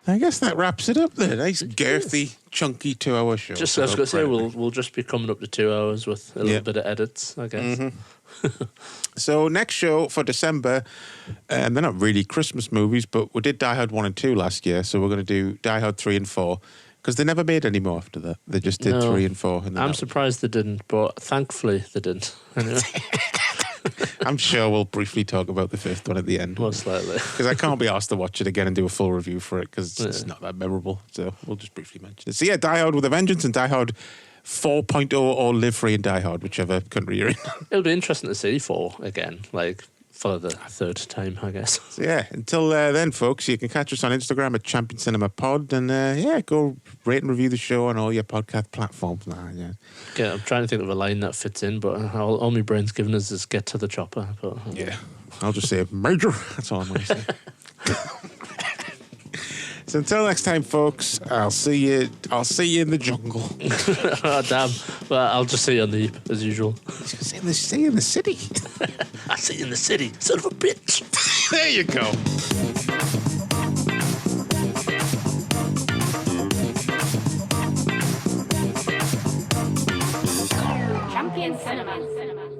I guess that wraps it up there. Nice, girthy, chunky 2-hour show. Just I was about going to say Predator. we'll just be coming up to 2 hours with a Yeah. little bit of edits, I guess. So next show for December, they're not really Christmas movies, but we did Die Hard 1 and 2 last year, so we're going to do Die Hard 3 and 4, because they never made any more after that. They just did No. 3 and 4. And then I'm that- surprised they didn't, but thankfully they didn't. Anyway, I'm sure we'll briefly talk about the 5th one at the end. most likely. Because I can't be asked to watch it again and do a full review for it, because it's not that memorable. So we'll just briefly mention it. So yeah, Die Hard with a Vengeance and Die Hard 4.0 or Live Free and Die Hard, whichever country you're in. It'll be interesting to see 4 again, like for the third time, I guess. So yeah, until then, folks, you can catch us on Instagram at Champion Cinema Pod, and go rate and review the show on all your podcast platforms. Yeah. Okay, I'm trying to think of a line that fits in, but all my brain's given us is get to the chopper. But Yeah, I'll just say Major. That's all I'm going to say. So until next time, folks, I'll see you in the jungle. oh, damn. Well, I'll just see you on the heap, as usual. Say in the city. I see you in the city, son of a bitch. There you go. Cinema.